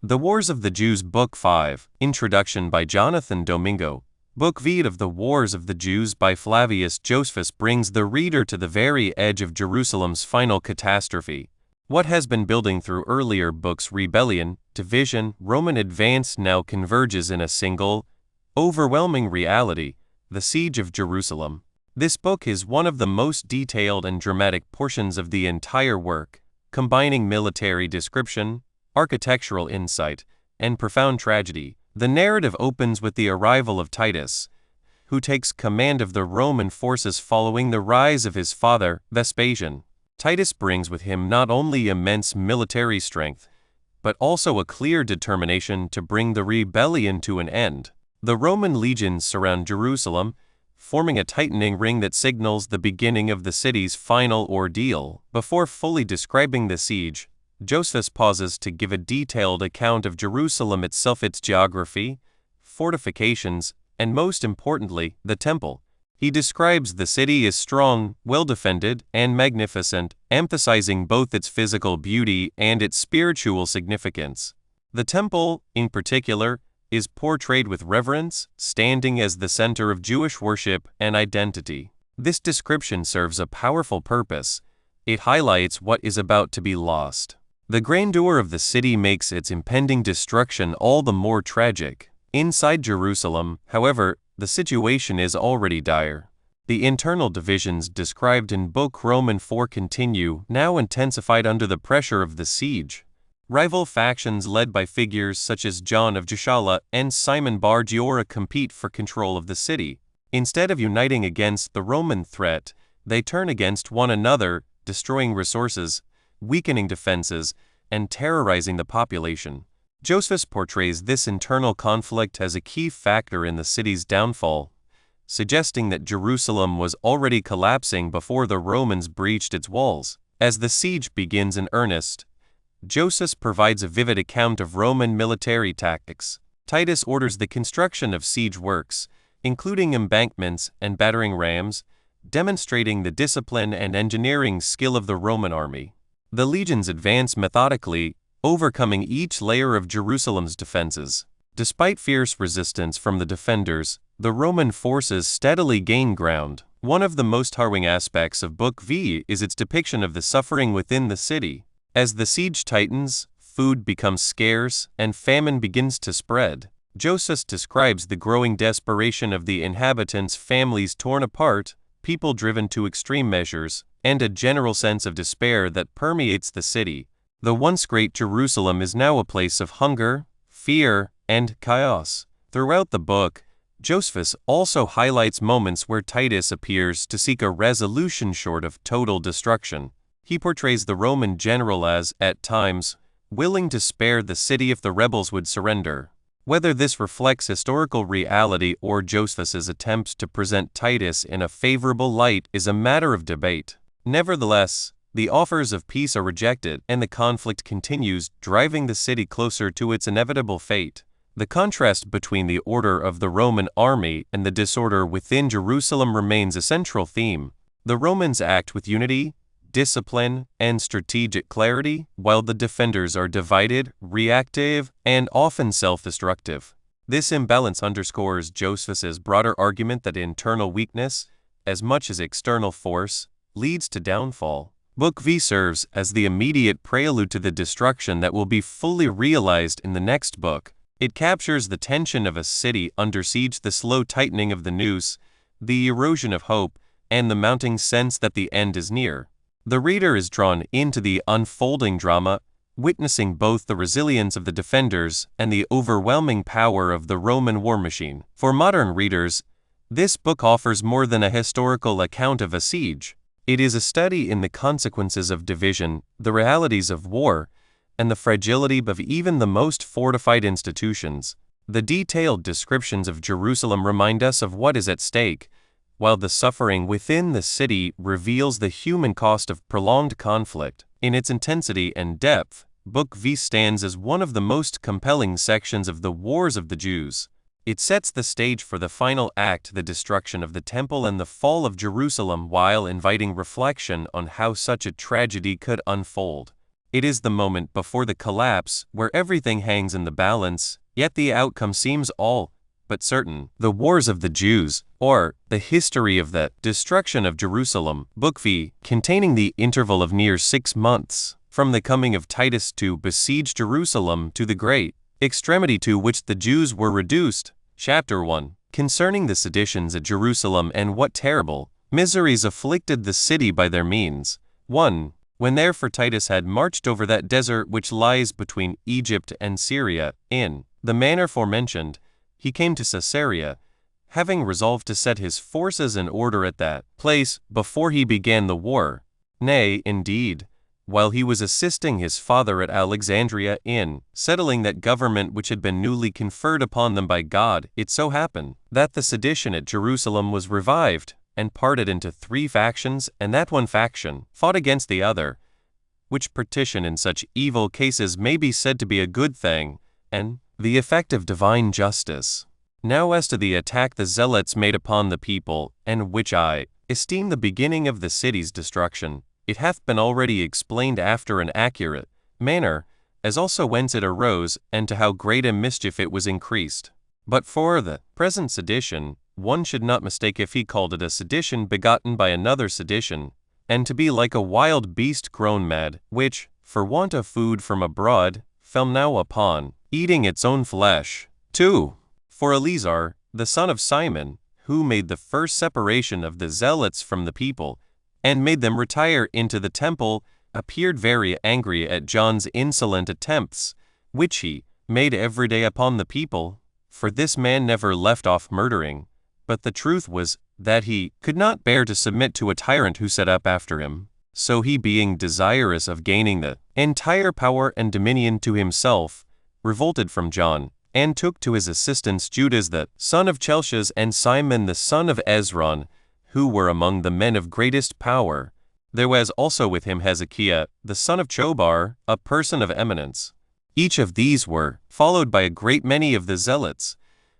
The Wars of the Jews, Book 5, Introduction by Jonathan Domingo. Book V of the Wars of the Jews by Flavius. Josephus brings the reader to the very edge of Jerusalem's final catastrophe. What has been building through earlier books, rebellion, division, Roman advance, now converges in a single, overwhelming reality, the siege of Jerusalem. This book is one of the most detailed and dramatic portions of the entire work, combining military description, architectural insight, and profound tragedy. The narrative opens with the arrival of Titus, who takes command of the Roman forces following the rise of his father, Vespasian. Titus brings with him not only immense military strength, but also a clear determination to bring the rebellion to an end. The Roman legions surround Jerusalem, forming a tightening ring that signals the beginning of the city's final ordeal. Before fully describing the siege, Josephus pauses to give a detailed account of Jerusalem itself, its geography, fortifications, and most importantly, the temple. He describes the city as strong, well-defended, and magnificent, emphasizing both its physical beauty and its spiritual significance. The temple, in particular, is portrayed with reverence, standing as the center of Jewish worship and identity. This description serves a powerful purpose. It highlights what is about to be lost. The grandeur of the city makes its impending destruction all the more tragic. Inside Jerusalem, however, the situation is already dire. The internal divisions described in Book Roman 4 continue, now intensified under the pressure of the siege. Rival factions led by figures such as John of Gischala and Simon Bar Giora compete for control of the city. Instead of uniting against the Roman threat, they turn against one another, destroying resources, weakening defenses, and terrorizing the population. Josephus portrays this internal conflict as a key factor in the city's downfall, suggesting that Jerusalem was already collapsing before the Romans breached its walls. As the siege begins in earnest, Josephus provides a vivid account of Roman military tactics. Titus orders the construction of siege works, including embankments and battering rams, demonstrating the discipline and engineering skill of the Roman army. The legions advance methodically, overcoming each layer of Jerusalem's defenses. Despite fierce resistance from the defenders, the Roman forces steadily gain ground. One of the most harrowing aspects of Book V is its depiction of the suffering within the city. As the siege tightens, food becomes scarce, and famine begins to spread. Josephus describes the growing desperation of the inhabitants, families torn apart, people driven to extreme measures, and a general sense of despair that permeates the city. The once great Jerusalem is now a place of hunger, fear, and chaos. Throughout the book, Josephus also highlights moments where Titus appears to seek a resolution short of total destruction. He portrays the Roman general as, at times, willing to spare the city if the rebels would surrender. Whether this reflects historical reality or Josephus's attempt to present Titus in a favorable light is a matter of debate. Nevertheless, the offers of peace are rejected, and the conflict continues, driving the city closer to its inevitable fate. The contrast between the order of the Roman army and the disorder within Jerusalem remains a central theme. The Romans act with unity, discipline, and strategic clarity, while the defenders are divided, reactive, and often self-destructive. This imbalance underscores Josephus's broader argument that internal weakness, as much as external force, leads to downfall. Book V serves as the immediate prelude to the destruction that will be fully realized in the next book. It captures the tension of a city under siege, the slow tightening of the noose, the erosion of hope, and the mounting sense that the end is near. The reader is drawn into the unfolding drama, witnessing both the resilience of the defenders and the overwhelming power of the Roman war machine. For modern readers, this book offers more than a historical account of a siege. It is a study in the consequences of division, the realities of war, and the fragility of even the most fortified institutions. The detailed descriptions of Jerusalem remind us of what is at stake, while the suffering within the city reveals the human cost of prolonged conflict. In its intensity and depth, Book V stands as one of the most compelling sections of the Wars of the Jews. It sets the stage for the final act, the destruction of the temple and the fall of Jerusalem, while inviting reflection on how such a tragedy could unfold. It is the moment before the collapse where everything hangs in the balance, yet the outcome seems all but certain. The Wars of the Jews, or the history of the destruction of Jerusalem, Book V, containing the interval of near 6 months, from the coming of Titus to besiege Jerusalem to the great extremity to which the Jews were reduced. Chapter 1. Concerning the seditions at Jerusalem and what terrible miseries afflicted the city by their means. 1. When therefore Titus had marched over that desert which lies between Egypt and Syria, in the manner forementioned, he came to Caesarea, having resolved to set his forces in order at that place before he began the war. Nay, indeed, while he was assisting his father at Alexandria in settling that government which had been newly conferred upon them by God, it so happened that the sedition at Jerusalem was revived, and parted into 3 factions, and that one faction fought against the other, which partition in such evil cases may be said to be a good thing, and the effect of divine justice. Now as to the attack the zealots made upon the people, and which I esteem the beginning of the city's destruction, it hath been already explained after an accurate manner, as also whence it arose, and to how great a mischief it was increased. But for the present sedition, one should not mistake if he called it a sedition begotten by another sedition, and to be like a wild beast grown mad, which, for want of food from abroad, fell now upon eating its own flesh. 2. For Eleazar, the son of Simon, who made the first separation of the zealots from the people, and made them retire into the temple, appeared very angry at John's insolent attempts, which he made every day upon the people. For this man never left off murdering, but the truth was that he could not bear to submit to a tyrant who set up after him. So he, being desirous of gaining the entire power and dominion to himself, revolted from John, and took to his assistance Judas the son of Chelcias and Simon the son of Ezron, who were among the men of greatest power. There was also with him Hezekiah, the son of Chobar, a person of eminence. Each of these were followed by a great many of the zealots.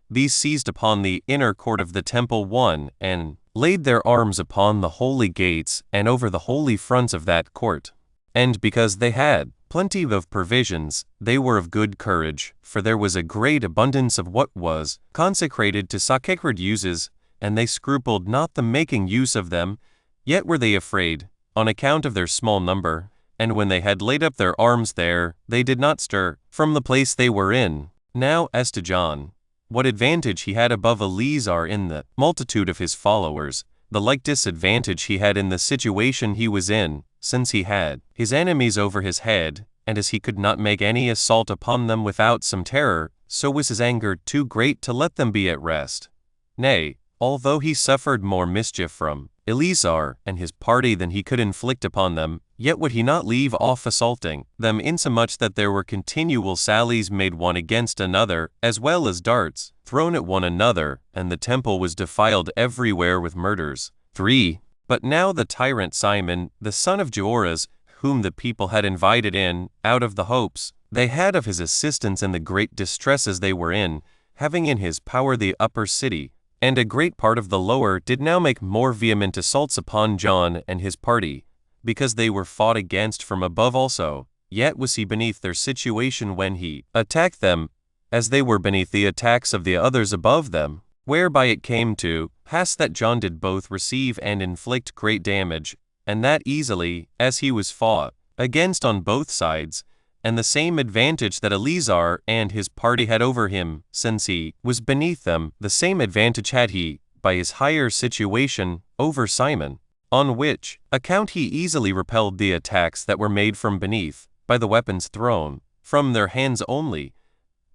These seized upon the inner court of the temple one, and laid their arms upon the holy gates and over the holy fronts of that court. And because they had plenty of provisions, they were of good courage, for there was a great abundance of what was consecrated to sacred uses, and they scrupled not the making use of them. Yet were they afraid, on account of their small number, and when they had laid up their arms there, they did not stir from the place they were in. Now as to John, what advantage he had above Eleazar in the multitude of his followers, the like disadvantage he had in the situation he was in, since he had his enemies over his head, and as he could not make any assault upon them without some terror, so was his anger too great to let them be at rest. Nay, although he suffered more mischief from Eleazar and his party than he could inflict upon them, yet would he not leave off assaulting them, insomuch that there were continual sallies made one against another, as well as darts thrown at one another, and the temple was defiled everywhere with murders. 3. But now the tyrant Simon, the son of Joras, whom the people had invited in, out of the hopes they had of his assistance in the great distresses they were in, having in his power the upper city, and a great part of the lower, did now make more vehement assaults upon John and his party, because they were fought against from above also. Yet was he beneath their situation when he attacked them, as they were beneath the attacks of the others above them, whereby it came to pass that John did both receive and inflict great damage, and that easily, as he was fought against on both sides, and the same advantage that Eleazar and his party had over him, since he was beneath them, the same advantage had he, by his higher situation, over Simon, on which account he easily repelled the attacks that were made from beneath, by the weapons thrown from their hands only,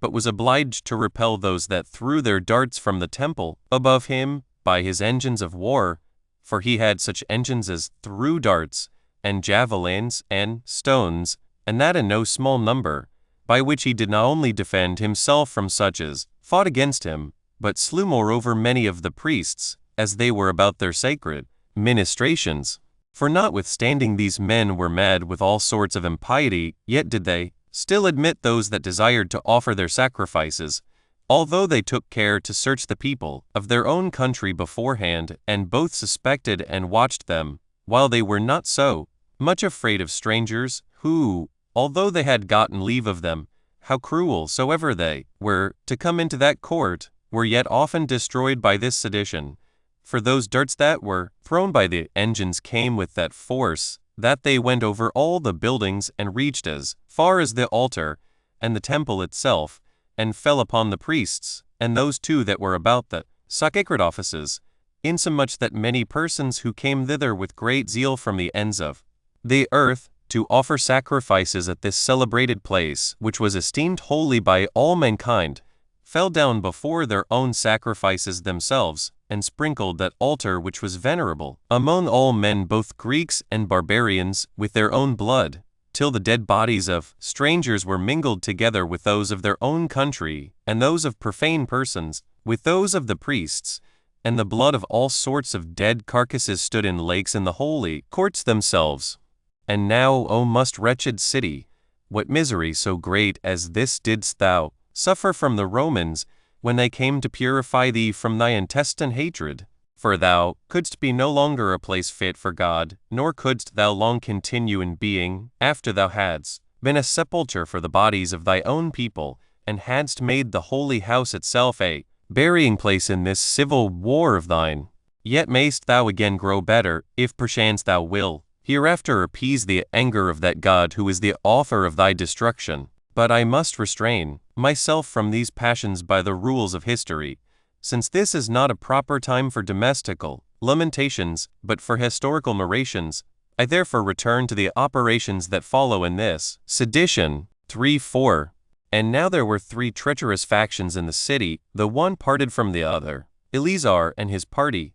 but was obliged to repel those that threw their darts from the temple above him by his engines of war, for he had such engines as threw darts, and javelins, and stones, and that in no small number, by which he did not only defend himself from such as fought against him, but slew moreover many of the priests, as they were about their sacred ministrations. For notwithstanding these men were mad with all sorts of impiety, yet did they still admit those that desired to offer their sacrifices, although they took care to search the people of their own country beforehand, and both suspected and watched them, while they were not so much afraid of strangers, who, although they had gotten leave of them, how cruel soever they were to come into that court, were yet often destroyed by this sedition. For those darts that were thrown by the engines came with that force, that they went over all the buildings and reached as far as the altar and the temple itself, and fell upon the priests, and those too that were about the sacred offices, insomuch that many persons who came thither with great zeal from the ends of the earth, to offer sacrifices at this celebrated place, which was esteemed holy by all mankind, fell down before their own sacrifices themselves, and sprinkled that altar which was venerable among all men, both Greeks and barbarians, with their own blood, till the dead bodies of strangers were mingled together with those of their own country, and those of profane persons with those of the priests, and the blood of all sorts of dead carcasses stood in lakes in the holy courts themselves. And now, O most wretched city, what misery so great as this didst thou suffer from the Romans, when they came to purify thee from thy intestine hatred? For thou couldst be no longer a place fit for God, nor couldst thou long continue in being, after thou hadst been a sepulchre for the bodies of thy own people, and hadst made the holy house itself a burying place in this civil war of thine. Yet mayst thou again grow better, if perchance thou will hereafter appease the anger of that God who is the author of thy destruction. But I must restrain myself from these passions by the rules of history, since this is not a proper time for domestical lamentations, but for historical narrations. I therefore return to the operations that follow in this sedition. 3:4. And now there were 3 treacherous factions in the city, the one parted from the other. Eleazar and his party,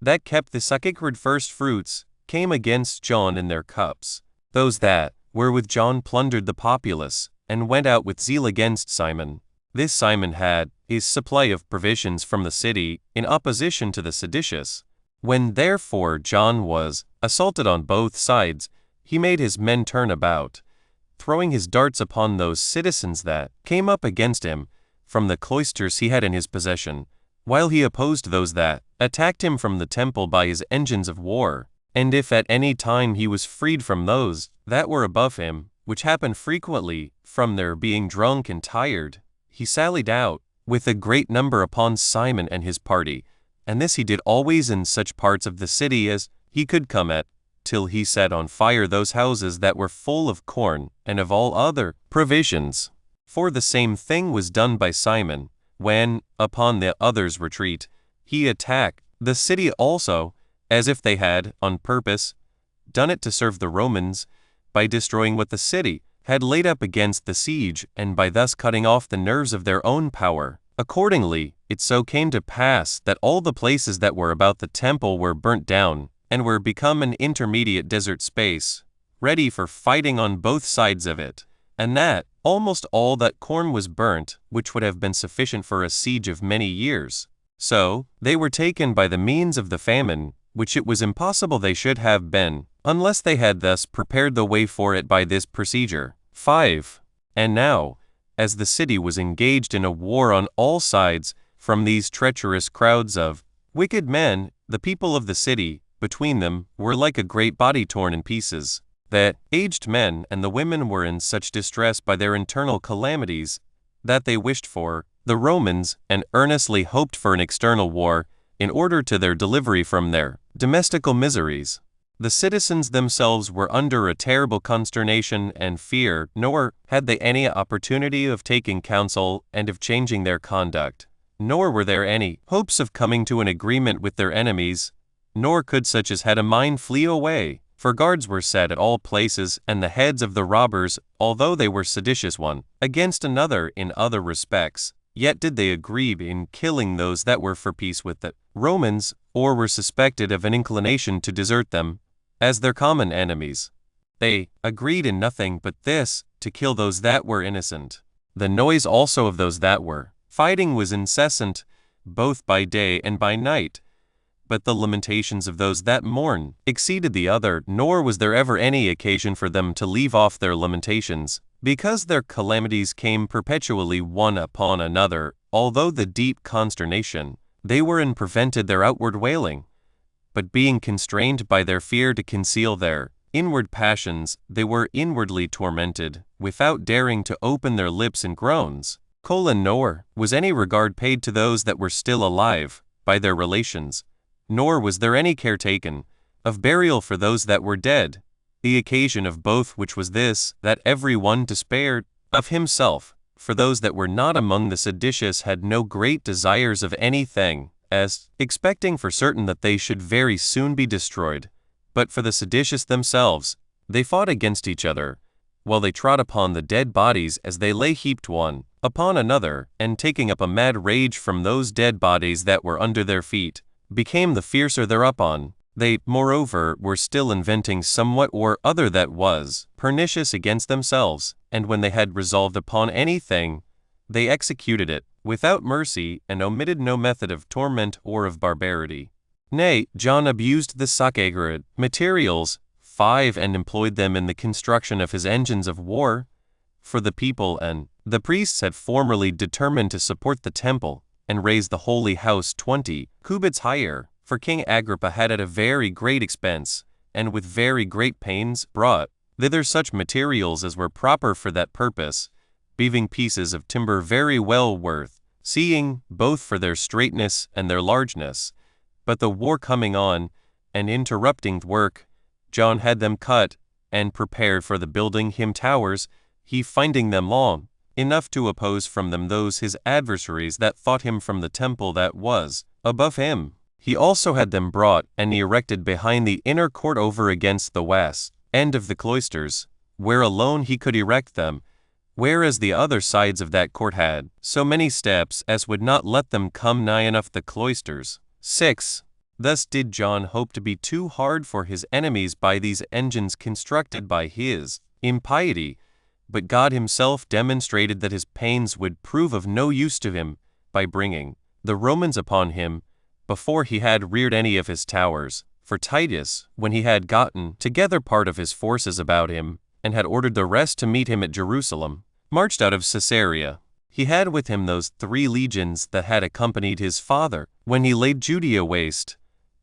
that kept the sacred first fruits, came against John in their cups. Those that were with John plundered the populace, and went out with zeal against Simon. This Simon had his supply of provisions from the city, in opposition to the seditious. When therefore John was assaulted on both sides, he made his men turn about, throwing his darts upon those citizens that came up against him from the cloisters he had in his possession, while he opposed those that attacked him from the temple by his engines of war. And if at any time he was freed from those that were above him, which happened frequently from their being drunk and tired, he sallied out with a great number upon Simon and his party, and this he did always in such parts of the city as he could come at, till he set on fire those houses that were full of corn and of all other provisions. For the same thing was done by Simon, when, upon the others' retreat, he attacked the city also, as if they had, on purpose, done it to serve the Romans, by destroying what the city had laid up against the siege, and by thus cutting off the nerves of their own power. Accordingly, it so came to pass that all the places that were about the temple were burnt down, and were become an intermediate desert space, ready for fighting on both sides of it, and that almost all that corn was burnt, which would have been sufficient for a siege of many years. So they were taken by the means of the famine, which it was impossible they should have been, unless they had thus prepared the way for it by this procedure. 5. And now, as the city was engaged in a war on all sides from these treacherous crowds of wicked men, the people of the city, between them, were like a great body torn in pieces. The aged men and the women were in such distress by their internal calamities, that they wished for the Romans, and earnestly hoped for an external war, in order to their delivery from their domestical miseries. The citizens themselves were under a terrible consternation and fear, nor had they any opportunity of taking counsel and of changing their conduct, nor were there any hopes of coming to an agreement with their enemies, nor could such as had a mind flee away, for guards were set at all places, and the heads of the robbers, although they were seditious one against another in other respects, yet did they agree in killing those that were for peace with the Romans, or were suspected of an inclination to desert them, as their common enemies. They agreed in nothing but this, to kill those that were innocent. The noise also of those that were fighting was incessant, both by day and by night. But the lamentations of those that mourn exceeded the other, nor was there ever any occasion for them to leave off their lamentations, because their calamities came perpetually one upon another, although the deep consternation they were in prevented their outward wailing. But being constrained by their fear to conceal their inward passions they were inwardly tormented, without daring to open their lips in groans. Nor was any regard paid to those that were still alive, by their relations, nor was there any care taken of burial for those that were dead. The occasion of both which was this, that every one despaired of himself, for those that were not among the seditious had no great desires of anything, as, expecting for certain that they should very soon be destroyed. But for the seditious themselves, they fought against each other, while they trod upon the dead bodies as they lay heaped one upon another, and taking up a mad rage from those dead bodies that were under their feet, became the fiercer thereupon. They, moreover, were still inventing somewhat or other that was pernicious against themselves, and when they had resolved upon anything, they executed it without mercy, and omitted no method of torment or of barbarity. Nay, John abused the sacred materials, 5, and employed them in the construction of his engines of war. For the people and the priests had formerly determined to support the temple, and raise the holy house 20 cubits higher. For King Agrippa had at a very great expense, and with very great pains, brought thither such materials as were proper for that purpose, being pieces of timber very well worth seeing, both for their straightness and their largeness. But the war coming on, and interrupting work, John had them cut, and prepared for the building him towers, he finding them long enough to oppose from them those his adversaries that fought him from the temple that was above him. He also had them brought and erected behind the inner court over against the west end of the cloisters, where alone he could erect them, whereas the other sides of that court had so many steps as would not let them come nigh enough the cloisters. 6. Thus did John hope to be too hard for his enemies by these engines constructed by his impiety, but God himself demonstrated that his pains would prove of no use to him, by bringing the Romans upon him, before he had reared any of his towers. For Titus, when he had gotten together part of his forces about him, and had ordered the rest to meet him at Jerusalem, marched out of Caesarea. He had with him those 3 legions that had accompanied his father, when he laid Judea waste,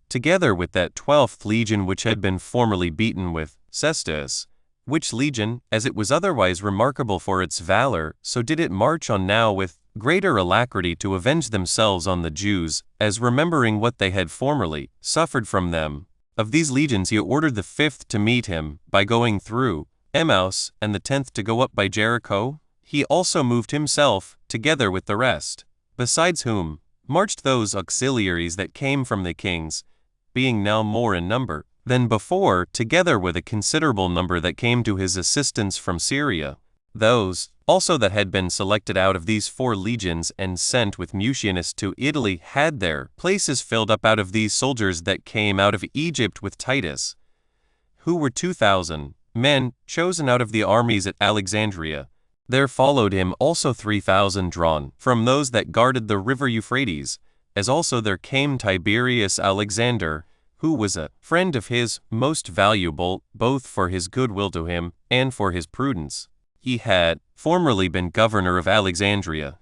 together with that 12th legion which had been formerly beaten with Cestus, which legion, as it was otherwise remarkable for its valor, so did it march on now with greater alacrity to avenge themselves on the Jews, as remembering what they had formerly suffered from them. Of these legions he ordered the 5th to meet him, by going through Emmaus, and the 10th to go up by Jericho. He also moved himself, together with the rest, besides whom marched those auxiliaries that came from the kings, being now more in number than before, together with a considerable number that came to his assistance from Syria. Those also that had been selected out of these 4 legions and sent with Mucianus to Italy had their places filled up out of these soldiers that came out of Egypt with Titus, who were 2,000 men chosen out of the armies at Alexandria. There followed him also 3,000 drawn from those that guarded the river Euphrates, as also there came Tiberius Alexander, who was a friend of his, most valuable, both for his goodwill to him and for his prudence. He had formerly been governor of Alexandria,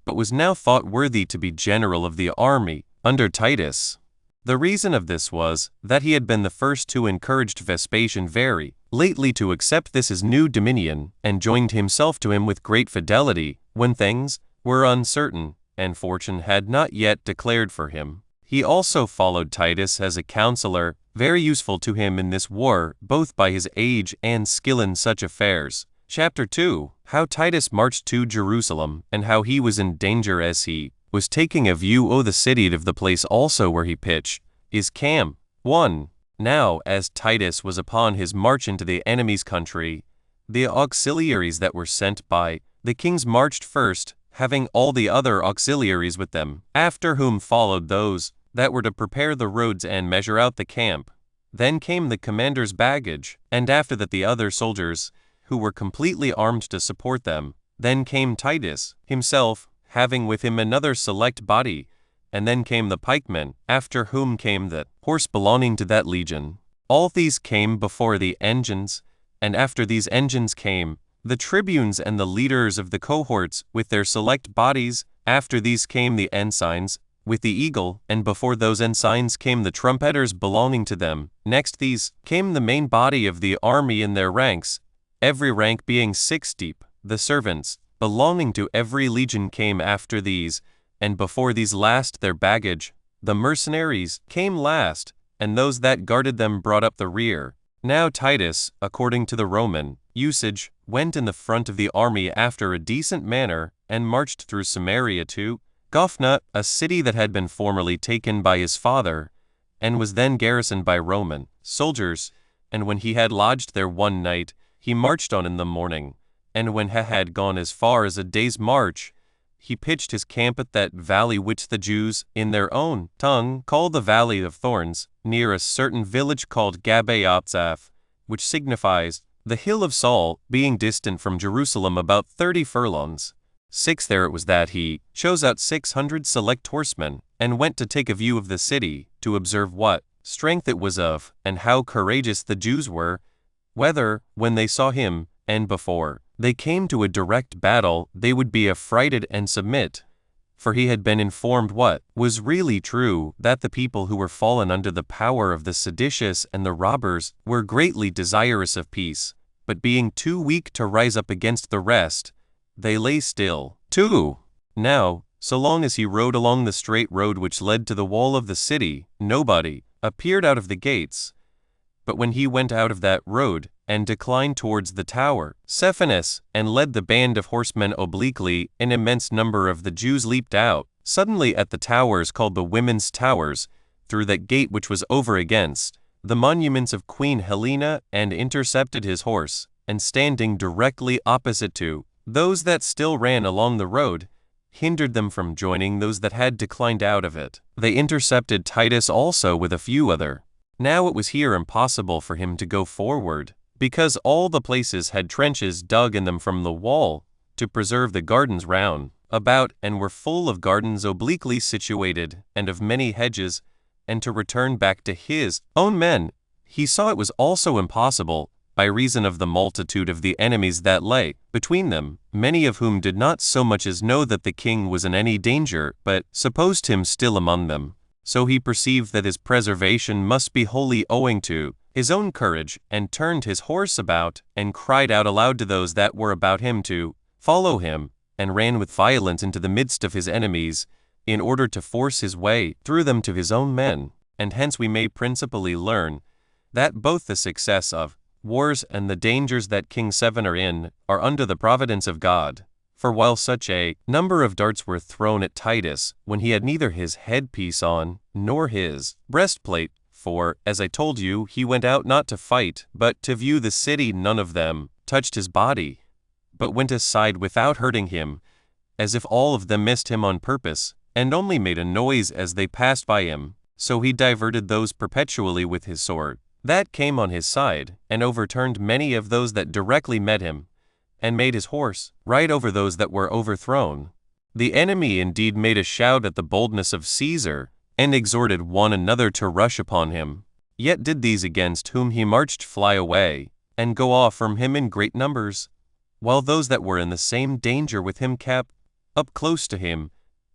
but was now thought worthy to be general of the army under Titus. The reason of this was that he had been the first who encouraged Vespasian very lately to accept this his new dominion, and joined himself to him with great fidelity, when things were uncertain, and fortune had not yet declared for him. He also followed Titus as a counselor, very useful to him in this war, both by his age and skill in such affairs. Chapter 2. How Titus marched to Jerusalem, and how he was in danger as he was taking a view of the city of the place also where he pitched his camp. 1. Now, as Titus was upon his march into the enemy's country, the auxiliaries that were sent by the kings marched first, having all the other auxiliaries with them, after whom followed those that were to prepare the roads and measure out the camp. Then came the commander's baggage, and after that the other soldiers, who were completely armed to support them. Then came Titus himself, having with him another select body, and then came the pikemen, after whom came the horse belonging to that legion. All these came before the engines, and after these engines came the tribunes and the leaders of the cohorts with their select bodies. After these came the ensigns, with the eagle, and before those ensigns came the trumpeters belonging to them. Next these came the main body of the army in their ranks, every rank being 6 deep. The servants, belonging to every legion, came after these, and before these last their baggage. The mercenaries came last, and those that guarded them brought up the rear. Now Titus, according to the Roman usage, went in the front of the army after a decent manner, and marched through Samaria to Gophna, a city that had been formerly taken by his father, and was then garrisoned by Roman soldiers. And when he had lodged there one night, he marched on in the morning. And when he had gone as far as a day's march, he pitched his camp at that valley which the Jews, in their own tongue, call the Valley of Thorns, near a certain village called Gabaotzaph, which signifies the hill of Saul, being distant from Jerusalem about 30 furlongs. 6 There it was that he chose out 600 select horsemen, and went to take a view of the city, to observe what strength it was of, and how courageous the Jews were, whether, when they saw him, and before they came to a direct battle, they would be affrighted and submit. For he had been informed what was really true, that the people who were fallen under the power of the seditious and the robbers were greatly desirous of peace, but being too weak to rise up against the rest, they lay still. 2. Now, so long as he rode along the straight road which led to the wall of the city, nobody appeared out of the gates. But when he went out of that road, and declined towards the tower, Cephanus, and led the band of horsemen obliquely, an immense number of the Jews leaped out, suddenly at the towers called the Women's Towers, through that gate which was over against the monuments of Queen Helena, and intercepted his horse, and standing directly opposite to those that still ran along the road, hindered them from joining those that had declined out of it. They intercepted Titus also with a few other. Now it was here impossible for him to go forward, because all the places had trenches dug in them from the wall, to preserve the gardens round about, and were full of gardens obliquely situated, and of many hedges, and to return back to his own men, he saw it was also impossible, by reason of the multitude of the enemies that lay between them, many of whom did not so much as know that the king was in any danger, but supposed him still among them. So he perceived that his preservation must be wholly owing to his own courage, and turned his horse about, and cried out aloud to those that were about him to follow him, and ran with violence into the midst of his enemies, in order to force his way through them to his own men. And hence we may principally learn that both the success of wars and the dangers that King Seven are in are under the providence of God. For while such a number of darts were thrown at Titus, when he had neither his headpiece on, nor his breastplate, for, as I told you, he went out not to fight, but to view the city, none of them touched his body, but went aside without hurting him, as if all of them missed him on purpose, and only made a noise as they passed by him. So he diverted those perpetually with his sword that came on his side, and overturned many of those that directly met him, and made his horse ride over those that were overthrown. The enemy indeed made a shout at the boldness of Caesar, and exhorted one another to rush upon him. Yet did these against whom he marched fly away, and go off from him in great numbers, while those that were in the same danger with him kept up close to him,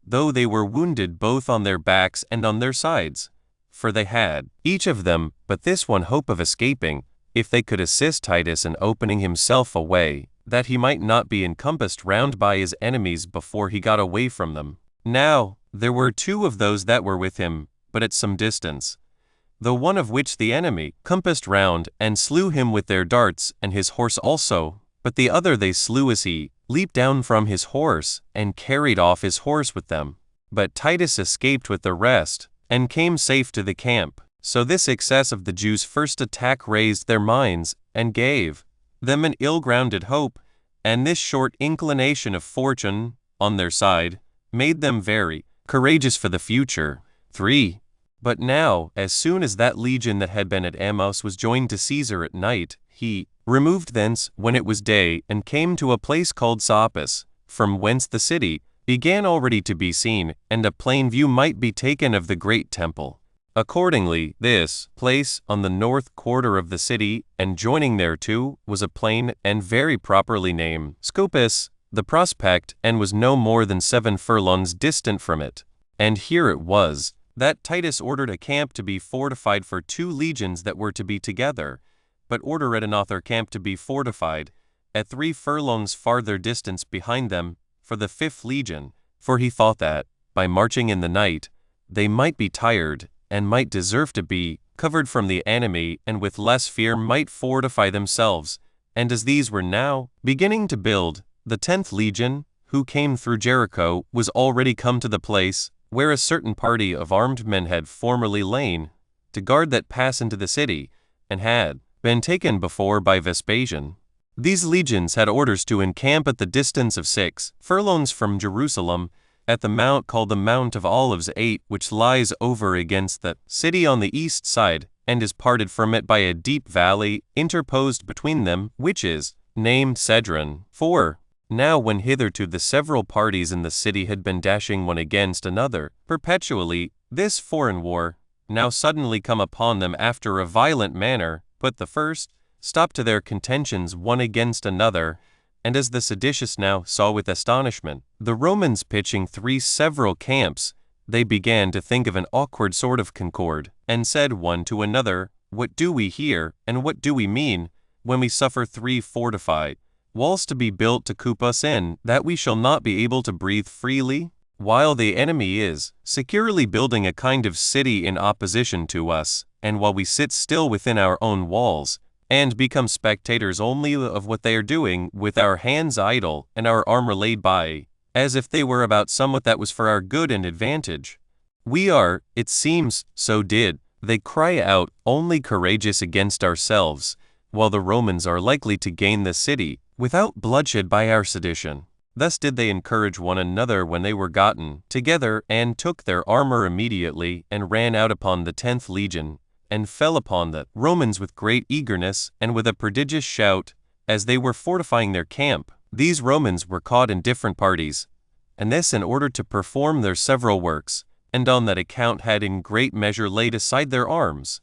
though they were wounded both on their backs and on their sides. For they had, each of them, but this one hope of escaping, if they could assist Titus in opening himself a way, that he might not be encompassed round by his enemies before he got away from them. Now, there were 2 of those that were with him, but at some distance, the one of which the enemy compassed round, and slew him with their darts, and his horse also, but the other they slew as he leaped down from his horse, and carried off his horse with them. But Titus escaped with the rest, and came safe to the camp. So this excess of the Jews' first attack raised their minds, and gave them an ill-grounded hope, and this short inclination of fortune, on their side, made them very courageous for the future. 3. But now, as soon as that legion that had been at Amos was joined to Caesar at night, he removed thence when it was day, and came to a place called Soppus, from whence the city began already to be seen, and a plain view might be taken of the great temple. Accordingly, this place, on the north quarter of the city, and joining thereto, was a plain, and very properly named Scopus, the prospect, and was no more than 7 furlongs distant from it. And here it was that Titus ordered a camp to be fortified for 2 legions that were to be together, but ordered another camp to be fortified at 3 furlongs farther distance behind them for the 5th legion, for he thought that, by marching in the night, they might be tired, and might deserve to be covered from the enemy, and with less fear might fortify themselves. And as these were now beginning to build, the 10th legion, who came through Jericho, was already come to the place where a certain party of armed men had formerly lain, to guard that pass into the city, and had been taken before by Vespasian. These legions had orders to encamp at the distance of 6 furlongs from Jerusalem, at the mount called the Mount of Olives 8, which lies over against the city on the east side, and is parted from it by a deep valley interposed between them, which is named Cedron. 4. Now when hitherto the several parties in the city had been dashing one against another perpetually, this foreign war now suddenly come upon them after a violent manner, put the first stop to their contentions one against another. And as the seditious now saw with astonishment the Romans pitching 3 several camps, they began to think of an awkward sort of concord, and said one to another, What do we hear, and what do we mean, when we suffer 3 fortified walls to be built to coop us in, that we shall not be able to breathe freely, while the enemy is securely building a kind of city in opposition to us, and while we sit still within our own walls, and become spectators only of what they are doing, with our hands idle, and our armor laid by, as if they were about somewhat that was for our good and advantage. We are, it seems, so did they cry out, only courageous against ourselves, while the Romans are likely to gain the city, without bloodshed by our sedition. Thus did they encourage one another when they were gotten together, and took their armor immediately, and ran out upon the 10th legion, and fell upon the Romans with great eagerness, and with a prodigious shout, as they were fortifying their camp. These Romans were caught in different parties, and this in order to perform their several works, and on that account had in great measure laid aside their arms,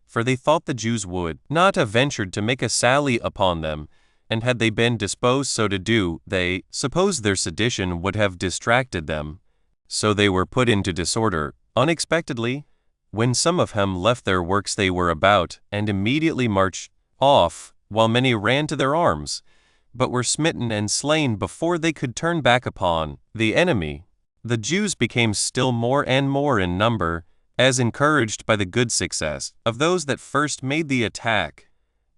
for they thought the Jews would not have ventured to make a sally upon them, and had they been disposed so to do, they supposed their sedition would have distracted them. So they were put into disorder, unexpectedly, when some of them left their works they were about, and immediately marched off, while many ran to their arms, but were smitten and slain before they could turn back upon the enemy. The Jews became still more and more in number, as encouraged by the good success of those that first made the attack,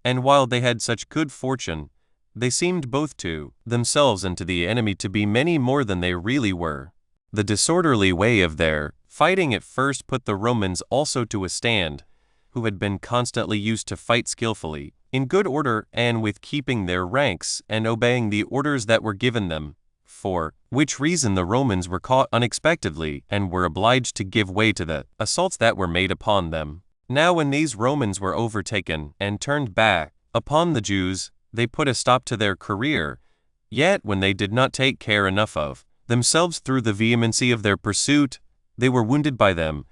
and while they had such good fortune, they seemed both to themselves and to the enemy to be many more than they really were. The disorderly way of their fighting at first put the Romans also to a stand, who had been constantly used to fight skillfully, in good order, and with keeping their ranks, and obeying the orders that were given them, for which reason the Romans were caught unexpectedly, and were obliged to give way to the assaults that were made upon them. Now when these Romans were overtaken, and turned back upon the Jews, they put a stop to their career, yet when they did not take care enough of themselves through the vehemency of their pursuit, they were wounded by them.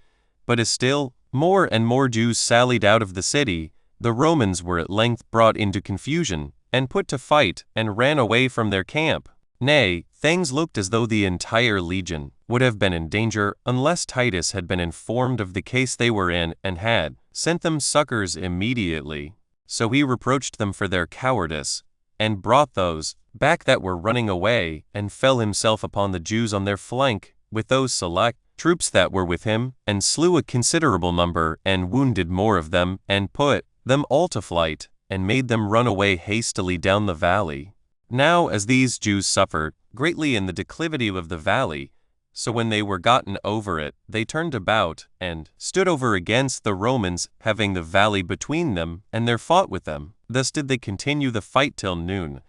But as still more and more Jews sallied out of the city, the Romans were at length brought into confusion, and put to fight, and ran away from their camp. Nay, things looked as though the entire legion would have been in danger, unless Titus had been informed of the case they were in, and had sent them succors immediately. So he reproached them for their cowardice, and brought those back that were running away, and fell himself upon the Jews on their flank, with those select troops that were with him, and slew a considerable number, and wounded more of them, and put them all to flight, and made them run away hastily down the valley. Now as these Jews suffered greatly in the declivity of the valley, so when they were gotten over it, they turned about, and stood over against the Romans, having the valley between them, and there fought with them. Thus did they continue the fight till noon.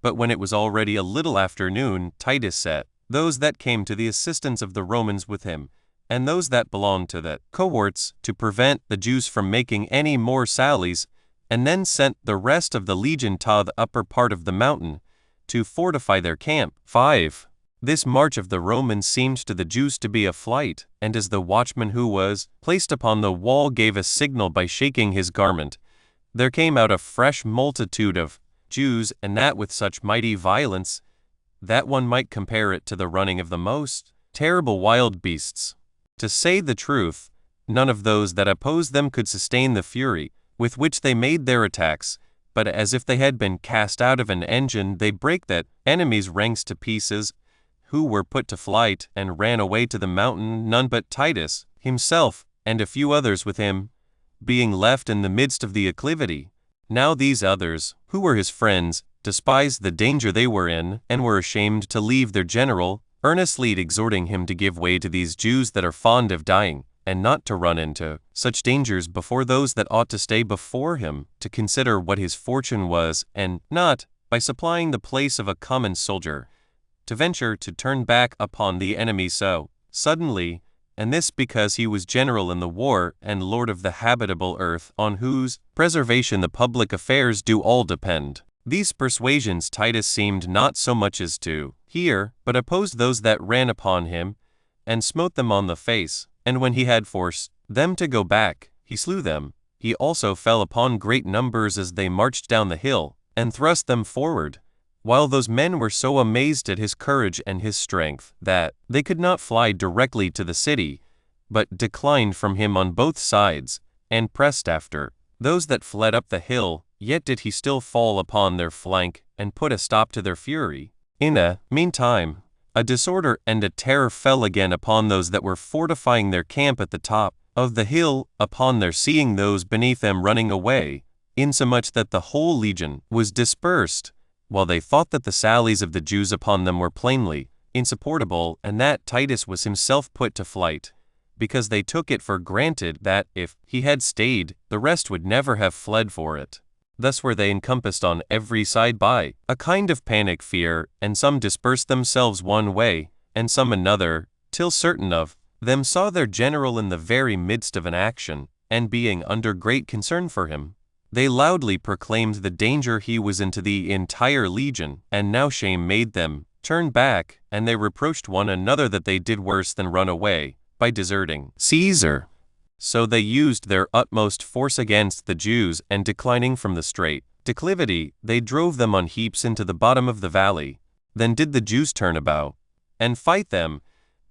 But when it was already a little after noon, Titus set those that came to the assistance of the Romans with him, and those that belonged to the cohorts, to prevent the Jews from making any more sallies, and then sent the rest of the legion to the upper part of the mountain, to fortify their camp. 5. This march of the Romans seemed to the Jews to be a flight, and as the watchman who was placed upon the wall gave a signal by shaking his garment, there came out a fresh multitude of Jews, and that with such mighty violence, that one might compare it to the running of the most terrible wild beasts. To say the truth, none of those that opposed them could sustain the fury with which they made their attacks, but as if they had been cast out of an engine, they brake that enemy's ranks to pieces, who were put to flight and ran away to the mountain, none but Titus himself and a few others with him, being left in the midst of the acclivity. Now these others, who were his friends, despised the danger they were in, and were ashamed to leave their general, earnestly exhorting him to give way to these Jews that are fond of dying, and not to run into such dangers before those that ought to stay before him, to consider what his fortune was, and not, by supplying the place of a common soldier, to venture to turn back upon the enemy so suddenly, and this because he was general in the war and lord of the habitable earth, on whose preservation the public affairs do all depend. These persuasions Titus seemed not so much as to hear, but opposed those that ran upon him, and smote them on the face. And when he had forced them to go back, he slew them. He also fell upon great numbers as they marched down the hill, and thrust them forward, while those men were so amazed at his courage and his strength, that they could not fly directly to the city, but declined from him on both sides, and pressed after those that fled up the hill. Yet did he still fall upon their flank, and put a stop to their fury. In the meantime, a disorder and a terror fell again upon those that were fortifying their camp at the top of the hill, upon their seeing those beneath them running away, insomuch that the whole legion was dispersed, while they thought that the sallies of the Jews upon them were plainly insupportable, and that Titus was himself put to flight, because they took it for granted that if he had stayed, the rest would never have fled for it. Thus were they encompassed on every side by a kind of panic fear, and some dispersed themselves one way, and some another, till certain of them saw their general in the very midst of an action, and being under great concern for him, they loudly proclaimed the danger he was in to the entire legion, and now shame made them turn back, and they reproached one another that they did worse than run away, by deserting Caesar. So they used their utmost force against the Jews, and declining from the straight declivity, they drove them on heaps into the bottom of the valley. Then did the Jews turn about and fight them,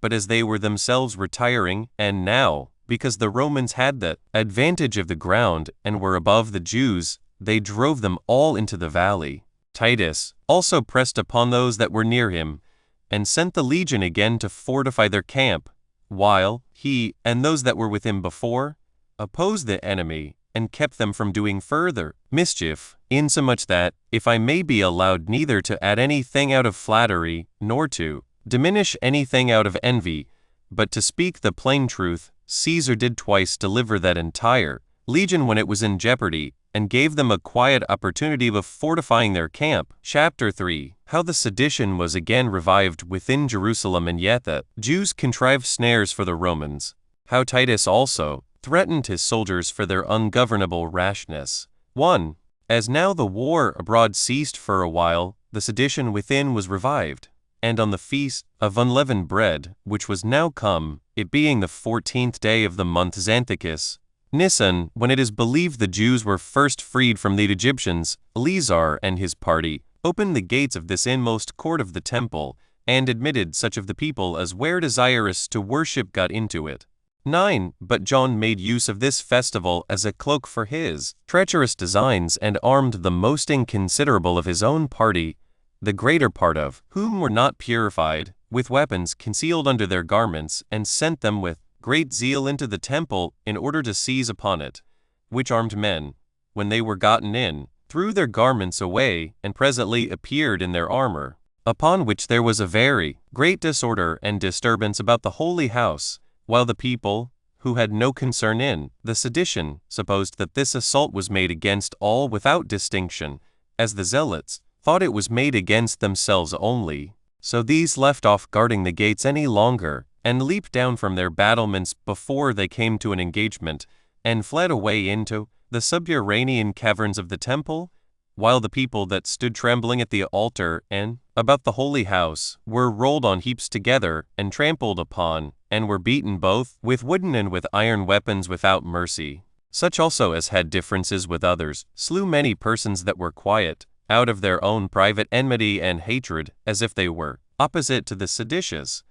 but as they were themselves retiring, and now, because the Romans had the advantage of the ground, and were above the Jews, they drove them all into the valley. Titus also pressed upon those that were near him, and sent the legion again to fortify their camp, while he and those that were with him before opposed the enemy, and kept them from doing further mischief, insomuch that, if I may be allowed neither to add anything out of flattery, nor to diminish anything out of envy, but to speak the plain truth, Caesar did twice deliver that entire legion when it was in jeopardy, and gave them a quiet opportunity of fortifying their camp. Chapter 3. How the sedition was again revived within Jerusalem, and yet the Jews contrived snares for the Romans. How Titus also threatened his soldiers for their ungovernable rashness. 1. As now the war abroad ceased for a while, the sedition within was revived. And on the feast of unleavened bread, which was now come, it being the 14th day of the month Xanthicus, Nisan, when it is believed the Jews were first freed from the Egyptians, Eleazar and his party opened the gates of this inmost court of the temple, and admitted such of the people as were desirous to worship God into it. 9. But John made use of this festival as a cloak for his treacherous designs, and armed the most inconsiderable of his own party, the greater part of whom were not purified, with weapons concealed under their garments, and sent them with great zeal into the temple in order to seize upon it, which armed men, when they were gotten in, threw their garments away, and presently appeared in their armor, upon which there was a very great disorder and disturbance about the holy house, while the people, who had no concern in the sedition, supposed that this assault was made against all without distinction, as the zealots thought it was made against themselves only. So these left off guarding the gates any longer, and leaped down from their battlements before they came to an engagement, and fled away into the subterranean caverns of the temple, while the people that stood trembling at the altar and about the holy house were rolled on heaps together, and trampled upon, and were beaten both with wooden and with iron weapons without mercy. Such also as had differences with others slew many persons that were quiet, out of their own private enmity and hatred, as if they were opposite to the seditious,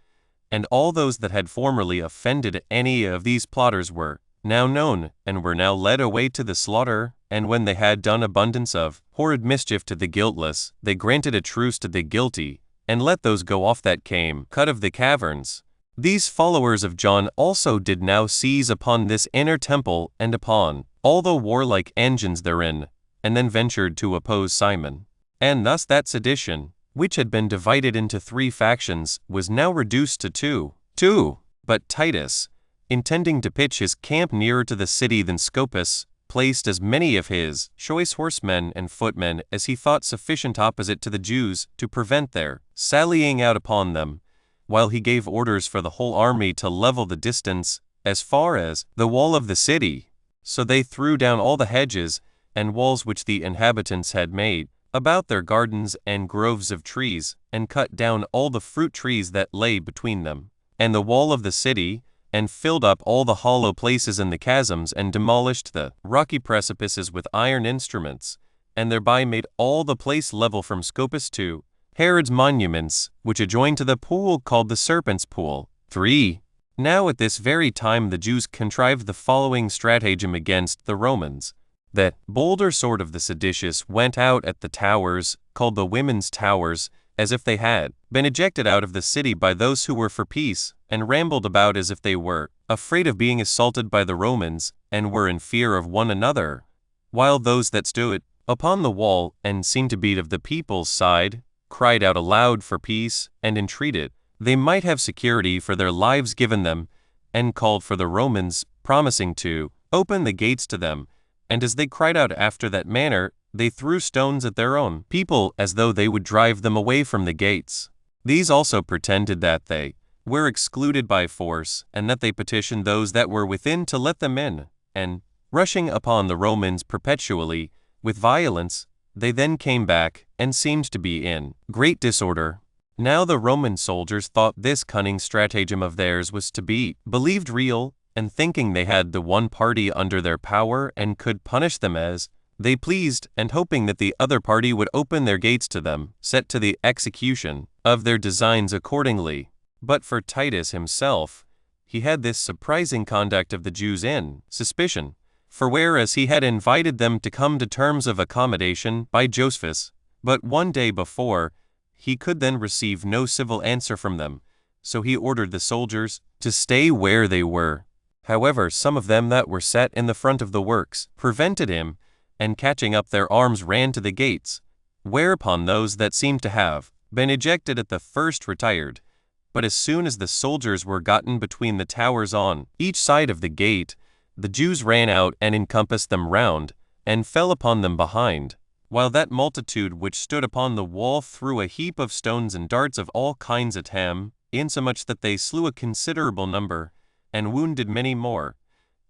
And all those that had formerly offended any of these plotters were now known, and were now led away to the slaughter. And when they had done abundance of horrid mischief to the guiltless, they granted a truce to the guilty, and let those go off that came cut of the caverns. These followers of John also did now seize upon this inner temple and upon all the warlike engines therein, and then ventured to oppose Simon. And thus that sedition, which had been divided into 3 factions, was now reduced to 2. But Titus, intending to pitch his camp nearer to the city than Scopus, placed as many of his choice horsemen and footmen as he thought sufficient opposite to the Jews to prevent their sallying out upon them, while he gave orders for the whole army to level the distance as far as the wall of the city. So they threw down all the hedges and walls which the inhabitants had made about their gardens and groves of trees, and cut down all the fruit trees that lay between them, and the wall of the city, and filled up all the hollow places and the chasms, and demolished the rocky precipices with iron instruments, and thereby made all the place level from Scopus to Herod's monuments, which adjoined to the pool called the Serpent's Pool. 3. Now at this very time the Jews contrived the following stratagem against the Romans. That bolder sort of the seditious went out at the towers, called the Women's Towers, as if they had been ejected out of the city by those who were for peace, and rambled about as if they were afraid of being assaulted by the Romans, and were in fear of one another, while those that stood upon the wall, and seemed to be of the people's side, cried out aloud for peace, and entreated they might have security for their lives given them, and called for the Romans, promising to open the gates to them. And as they cried out after that manner, they threw stones at their own people as though they would drive them away from the gates. These also pretended that they were excluded by force, and that they petitioned those that were within to let them in, and, rushing upon the Romans perpetually with violence, they then came back, and seemed to be in great disorder. Now the Roman soldiers thought this cunning stratagem of theirs was to be believed real, and thinking they had the one party under their power and could punish them as they pleased, and hoping that the other party would open their gates to them, set to the execution of their designs accordingly. But for Titus himself, he had this surprising conduct of the Jews in suspicion. For whereas he had invited them to come to terms of accommodation by Josephus, but one day before, he could then receive no civil answer from them, so he ordered the soldiers to stay where they were. However, some of them that were set in the front of the works prevented him, and catching up their arms ran to the gates, whereupon those that seemed to have been ejected at the first retired. But as soon as the soldiers were gotten between the towers on each side of the gate, the Jews ran out and encompassed them round, and fell upon them behind, while that multitude which stood upon the wall threw a heap of stones and darts of all kinds at him, insomuch that they slew a considerable number, and wounded many more.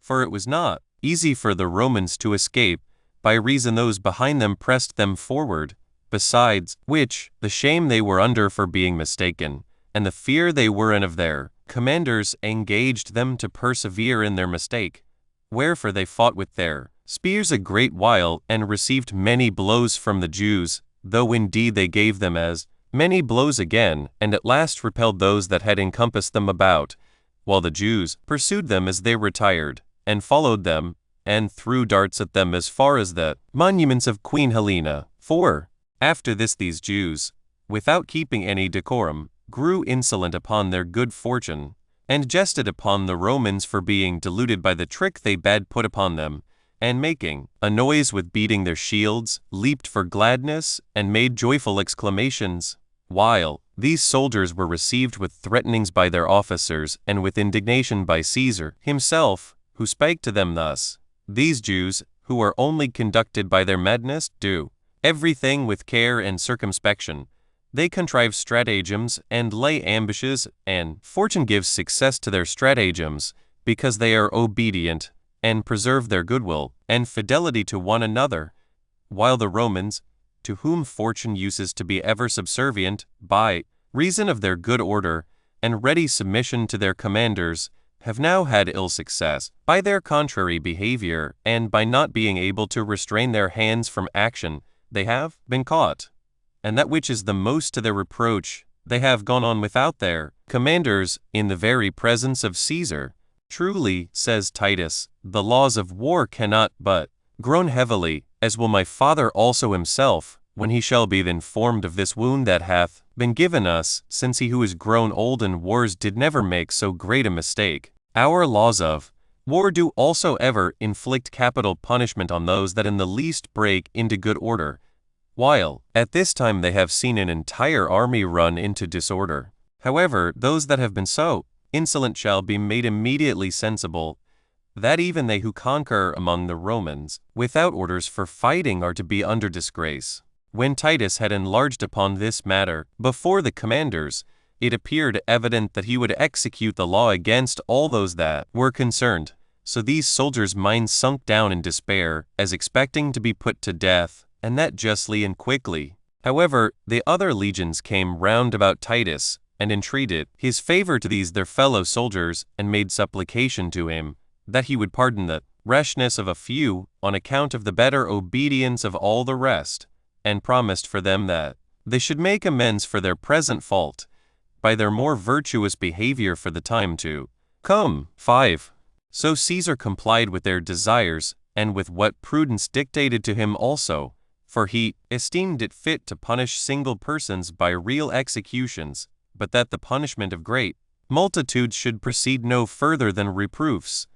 For it was not easy for the Romans to escape, by reason those behind them pressed them forward. Besides which, the shame they were under for being mistaken, and the fear they were in of their commanders, engaged them to persevere in their mistake. Wherefore they fought with their spears a great while, and received many blows from the Jews, though indeed they gave them as many blows again, and at last repelled those that had encompassed them about, while the Jews pursued them as they retired, and followed them, and threw darts at them as far as the monuments of Queen Helena. 4. After this these Jews, without keeping any decorum, grew insolent upon their good fortune, and jested upon the Romans for being deluded by the trick they bade put upon them, and making a noise with beating their shields, leaped for gladness, and made joyful exclamations, while these soldiers were received with threatenings by their officers, and with indignation by Caesar himself, who spake to them thus: These Jews, who are only conducted by their madness, do everything with care and circumspection. They contrive stratagems, and lay ambushes, and fortune gives success to their stratagems, because they are obedient, and preserve their goodwill, and fidelity to one another, while the Romans, to whom fortune uses to be ever subservient, by reason of their good order, and ready submission to their commanders, have now had ill success, by their contrary behavior, and by not being able to restrain their hands from action, they have been caught. And that which is the most to their reproach, they have gone on without their commanders in the very presence of Caesar. Truly, says Titus, the laws of war cannot but groan heavily, as will my father also himself, when he shall be informed of this wound that hath been given us, since he who is grown old in wars did never make so great a mistake. Our laws of war do also ever inflict capital punishment on those that in the least break into good order, while at this time they have seen an entire army run into disorder. However, those that have been so insolent shall be made immediately sensible that even they who conquer among the Romans without orders for fighting are to be under disgrace. When Titus had enlarged upon this matter before the commanders, it appeared evident that he would execute the law against all those that were concerned. So these soldiers' minds sunk down in despair, as expecting to be put to death, and that justly and quickly. However, the other legions came round about Titus, and entreated his favor to these their fellow soldiers, and made supplication to him, that he would pardon the rashness of a few, on account of the better obedience of all the rest, and promised for them that they should make amends for their present fault, by their more virtuous behavior for the time to come. 5. So Caesar complied with their desires, and with what prudence dictated to him also, for he esteemed it fit to punish single persons by real executions, but that the punishment of great multitudes should proceed no further than reproofs.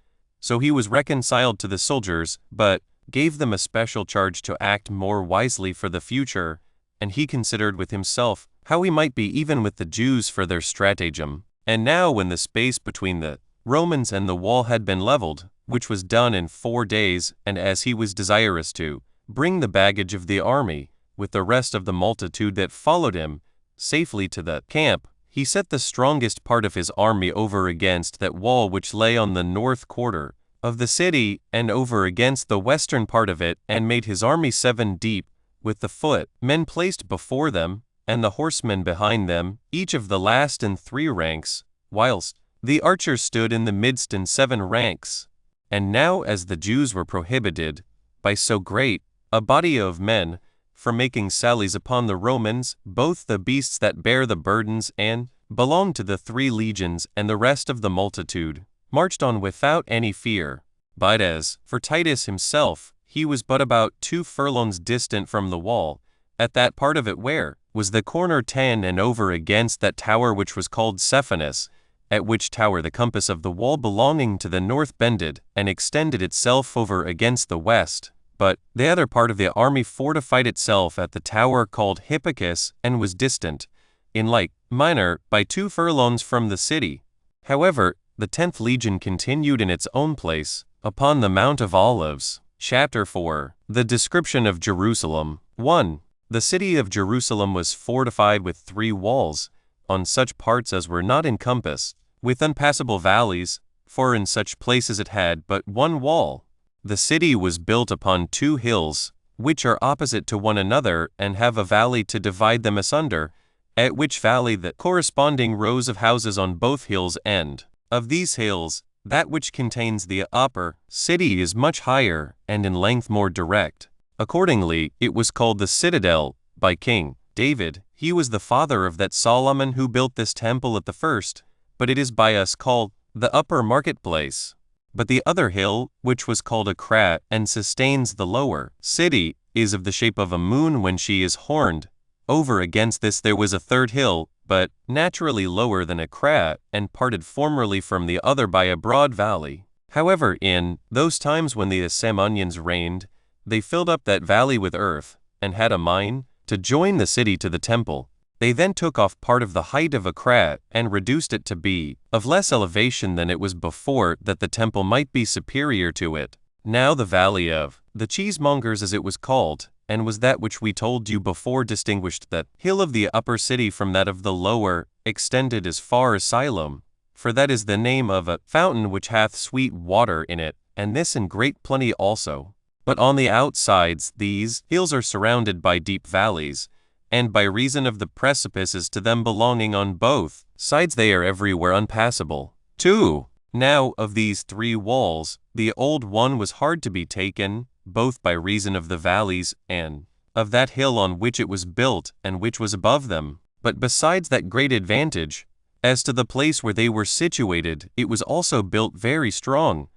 So he was reconciled to the soldiers, but gave them a special charge to act more wisely for the future, and he considered with himself how he might be even with the Jews for their stratagem. And now when the space between the Romans and the wall had been leveled, which was done in 4 days, and as he was desirous to bring the baggage of the army, with the rest of the multitude that followed him, safely to the camp, he set the strongest part of his army over against that wall which lay on the north quarter of the city, and over against the western part of it, and made his army 7 deep, with the foot men placed before them, and the horsemen behind them, each of the last in 3 ranks, whilst the archers stood in the midst in 7 ranks. And now as the Jews were prohibited, by so great a body of men, from making sallies upon the Romans, both the beasts that bear the burdens and belong to the 3 legions and the rest of the multitude, marched on without any fear. But as for Titus himself, he was but about 2 furlongs distant from the wall, at that part of it where was the corner 10 and over against that tower which was called Cephanus, at which tower the compass of the wall belonging to the north bended, and extended itself over against the west. But the other part of the army fortified itself at the tower called Hippicus, and was distant, in like manner, by 2 furlongs from the city. However, the 10th legion continued in its own place, upon the Mount of Olives. Chapter 4. The description of Jerusalem. 1. The city of Jerusalem was fortified with 3 walls, on such parts as were not encompassed, with unpassable valleys, for in such places it had but 1 wall. The city was built upon 2 hills, which are opposite to one another, and have a valley to divide them asunder, at which valley the corresponding rows of houses on both hills end. Of these hills, that which contains the upper city is much higher, and in length more direct. Accordingly, it was called the Citadel, by King David. He was the father of that Solomon who built this temple at the first, but it is by us called the upper marketplace. But the other hill, which was called a crat, and sustains the lower city, is of the shape of a moon when she is horned. Over against this there was a 3rd hill, but naturally lower than a crat, and parted formerly from the other by a broad valley. However, in those times when the Asamoneans reigned, they filled up that valley with earth, and had a mind to join the city to the temple. They then took off part of the height of a crat, and reduced it to be of less elevation than it was before, that the temple might be superior to it. Now the valley of the cheesemongers, as it was called, and was that which we told you before distinguished that hill of the upper city from that of the lower, extended as far as Siloam, for that is the name of a fountain which hath sweet water in it, and this in great plenty also. But on the outsides these hills are surrounded by deep valleys, and by reason of the precipices to them belonging on both sides they are everywhere unpassable. 2. Now of these 3 walls, the old one was hard to be taken, both by reason of the valleys, and of that hill on which it was built, and which was above them. But besides that great advantage, as to the place where they were situated, it was also built very strong,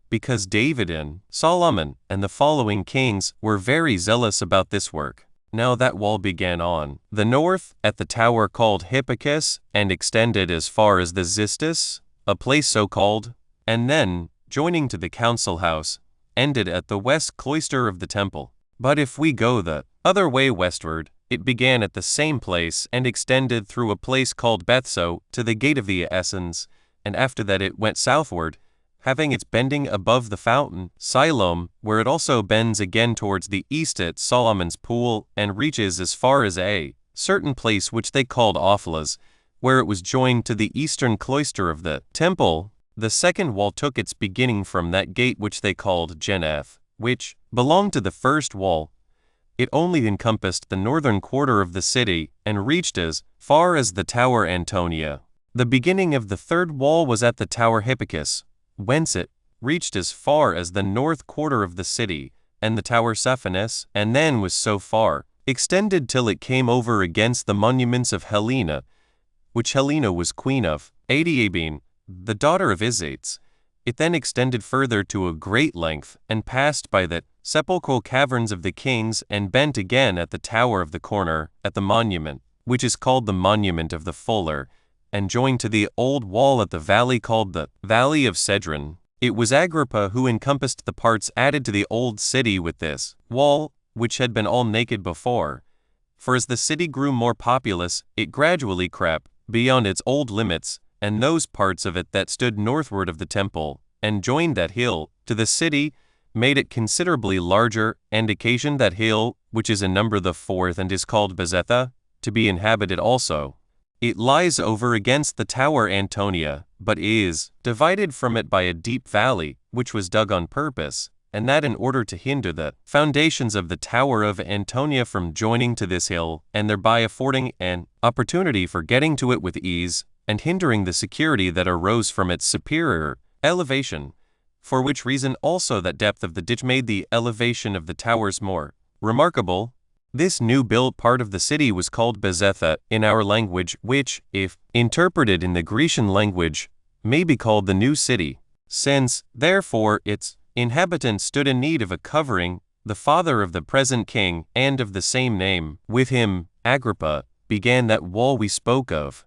because David and Solomon and the following kings were very zealous about this work. Now that wall began on the north at the tower called Hippicus and extended as far as the Xystus, a place so called, and then, joining to the council house, ended at the west cloister of the temple. But if we go the other way westward, it began at the same place and extended through a place called Bethso to the gate of the Essens, and after that it went southward, having its bending above the fountain, Siloam, where it also bends again towards the east at Solomon's pool, and reaches as far as a certain place which they called Ophelas, where it was joined to the eastern cloister of the temple. The second wall took its beginning from that gate which they called Geneth, which belonged to the first wall. It only encompassed the northern quarter of the city, and reached as far as the tower Antonia. The beginning of the third wall was at the tower Hippicus, whence it reached as far as the north quarter of the city, and the tower Cephanus, and then was so far extended till it came over against the monuments of Helena, which Helena was queen of, Adiabene, the daughter of Isates. It then extended further to a great length, and passed by the sepulchral caverns of the kings, and bent again at the tower of the corner, at the monument, which is called the monument of the Fuller, and joined to the old wall at the valley called the Valley of Cedron. It was Agrippa who encompassed the parts added to the old city with this wall, which had been all naked before. For as the city grew more populous, it gradually crept beyond its old limits, and those parts of it that stood northward of the temple, and joined that hill to the city, made it considerably larger, and occasioned that hill, which is in number the fourth and is called Bezetha, to be inhabited also. It lies over against the tower Antonia, but is divided from it by a deep valley, which was dug on purpose, and that in order to hinder the foundations of the tower of Antonia from joining to this hill, and thereby affording an opportunity for getting to it with ease, and hindering the security that arose from its superior elevation, for which reason also that depth of the ditch made the elevation of the towers more remarkable. This new-built part of the city was called Bezetha in our language, which, if interpreted in the Grecian language, may be called the New City. Since, therefore, its inhabitants stood in need of a covering, the father of the present king, and of the same name, with him, Agrippa, began that wall we spoke of.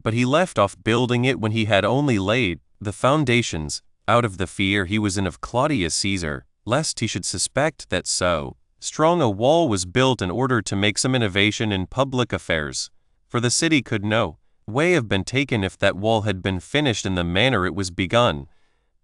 But he left off building it when he had only laid the foundations, out of the fear he was in of Claudius Caesar, lest he should suspect that so strong a wall was built in order to make some innovation in public affairs. For the city could no way have been taken if that wall had been finished in the manner it was begun,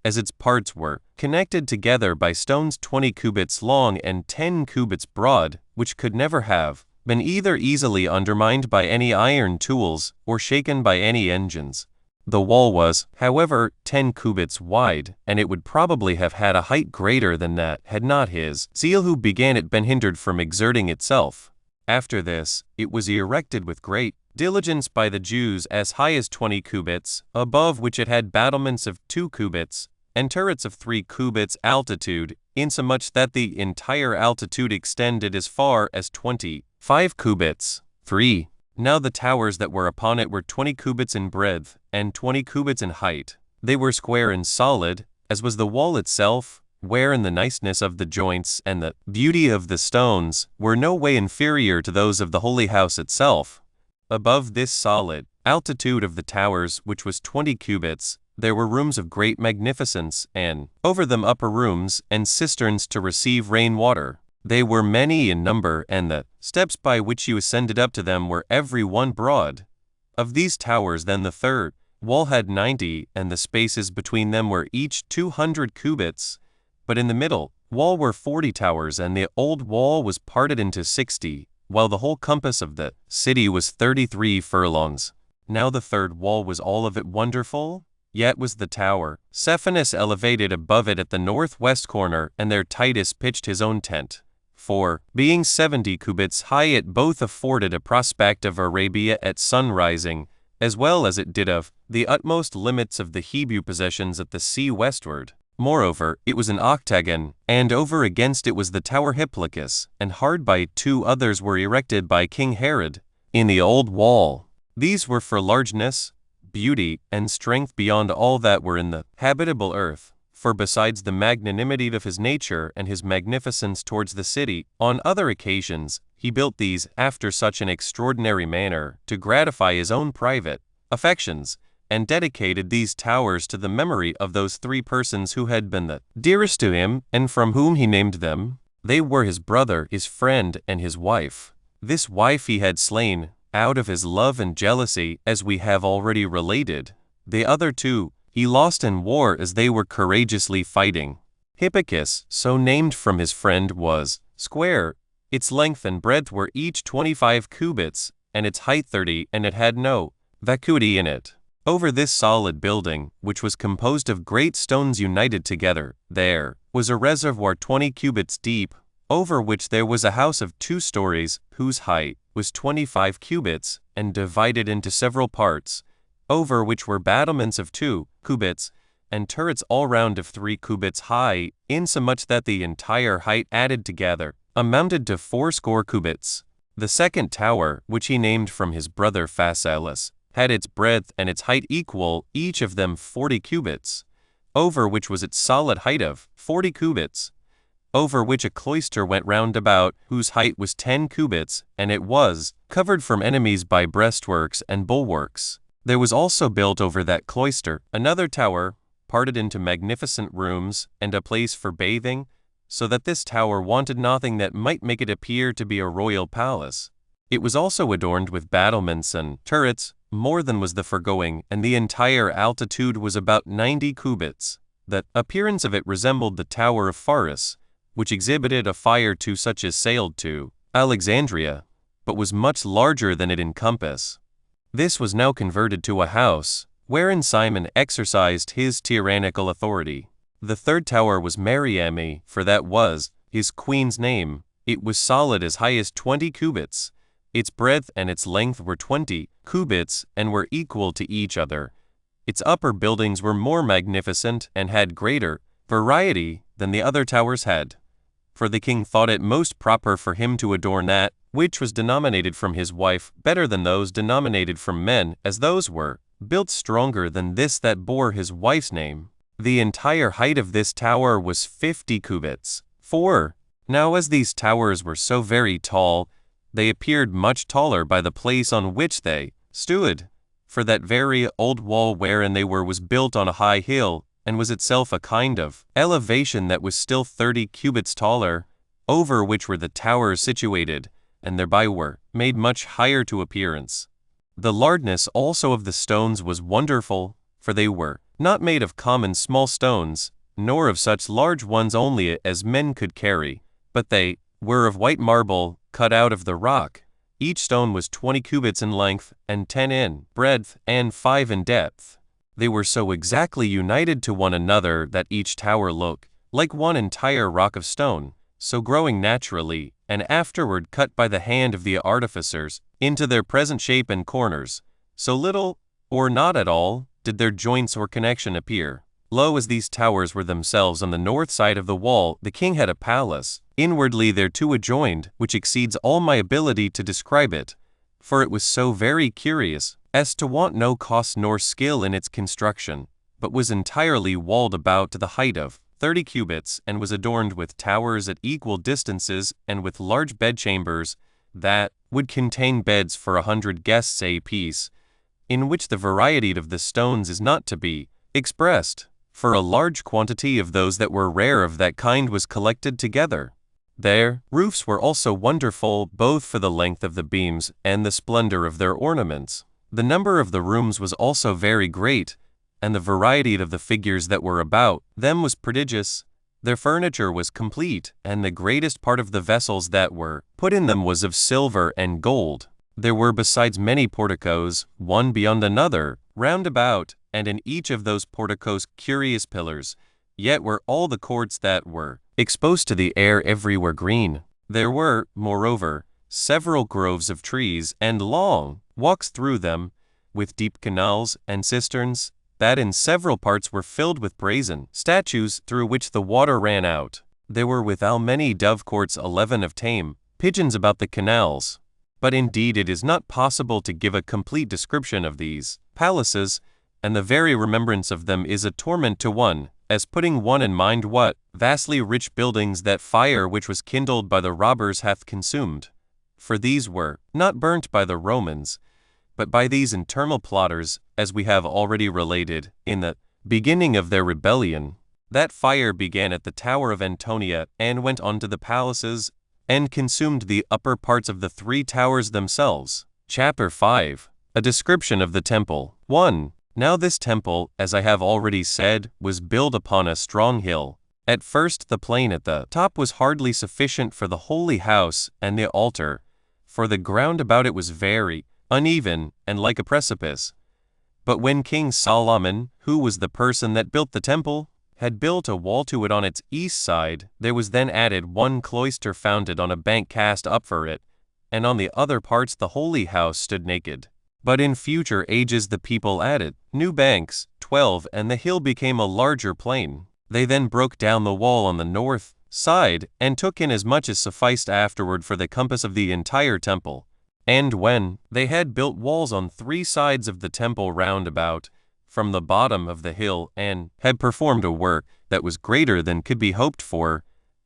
as its parts were connected together by stones 20 cubits long and 10 cubits broad, which could never have been either easily undermined by any iron tools or shaken by any engines. The wall was, however, 10 cubits wide, and it would probably have had a height greater than that had not his zeal who began it been hindered from exerting itself. After this, it was erected with great diligence by the Jews as high as 20 cubits, above which it had battlements of 2 cubits, and turrets of 3 cubits altitude, insomuch that the entire altitude extended as far as 25 cubits. 3. Now the towers that were upon it were 20 cubits in breadth, and 20 cubits in height. They were square and solid, as was the wall itself, wherein the niceness of the joints and the beauty of the stones were no way inferior to those of the holy house itself. Above this solid altitude of the towers, which was 20 cubits, there were rooms of great magnificence, and over them upper rooms and cisterns to receive rain water. They were many in number, and the steps by which you ascended up to them were every one broad. Of these towers then the third wall had 90, and the spaces between them were each 200 cubits. But in the middle wall were 40 towers, and the old wall was parted into 60, while the whole compass of the city was 33 furlongs. Now the third wall was all of it wonderful, yet was the tower Cephanus elevated above it at the northwest corner, and there Titus pitched his own tent. For, being 70 cubits high, it both afforded a prospect of Arabia at sunrising, as well as it did of the utmost limits of the Hebrew possessions at the sea westward. Moreover, it was an octagon, and over against it was the tower Hipplicus, and hard by 2 others were erected by King Herod, in the old wall. These were for largeness, beauty, and strength beyond all that were in the habitable earth. For besides the magnanimity of his nature and his magnificence towards the city, on other occasions he built these after such an extraordinary manner to gratify his own private affections, and dedicated these towers to the memory of those three persons who had been the dearest to him, and from whom he named them. They were his brother, his friend, and his wife. This wife he had slain out of his love and jealousy, as we have already related. The other two he lost in war as they were courageously fighting. Hippicus, so named from his friend, was square. Its length and breadth were each 25 cubits, and its height 30, and it had no vacuity in it. Over this solid building, which was composed of great stones united together, there was a reservoir 20 cubits deep, over which there was a house of 2 stories, whose height was 25 cubits, and divided into several parts, over which were battlements of 2 cubits, and turrets all round of 3 cubits high, insomuch that the entire height added together amounted to 80 cubits. The second tower, which he named from his brother Phasaelus, had its breadth and its height equal, each of them 40 cubits, over which was its solid height of 40 cubits, over which a cloister went round about, whose height was 10 cubits, and it was covered from enemies by breastworks and bulwarks. There was also built over that cloister another tower, parted into magnificent rooms, and a place for bathing, so that this tower wanted nothing that might make it appear to be a royal palace. It was also adorned with battlements and turrets, more than was the foregoing, and the entire altitude was about 90 cubits. The appearance of it resembled the tower of Pharos, which exhibited a fire to such as sailed to Alexandria, but was much larger than it in compass. This was now converted to a house, wherein Simon exercised his tyrannical authority. The third tower was Mariamne, for that was his queen's name. It was solid as high as 20 cubits. Its breadth and its length were 20 cubits, and were equal to each other. Its upper buildings were more magnificent, and had greater variety than the other towers had. For the king thought it most proper for him to adorn that which was denominated from his wife better than those denominated from men, as those were built stronger than this that bore his wife's name. The entire height of this tower was 50 cubits. 4. Now as these towers were so very tall, they appeared much taller by the place on which they stood, for that very old wall wherein they were was built on a high hill, and was itself a kind of elevation that was still 30 cubits taller, over which were the towers situated, and thereby were made much higher to appearance. The largeness also of the stones was wonderful, for they were not made of common small stones, nor of such large ones only as men could carry, but they were of white marble, cut out of the rock. Each stone was 20 cubits in length, and 10 in breadth, and 5 in depth. They were so exactly united to one another that each tower looked like one entire rock of stone, so growing naturally, and afterward cut by the hand of the artificers, into their present shape and corners, so little, or not at all, did their joints or connection appear. Low as these towers were themselves on the north side of the wall, the king had a palace, inwardly thereto adjoined, which exceeds all my ability to describe it, for it was so very curious, as to want no cost nor skill in its construction, but was entirely walled about to the height of 30 cubits, and was adorned with towers at equal distances, and with large bedchambers, that would contain beds for 100 guests apiece, in which the variety of the stones is not to be expressed, for a large quantity of those that were rare of that kind was collected together. Their roofs were also wonderful, both for the length of the beams and the splendor of their ornaments. The number of the rooms was also very great, and the variety of the figures that were about them was prodigious. Their furniture was complete, and the greatest part of the vessels that were put in them was of silver and gold. There were besides many porticos, one beyond another, round about, and in each of those porticos curious pillars, yet were all the courts that were exposed to the air everywhere green. There were, moreover, several groves of trees, and long walks through them, with deep canals and cisterns, that in several parts were filled with brazen statues through which the water ran out. There were withal many dovecotes 11 of tame pigeons about the canals. But indeed it is not possible to give a complete description of these palaces, and the very remembrance of them is a torment to one, as putting one in mind what vastly rich buildings that fire which was kindled by the robbers hath consumed. For these were not burnt by the Romans, but by these internal plotters, as we have already related, in the beginning of their rebellion. That fire began at the Tower of Antonia, and went on to the palaces, and consumed the upper parts of the 3 towers themselves. Chapter 5. A description of the temple. 1. Now this temple, as I have already said, was built upon a strong hill. At first the plain at the top was hardly sufficient for the holy house and the altar, for the ground about it was very uneven and like a precipice. But when King Solomon, who was the person that built the temple, had built a wall to it on its east side, there was then added 1 cloister founded on a bank cast up for it, and on the other parts the holy house stood naked. But in future ages the people added new banks, 12, and the hill became a larger plain. They then broke down the wall on the north side, and took in as much as sufficed afterward for the compass of the entire temple. And when they had built walls on 3 sides of the temple round about, from the bottom of the hill, and had performed a work that was greater than could be hoped for,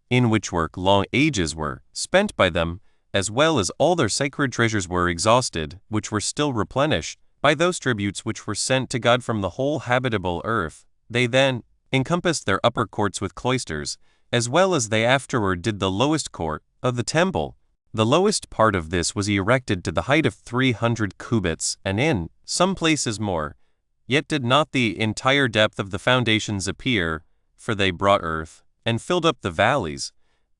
in which work long ages were spent by them, as well as all their sacred treasures were exhausted, which were still replenished by those tributes which were sent to God from the whole habitable earth, they then encompassed their upper courts with cloisters, as well as they afterward did the lowest court of the temple. The lowest part of this was erected to the height of 300 cubits, and in some places more. Yet did not the entire depth of the foundations appear, for they brought earth, and filled up the valleys,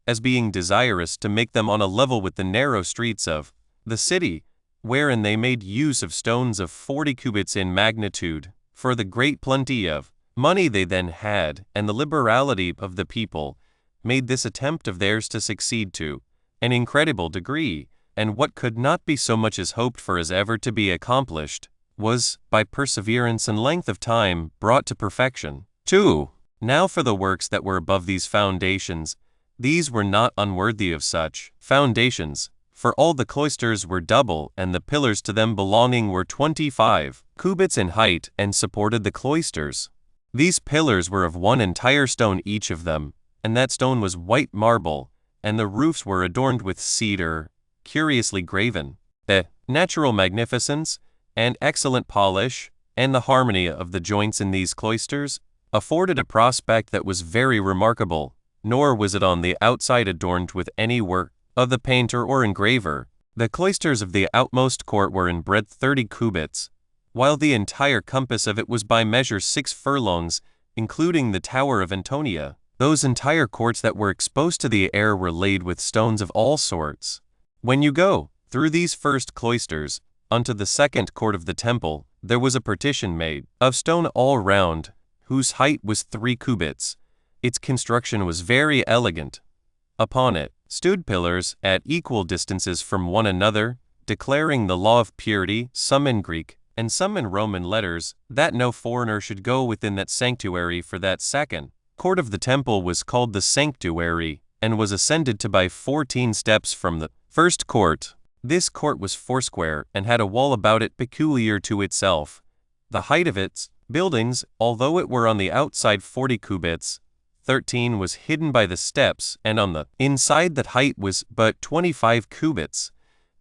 as being desirous to make them on a level with the narrow streets of the city, wherein they made use of stones of 40 cubits in magnitude, for the great plenty of money they then had, and the liberality of the people, made this attempt of theirs to succeed to an incredible degree, and what could not be so much as hoped for as ever to be accomplished, was, by perseverance and length of time, brought to perfection. 2. Now for the works that were above these foundations, these were not unworthy of such foundations, for all the cloisters were double, and the pillars to them belonging were 25 cubits in height, and supported the cloisters. These pillars were of 1 entire stone each of them, and that stone was white marble, and the roofs were adorned with cedar, curiously graven. The natural magnificence and excellent polish, and the harmony of the joints in these cloisters, afforded a prospect that was very remarkable, nor was it on the outside adorned with any work of the painter or engraver. The cloisters of the outmost court were in breadth 30 cubits, while the entire compass of it was by measure 6 furlongs, including the Tower of Antonia. Those entire courts that were exposed to the air were laid with stones of all sorts. When you go through these first cloisters, unto the second court of the temple, there was a partition made of stone all round, whose height was 3 cubits. Its construction was very elegant. Upon it stood pillars at equal distances from one another, declaring the law of purity, some in Greek, and some in Roman letters, that no foreigner should go within that sanctuary. For that second court of the temple was called the sanctuary, and was ascended to by 14 steps from the first court. This court was foursquare, and had a wall about it peculiar to itself. The height of its buildings, although it were on the outside 40 cubits, 13 was hidden by the steps, and on the inside that height was but 25 cubits.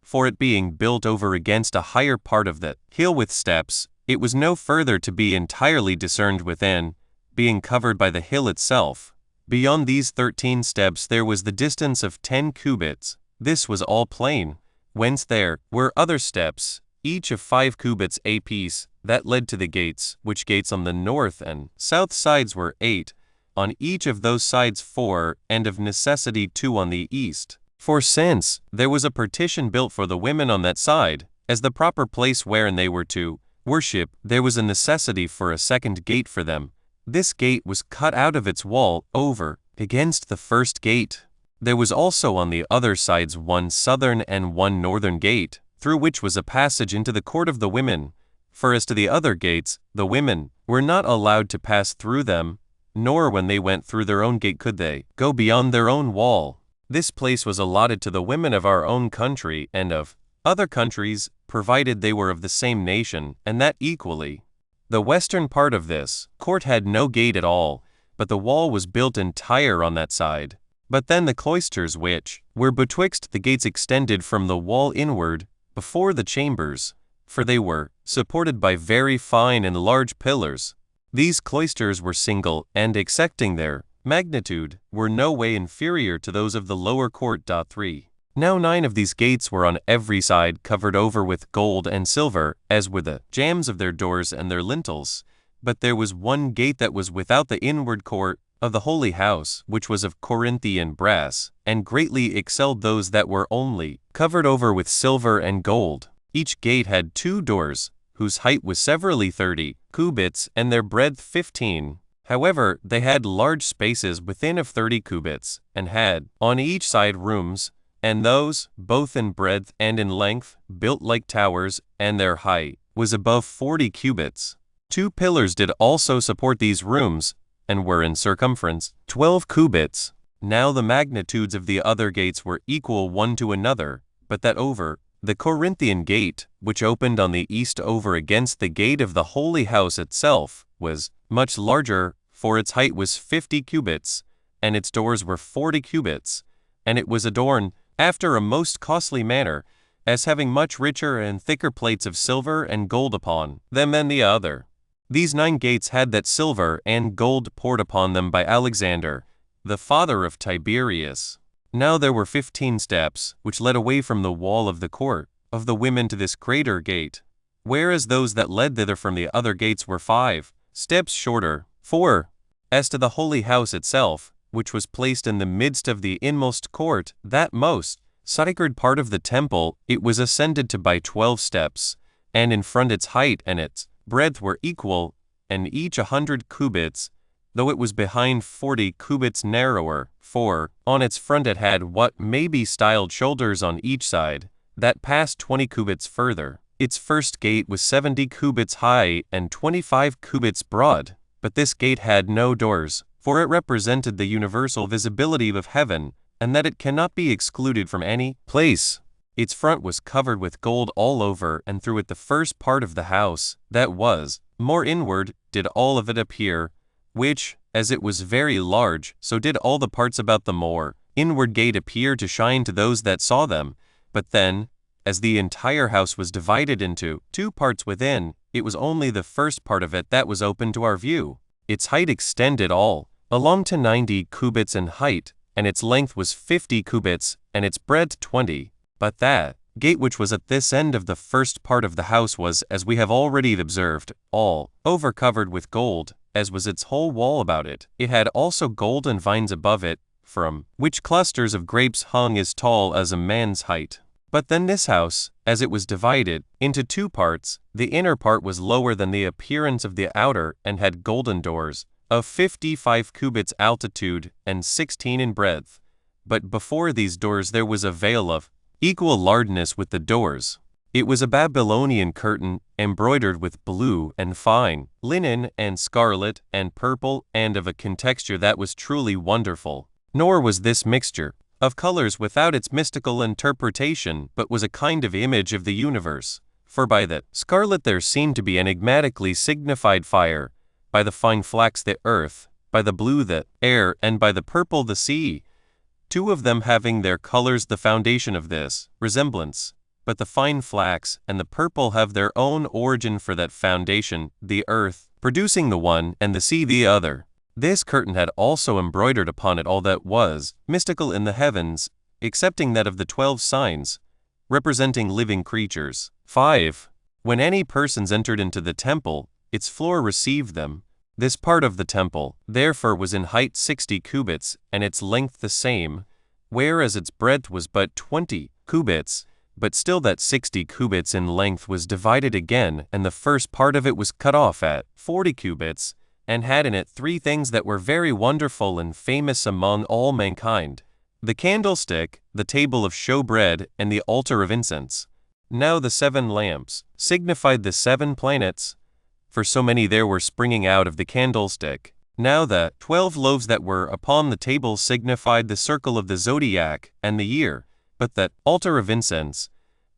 For it being built over against a higher part of the hill with steps, it was no further to be entirely discerned within, being covered by the hill itself. Beyond these 13 steps there was the distance of 10 cubits. This was all plain, whence there were other steps, each of 5 cubits apiece, that led to the gates, which gates on the north and south sides were 8, on each of those sides 4, and of necessity 2 on the east. For since there was a partition built for the women on that side, as the proper place wherein they were to worship, there was a necessity for a second gate for them. This gate was cut out of its wall over against the first gate. There was also on the other sides 1 southern and 1 northern gate, through which was a passage into the court of the women. For as to the other gates, the women were not allowed to pass through them, nor when they went through their own gate could they go beyond their own wall. This place was allotted to the women of our own country and of other countries, provided they were of the same nation, and that equally. The western part of this court had no gate at all, but the wall was built entire on that side. But then the cloisters which were betwixt the gates extended from the wall inward, before the chambers, for they were supported by very fine and large pillars. These cloisters were single, and excepting their magnitude, were no way inferior to those of the lower court. 3. Now 9 of these gates were on every side covered over with gold and silver, as were the jambs of their doors and their lintels. But there was one gate that was without the inward court of the holy house, which was of Corinthian brass, and greatly excelled those that were only covered over with silver and gold. Each gate had 2 doors, whose height was severally 30 cubits, and their breadth 15. However, they had large spaces within of 30 cubits, and had on each side rooms, and those, both in breadth and in length, built like towers, and their height was above 40 cubits. 2 pillars did also support these rooms, and were in circumference 12 cubits. Now the magnitudes of the other gates were equal one to another, but that over the Corinthian gate, which opened on the east over against the gate of the holy house itself, was much larger, for its height was 50 cubits, and its doors were 40 cubits, and it was adorned after a most costly manner, as having much richer and thicker plates of silver and gold upon them than the other. These 9 gates had that silver and gold poured upon them by Alexander, the father of Tiberius. Now there were 15 steps, which led away from the wall of the court of the women to this greater gate, whereas those that led thither from the other gates were 5 steps shorter. 4. As to the holy house itself, which was placed in the midst of the inmost court, that most sacred part of the temple, it was ascended to by 12 steps, and in front its height and its breadth were equal, and each 100 cubits, though it was behind 40 cubits narrower, for on its front it had what may be styled shoulders on each side, that passed 20 cubits further. Its first gate was 70 cubits high and 25 cubits broad, but this gate had no doors, for it represented the universal visibility of heaven, and that it cannot be excluded from any place. Its front was covered with gold all over, and through it the first part of the house, that was more inward, did all of it appear, which, as it was very large, so did all the parts about the more inward gate appear to shine to those that saw them. But then, as the entire house was divided into 2 parts within, it was only the first part of it that was open to our view. Its height extended all along to 90 cubits in height, and its length was 50 cubits, and its breadth 20. But that gate which was at this end of the first part of the house was, as we have already observed, all over covered with gold, as was its whole wall about it. It had also golden vines above it, from which clusters of grapes hung as tall as a man's height. But then this house, as it was divided into 2 parts, the inner part was lower than the appearance of the outer, and had golden doors, of 55 cubits altitude and 16 in breadth. But before these doors there was a veil of equal largeness with the doors. It was a Babylonian curtain, embroidered with blue and fine linen and scarlet and purple, and of a contexture that was truly wonderful. Nor was this mixture of colors without its mystical interpretation, but was a kind of image of the universe. For by the scarlet there seemed to be enigmatically signified fire, by the fine flax the earth, by the blue the air, and by the purple the sea, 2 of them having their colors the foundation of this resemblance. But the fine flax and the purple have their own origin for that foundation, the earth producing the one and the sea the other. This curtain had also embroidered upon it all that was mystical in the heavens, excepting that of the 12 signs, representing living creatures. 5. When any persons entered into the temple, its floor received them. This part of the temple, therefore, was in height 60 cubits, and its length the same, whereas its breadth was but 20 cubits, but still that 60 cubits in length was divided again, and the first part of it was cut off at 40 cubits, and had in it 3 things that were very wonderful and famous among all mankind: the candlestick, the table of showbread, and the altar of incense. Now the 7 lamps signified the 7 planets, for so many there were springing out of the candlestick. Now the 12 loaves that were upon the table signified the circle of the zodiac and the year. But that altar of incense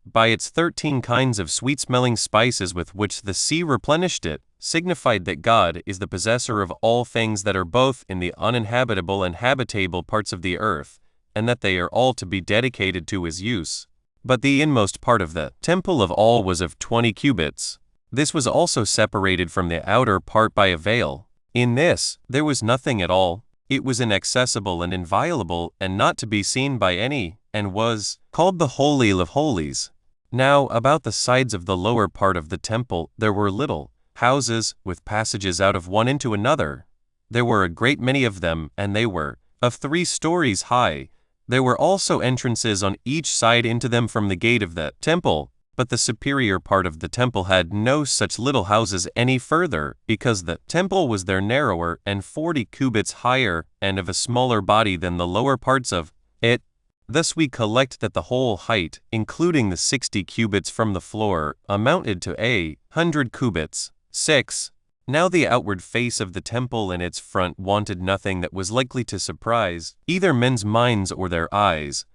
by its 13 kinds of sweet-smelling spices with which the sea replenished it, signified that God is the possessor of all things that are both in the uninhabitable and habitable parts of the earth, and that they are all to be dedicated to his use. But the inmost part of the temple of all was of 20 cubits. This was also separated from the outer part by a veil. In this, there was nothing at all. It was inaccessible and inviolable and not to be seen by any, and was called the Holy of Holies. Now, about the sides of the lower part of the temple there were little houses, with passages out of one into another. There were a great many of them, and they were of 3 stories high. There were also entrances on each side into them from the gate of the temple, but the superior part of the temple had no such little houses any further, because the temple was there narrower and 40 cubits higher, and of a smaller body than the lower parts of it. Thus we collect that the whole height, including the 60 cubits from the floor, amounted to 100 cubits. 6. Now the outward face of the temple and its front wanted nothing that was likely to surprise either men's minds or their eyes,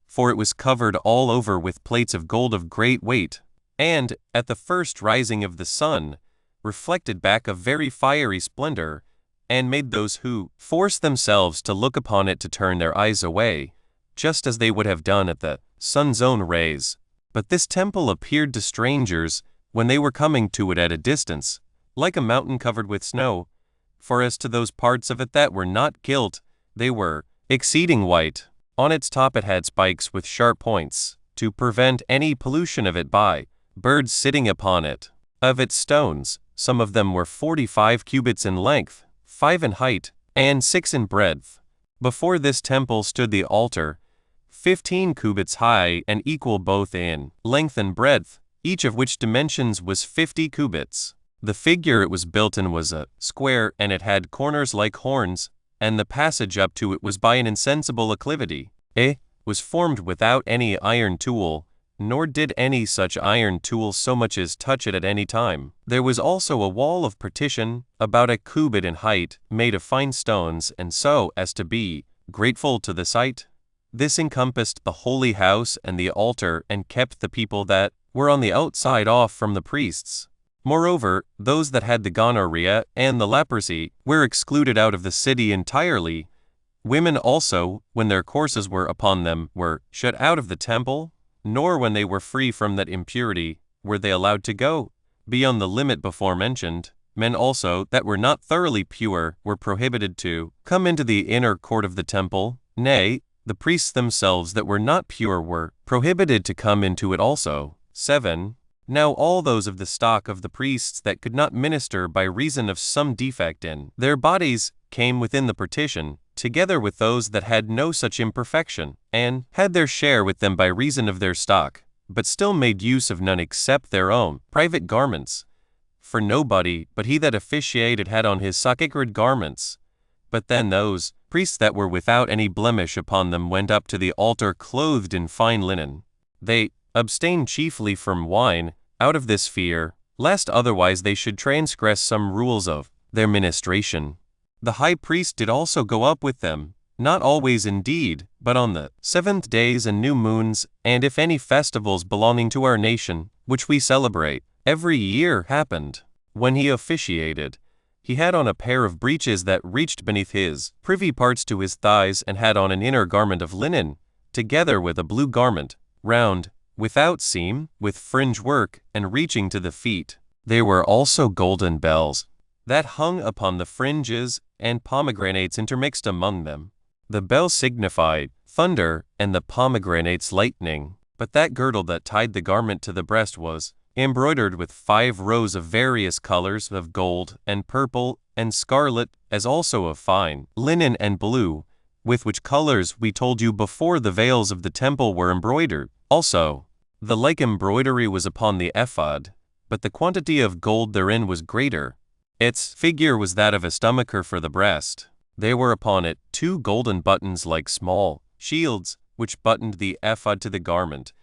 for it was covered all over with plates of gold of great weight, and, at the first rising of the sun, reflected back a very fiery splendor, and made those who forced themselves to look upon it to turn their eyes away, just as they would have done at the sun's own rays. But this temple appeared to strangers, when they were coming to it at a distance, like a mountain covered with snow, for as to those parts of it that were not gilt, they were exceeding white. On its top it had spikes with sharp points, to prevent any pollution of it by birds sitting upon it. Of its stones, some of them were 45 cubits in length, 5 in height, and 6 in breadth. Before this temple stood the altar, 15 cubits high and equal both in length and breadth, each of which dimensions was 50 cubits. The figure it was built in was a square, and it had corners like horns, and the passage up to it was by an insensible acclivity. It was formed without any iron tool, nor did any such iron tool so much as touch it at any time. There was also a wall of partition, about a cubit in height, made of fine stones, and so as to be grateful to the sight. This encompassed the holy house and the altar, and kept the people that were on the outside off from the priests. Moreover, those that had the gonorrhea and the leprosy were excluded out of the city entirely. Women also, when their courses were upon them, were shut out of the temple, nor when they were free from that impurity were they allowed to go beyond the limit before mentioned. Men also that were not thoroughly pure were prohibited to come into the inner court of the temple. Nay, the priests themselves that were not pure were prohibited to come into it also. 7. Now all those of the stock of the priests that could not minister by reason of some defect in their bodies came within the partition, together with those that had no such imperfection, and had their share with them by reason of their stock, but still made use of none except their own private garments. For nobody but he that officiated had on his sacred garments. But then those priests that were without any blemish upon them went up to the altar clothed in fine linen. They abstained chiefly from wine, out of this fear, lest otherwise they should transgress some rules of their ministration. The high priest did also go up with them, not always indeed, but on the 7th days and new moons, and if any festivals belonging to our nation, which we celebrate every year, happened. When he officiated, he had on a pair of breeches that reached beneath his privy parts to his thighs, and had on an inner garment of linen, together with a blue garment, round, without seam, with fringe work, and reaching to the feet. There were also golden bells that hung upon the fringes, and pomegranates intermixed among them. The bells signified thunder, and the pomegranates lightning. But that girdle that tied the garment to the breast was embroidered with 5 rows of various colors of gold, and purple, and scarlet, as also of fine linen and blue, with which colors we told you before the veils of the temple were embroidered. Also, the like embroidery was upon the ephod, but the quantity of gold therein was greater. Its figure was that of a stomacher for the breast. There were upon it 2 golden buttons like small shields, which buttoned the ephod to the garment.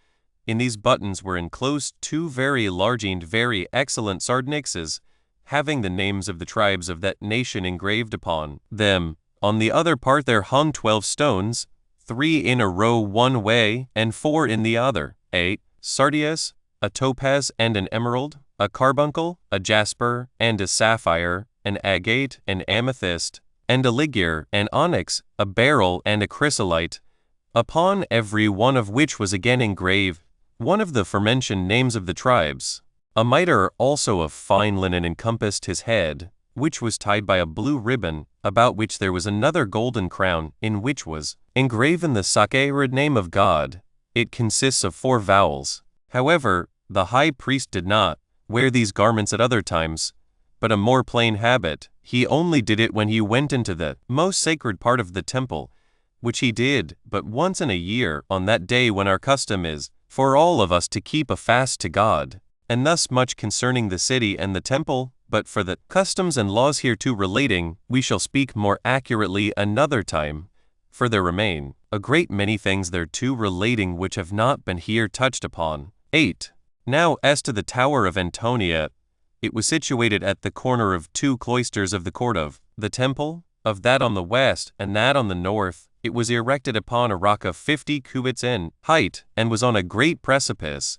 In these buttons were enclosed 2 very large and very excellent sardonyxes, having the names of the tribes of that nation engraved upon them. On the other part there hung 12 stones, 3 in a row one way, and 4 in the other. 8. sardius, a topaz and an emerald, a carbuncle, a jasper and a sapphire, an agate, an amethyst, and a ligure, an onyx, a beryl and a chrysolite, upon every one of which was again engraved one of the aforementioned names of the tribes. A mitre also of fine linen encompassed his head, which was tied by a blue ribbon, about which there was another golden crown, in which was engraven the sacred name of God. It consists of 4 vowels. However, the high priest did not wear these garments at other times, but a more plain habit. He only did it when he went into the most sacred part of the temple, which he did but once in a year, on that day when our custom is for all of us to keep a fast to God. And thus much concerning the city and the temple, but for the customs and laws hereto relating, we shall speak more accurately another time, for there remain a great many things thereto relating which have not been here touched upon. 8. Now as to the Tower of Antonia, it was situated at the corner of 2 cloisters of the court of the temple, of that on the west and that on the north. It was erected upon a rock of 50 cubits in height, and was on a great precipice.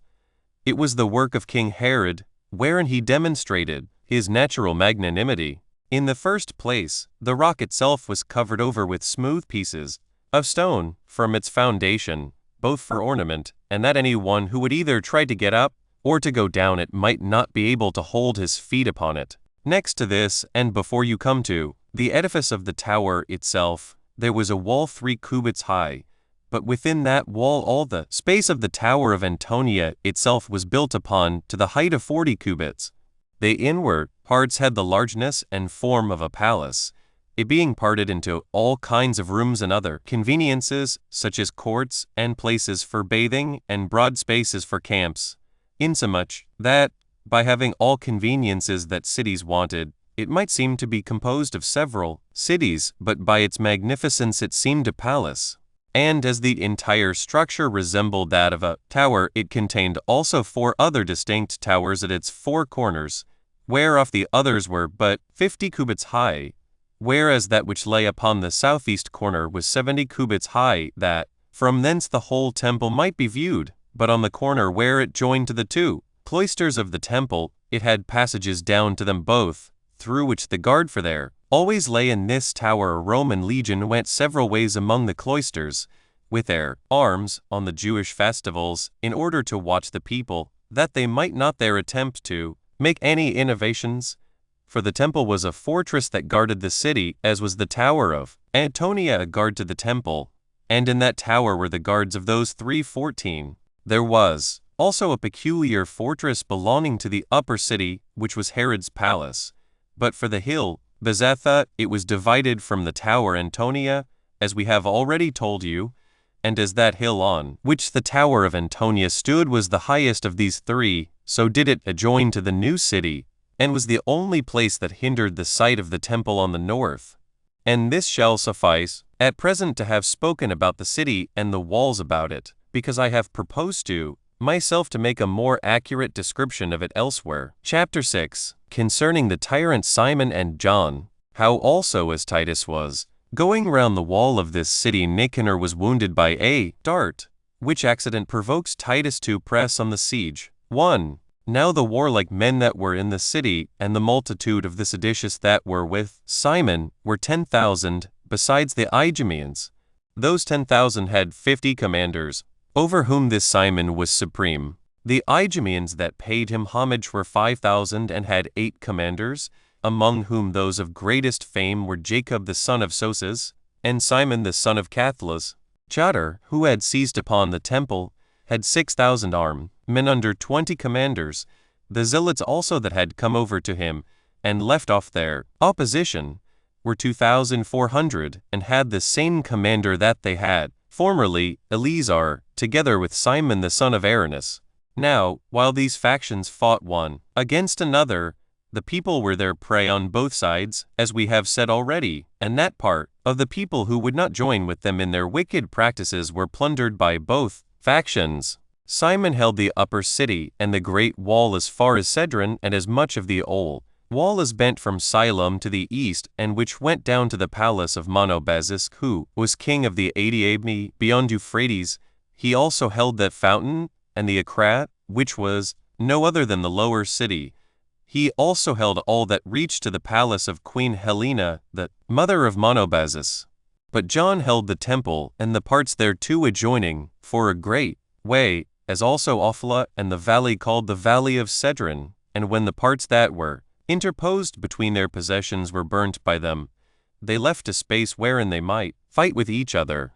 It was the work of King Herod, wherein he demonstrated his natural magnanimity. In the first place, the rock itself was covered over with smooth pieces of stone from its foundation, both for ornament, and that any one who would either try to get up or to go down it might not be able to hold his feet upon it. Next to this, and before you come to the edifice of the tower itself, there was a wall 3 cubits high, but within that wall all the space of the Tower of Antonia itself was built upon to the height of 40 cubits. The inward parts had the largeness and form of a palace, it being parted into all kinds of rooms and other conveniences, such as courts and places for bathing and broad spaces for camps, insomuch that, by having all conveniences that cities wanted, it might seem to be composed of several cities, but by its magnificence it seemed a palace. And as the entire structure resembled that of a tower, it contained also 4 other distinct towers at its 4 corners, whereof the others were but 50 cubits high, whereas that which lay upon the southeast corner was 70 cubits high, that from thence the whole temple might be viewed. But on the corner where it joined to the 2 cloisters of the temple, it had passages down to them both, through which the guard for there always lay. In this tower a Roman legion went several ways among the cloisters, with their arms, on the Jewish festivals, in order to watch the people, that they might not there attempt to make any innovations. For the temple was a fortress that guarded the city, as was the Tower of Antonia a guard to the temple, and in that tower were the guards of those 314. There was also a peculiar fortress belonging to the upper city, which was Herod's palace. But for the hill, Bezetha, it was divided from the Tower Antonia, as we have already told you, and as that hill on which the Tower of Antonia stood was the highest of these 3, so did it adjoin to the new city, and was the only place that hindered the sight of the temple on the north. And this shall suffice at present to have spoken about the city and the walls about it, because I have proposed to myself to make a more accurate description of it elsewhere. Chapter 6. Concerning the tyrants Simon and John, how also as Titus was going round the wall of this city, Nicanor was wounded by a dart, which accident provokes Titus to press on the siege. 1. Now the warlike men that were in the city, and the multitude of the seditious that were with Simon, were 10,000, besides the Idumeans. Those 10,000 had 50 commanders, over whom this Simon was supreme. The Idumeans that paid him homage were 5,000 and had 8 commanders, among whom those of greatest fame were Jacob the son of Soses, and Simon the son of Cathlus. Chater, who had seized upon the temple, had 6,000 armed men under 20 commanders. The Zealots also that had come over to him, and left off their opposition, were 2,400, and had the same commander that they had formerly, Eleazar, together with Simon the son of Aranus. Now, while these factions fought one against another, the people were their prey on both sides, as we have said already, and that part of the people who would not join with them in their wicked practices were plundered by both factions. Simon held the upper city and the great wall as far as Cedron, and as much of the old wall as bent from Siloam to the east, and which went down to the palace of Monobazus, who was king of the Adiabni beyond Euphrates. He also held that fountain, and the Acrat, which was no other than the lower city. He also held all that reached to the palace of Queen Helena, the mother of Monobazus. But John held the temple and the parts thereto adjoining, for a great way, as also Ophla and the valley called the Valley of Cedron, and when the parts that were interposed between their possessions were burnt by them, they left a space wherein they might fight with each other.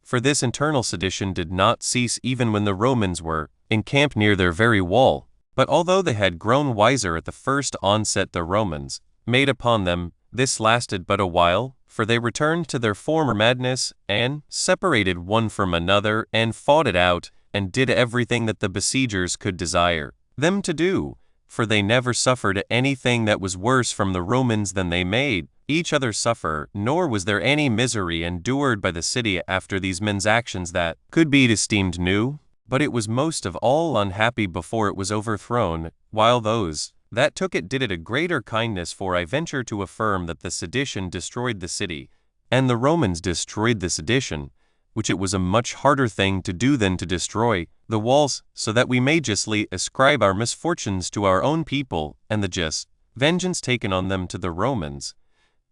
For this internal sedition did not cease even when the Romans were encamped near their very wall. But although they had grown wiser at the first onset the Romans made upon them, this lasted but a while, for they returned to their former madness, and separated one from another, and fought it out, and did everything that the besiegers could desire them to do, for they never suffered anything that was worse from the Romans than they made each other suffer, nor was there any misery endured by the city after these men's actions that could be esteemed new, but it was most of all unhappy before it was overthrown, while those that took it did it a greater kindness, for I venture to affirm that the sedition destroyed the city, and the Romans destroyed the sedition, which it was a much harder thing to do than to destroy the walls, so that we may justly ascribe our misfortunes to our own people, and the just vengeance taken on them to the Romans.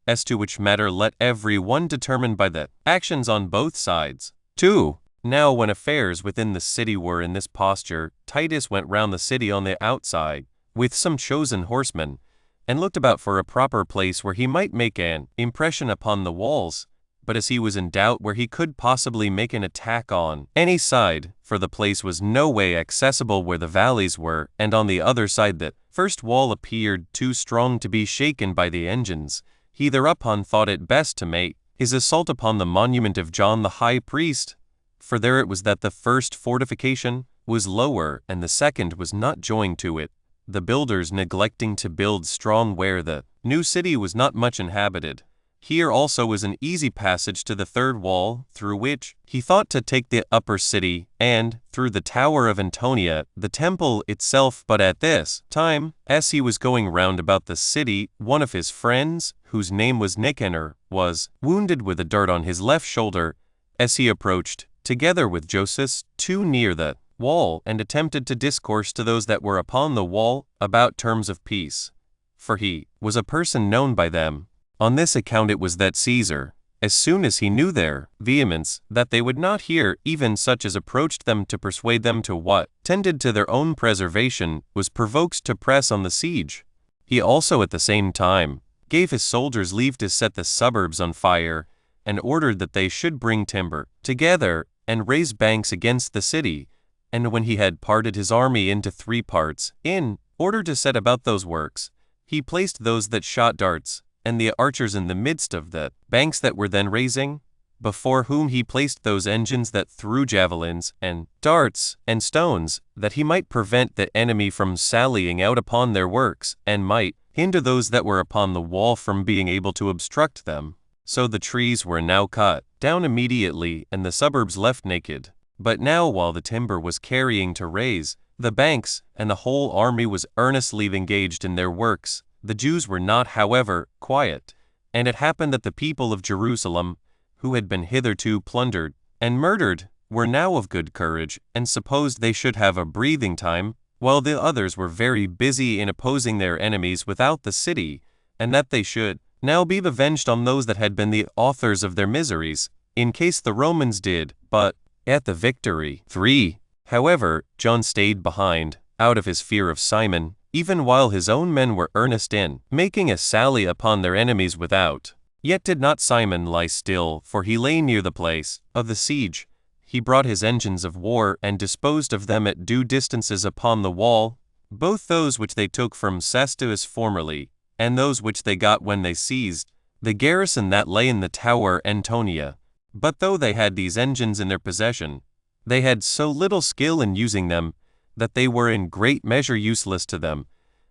As to which matter let every one determine by the actions on both sides. 2. Now when affairs within the city were in this posture, Titus went round the city on the outside, with some chosen horsemen, and looked about for a proper place where he might make an impression upon the walls. But as he was in doubt where he could possibly make an attack on any side, for the place was no way accessible where the valleys were, and on the other side the first wall appeared too strong to be shaken by the engines, he thereupon thought it best to make his assault upon the monument of John the high priest. For there it was that the first fortification was lower, and the second was not joined to it, the builders neglecting to build strong where the new city was not much inhabited. Here also was an easy passage to the third wall, through which he thought to take the upper city, and through the tower of Antonia, the temple itself. But at this time, as he was going round about the city, one of his friends, whose name was Nicanor, was wounded with a dart on his left shoulder, as he approached, together with Josephus, too near the wall, and attempted to discourse to those that were upon the wall about terms of peace. For he was a person known by them. On this account it was that Caesar, as soon as he knew their vehemence, that they would not hear even such as approached them to persuade them to what tended to their own preservation, was provoked to press on the siege. He also at the same time gave his soldiers leave to set the suburbs on fire, and ordered that they should bring timber together and raise banks against the city. And when he had parted his army into 3 parts, in order to set about those works, he placed those that shot darts, and the archers in the midst of the banks that were then raising, before whom he placed those engines that threw javelins, and darts, and stones, that he might prevent the enemy from sallying out upon their works, and might hinder those that were upon the wall from being able to obstruct them. So the trees were now cut down immediately, and the suburbs left naked. But now while the timber was carrying to raise the banks, and the whole army was earnestly engaged in their works, the Jews were not, however, quiet, and it happened that the people of Jerusalem, who had been hitherto plundered and murdered, were now of good courage, and supposed they should have a breathing time, while the others were very busy in opposing their enemies without the city, and that they should now be avenged on those that had been the authors of their miseries, in case the Romans did but at the victory. 3. However, John stayed behind, out of his fear of Simon, even while his own men were earnest in making a sally upon their enemies without. Yet did not Simon lie still, for he lay near the place of the siege. He brought his engines of war, and disposed of them at due distances upon the wall, both those which they took from Cestus formerly, and those which they got when they seized the garrison that lay in the tower Antonia. But though they had these engines in their possession, they had so little skill in using them, that they were in great measure useless to them.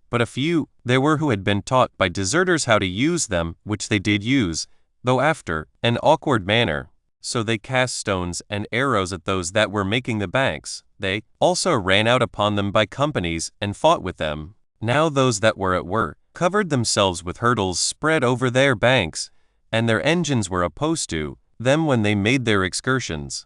But a few there were who had been taught by deserters how to use them, which they did use, though after an awkward manner. So they cast stones and arrows at those that were making the banks. They also ran out upon them by companies, and fought with them. Now those that were at work covered themselves with hurdles spread over their banks, and their engines were opposed to them when they made their excursions.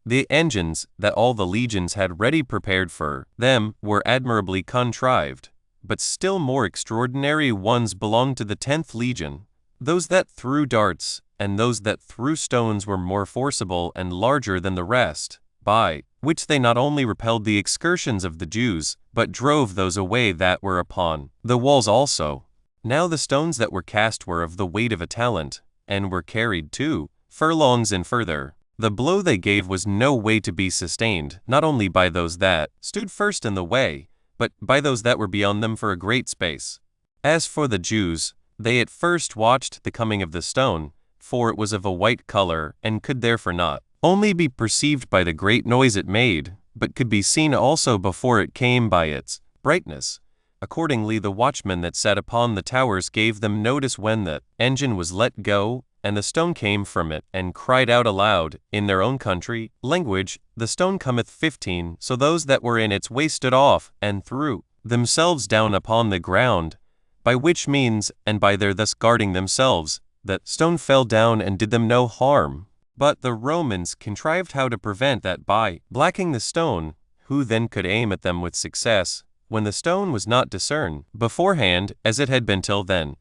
The engines that all the legions had ready prepared for them were admirably contrived, but still more extraordinary ones belonged to the 10th legion. Those that threw darts and those that threw stones were more forcible and larger than the rest, by which they not only repelled the excursions of the Jews, but drove those away that were upon the walls also. Now the stones that were cast were of the weight of a talent, and were carried 2 furlongs and further. The blow they gave was no way to be sustained, not only by those that stood first in the way, but by those that were beyond them for a great space. As for the Jews, they at first watched the coming of the stone, for it was of a white color, and could therefore not only be perceived by the great noise it made, but could be seen also before it came by its brightness. Accordingly the watchmen that sat upon the towers gave them notice when the engine was let go, and the stone came from it, and cried out aloud, in their own country language, the stone cometh 15. So those that were in its way stood off, and threw themselves down upon the ground, by which means, and by their thus guarding themselves, that stone fell down and did them no harm. But the Romans contrived how to prevent that by blacking the stone, who then could aim at them with success, when the stone was not discerned beforehand as it had been till then.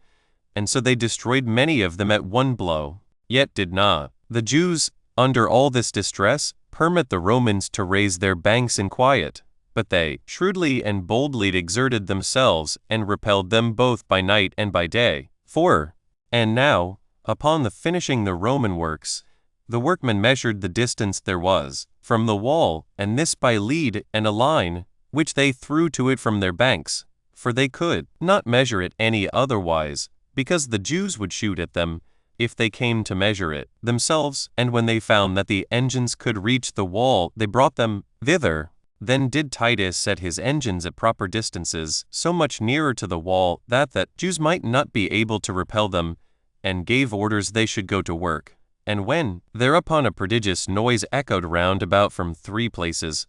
And so they destroyed many of them at one blow. Yet did not the Jews, under all this distress, permit the Romans to raise their banks in quiet, but they shrewdly and boldly exerted themselves, and repelled them both by night and by day. 4. And now, upon the finishing the Roman works, the workmen measured the distance there was from the wall, and this by lead and a line, which they threw to it from their banks, for they could not measure it any otherwise, because the Jews would shoot at them if they came to measure it themselves. And when they found that the engines could reach the wall, they brought them thither. Then did Titus set his engines at proper distances, so much nearer to the wall that Jews might not be able to repel them, and gave orders they should go to work. And when thereupon a prodigious noise echoed round about from 3 places,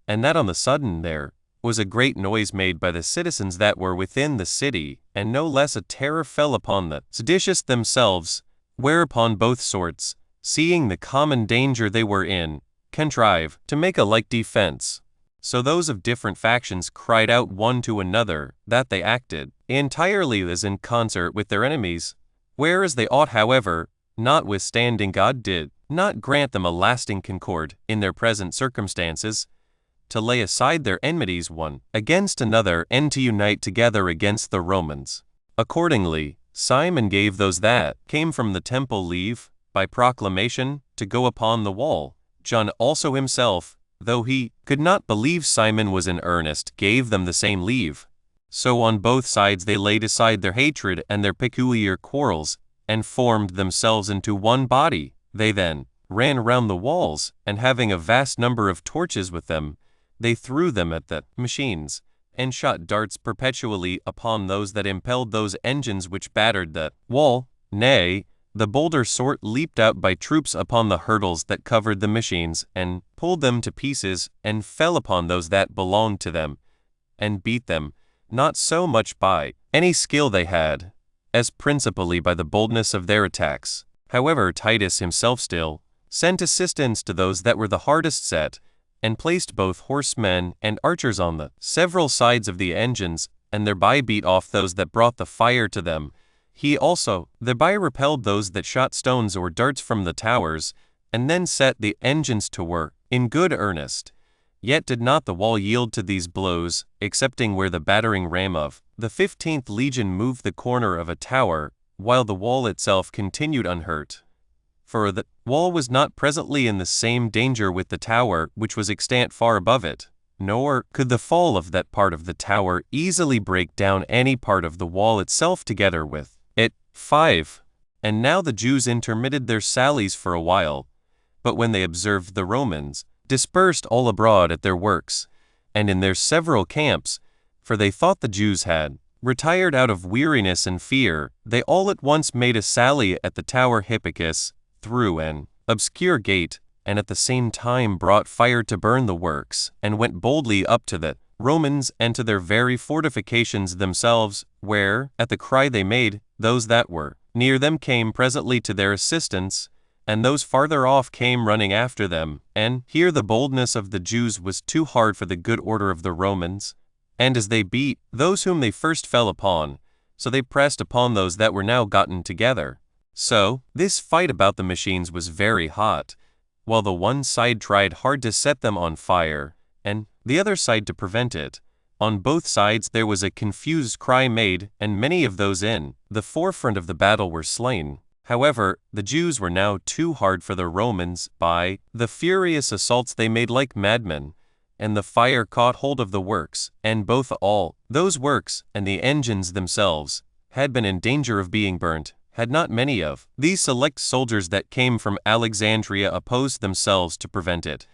and that on the sudden there was a great noise made by the citizens that were within the city, and no less a terror fell upon the seditious themselves, whereupon both sorts, seeing the common danger they were in, contrive to make a like defense. So those of different factions cried out one to another that they acted entirely as in concert with their enemies, whereas they ought, however, notwithstanding God did not grant them a lasting concord in their present circumstances, to lay aside their enmities one against another, and to unite together against the Romans. Accordingly, Simon gave those that came from the temple leave, by proclamation, to go upon the wall. John also himself, though he could not believe Simon was in earnest, gave them the same leave. So on both sides they laid aside their hatred and their peculiar quarrels, and formed themselves into one body. They then ran round the walls, and having a vast number of torches with them, they threw them at the machines, and shot darts perpetually upon those that impelled those engines which battered the wall. Nay, the bolder sort leaped out by troops upon the hurdles that covered the machines, and pulled them to pieces, and fell upon those that belonged to them, and beat them, not so much by any skill they had, as principally by the boldness of their attacks. However, Titus himself still sent assistance to those that were the hardest set, and placed both horsemen and archers on the several sides of the engines, and thereby beat off those that brought the fire to them. He also thereby repelled those that shot stones or darts from the towers, and then set the engines to work in good earnest. Yet did not the wall yield to these blows, excepting where the battering ram of the 15th legion moved the corner of a tower, while the wall itself continued unhurt. For the wall was not presently in the same danger with the tower which was extant far above it, nor could the fall of that part of the tower easily break down any part of the wall itself together with it. 5. And now the Jews intermitted their sallies for a while, but when they observed the Romans, dispersed all abroad at their works, and in their several camps, for they thought the Jews had retired out of weariness and fear, they all at once made a sally at the tower Hippicus, through an obscure gate, and at the same time brought fire to burn the works, and went boldly up to the Romans and to their very fortifications themselves, where, at the cry they made, those that were near them came presently to their assistance, and those farther off came running after them, and here the boldness of the Jews was too hard for the good order of the Romans. And as they beat those whom they first fell upon, so they pressed upon those that were now gotten together. So, this fight about the machines was very hot, while the one side tried hard to set them on fire, and the other side to prevent it. On both sides there was a confused cry made, and many of those in the forefront of the battle were slain. However, the Jews were now too hard for the Romans by the furious assaults they made like madmen, and the fire caught hold of the works, and both all those works and the engines themselves had been in danger of being burnt, had not many of these select soldiers that came from Alexandria opposed themselves to prevent it.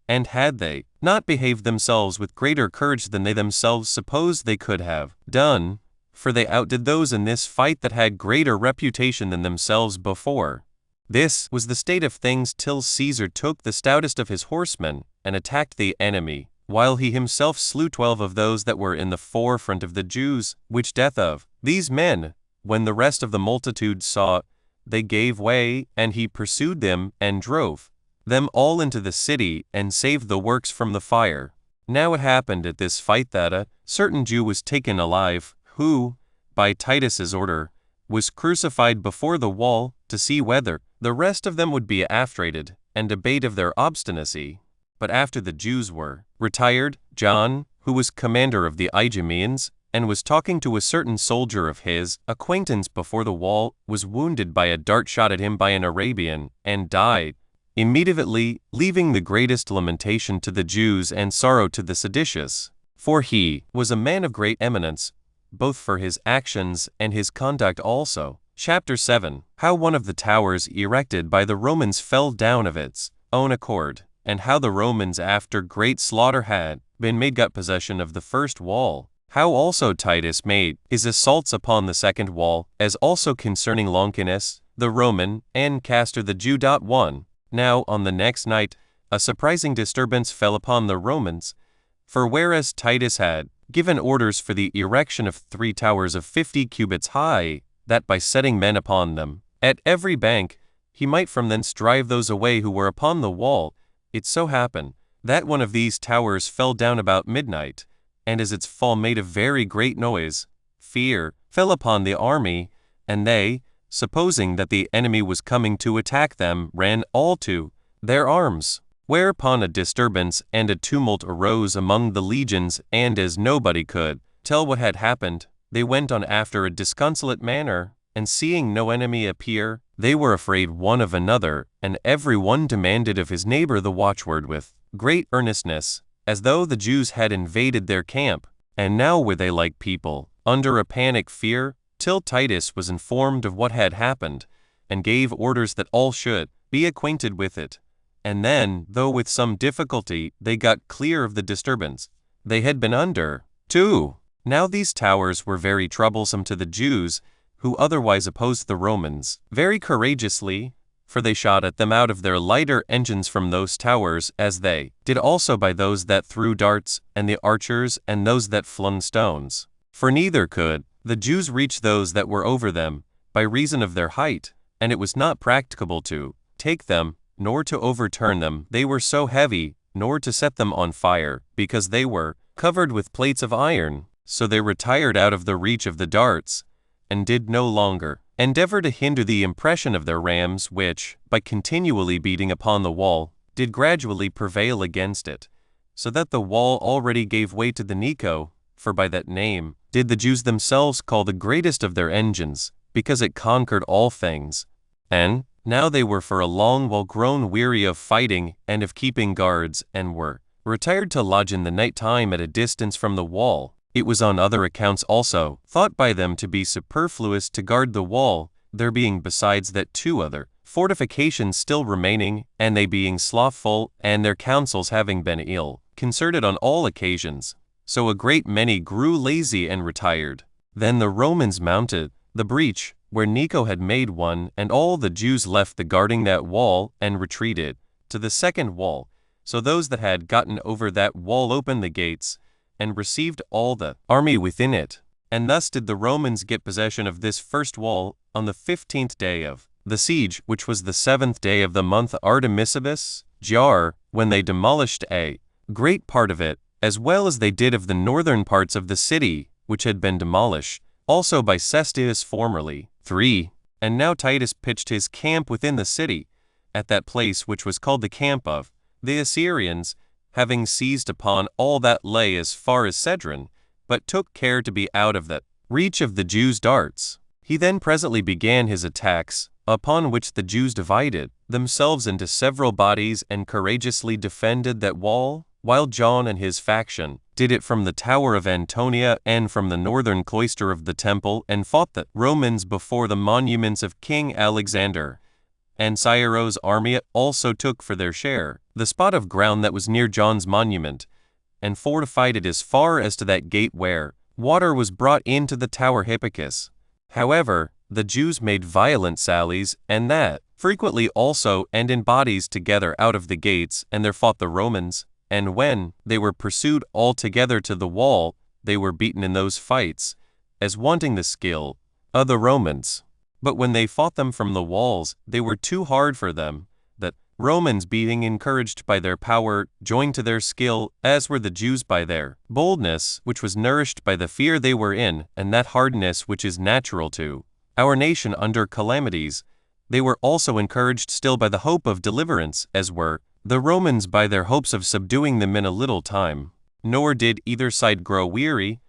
And had they not behaved themselves with greater courage than they themselves supposed they could have done, for they outdid those in this fight that had greater reputation than themselves before. This was the state of things till Caesar took the stoutest of his horsemen and attacked the enemy, while he himself slew 12 of those that were in the forefront of the Jews, which death of these men, when the rest of the multitude saw, they gave way, and he pursued them and drove them all into the city and saved the works from the fire. Now it happened at this fight that a certain Jew was taken alive, who, by Titus's order, was crucified before the wall to see whether the rest of them would be afraid and abate of their obstinacy. But after the Jews were retired, John, who was commander of the Idumeans, and was talking to a certain soldier of his acquaintance before the wall, was wounded by a dart shot at him by an Arabian, and died, immediately leaving the greatest lamentation to the Jews and sorrow to the seditious. For he was a man of great eminence, both for his actions and his conduct also. Chapter 7. How one of the towers erected by the Romans fell down of its own accord, and how the Romans after great slaughter had been made got possession of the first wall. How also Titus made his assaults upon the second wall, as also concerning Longinus, the Roman, and Castor the Jew. 1. Now on the next night, a surprising disturbance fell upon the Romans, for whereas Titus had given orders for the erection of 3 towers of 50 cubits high, that by setting men upon them, at every bank, he might from thence drive those away who were upon the wall, it so happened that one of these towers fell down about midnight, and as its fall made a very great noise, fear fell upon the army, and they, supposing that the enemy was coming to attack them, ran all to their arms. Whereupon a disturbance and a tumult arose among the legions, and as nobody could tell what had happened, they went on after a disconsolate manner, and seeing no enemy appear, they were afraid one of another, and every one demanded of his neighbor the watchword with great earnestness, as though the Jews had invaded their camp. And now were they like people under a panic fear, till Titus was informed of what had happened, and gave orders that all should be acquainted with it. And then, though with some difficulty, they got clear of the disturbance they had been under. 2. Now these towers were very troublesome to the Jews, who otherwise opposed the Romans very courageously, for they shot at them out of their lighter engines from those towers, as they did also by those that threw darts, and the archers, and those that flung stones. For neither could the Jews reach those that were over them, by reason of their height, and it was not practicable to take them, nor to overturn them, they were so heavy, nor to set them on fire, because they were covered with plates of iron. So they retired out of the reach of the darts, and did no longer endeavor to hinder the impression of their rams, which, by continually beating upon the wall, did gradually prevail against it, so that the wall already gave way to the Nico, for by that name did the Jews themselves call the greatest of their engines, because it conquered all things. And now they were for a long while grown weary of fighting and of keeping guards, and were retired to lodge in the night time at a distance from the wall. It was on other accounts also thought by them to be superfluous to guard the wall, there being besides that 2 other fortifications still remaining, and they being slothful, and their counsels having been ill concerted on all occasions. So a great many grew lazy and retired. Then the Romans mounted the breach, where Nico had made one, and all the Jews left the guarding that wall, and retreated to the second wall. So those that had gotten over that wall opened the gates, and received all the army within it. And thus did the Romans get possession of this first wall on the 15th day of The siege, which was the 7th day of the month Artemisibus, Jar, when they demolished a great part of it, as well as they did of the northern parts of the city, which had been demolished, also by Cestius formerly. 3. And now Titus pitched his camp within the city, at that place which was called the camp of the Assyrians, having seized upon all that lay as far as Cedron, but took care to be out of the reach of the Jews' darts. He then presently began his attacks, upon which the Jews divided themselves into several bodies and courageously defended that wall, while John and his faction did it from the tower of Antonia and from the northern cloister of the temple, and fought the Romans before the monuments of King Alexander. And Ciero's army also took for their share the spot of ground that was near John's monument, and fortified it as far as to that gate where water was brought into the tower Hippicus. However, the Jews made violent sallies, and that frequently also and in bodies together out of the gates, and there fought the Romans. And when they were pursued all together to the wall, they were beaten in those fights, as wanting the skill of the Romans. But when they fought them from the walls, they were too hard for them, that Romans, being encouraged by their power, joined to their skill, as were the Jews by their boldness, which was nourished by the fear they were in, and that hardness which is natural to our nation under calamities. They were also encouraged still by the hope of deliverance, as were the Romans by their hopes of subduing them in a little time. Nor did either side grow weary.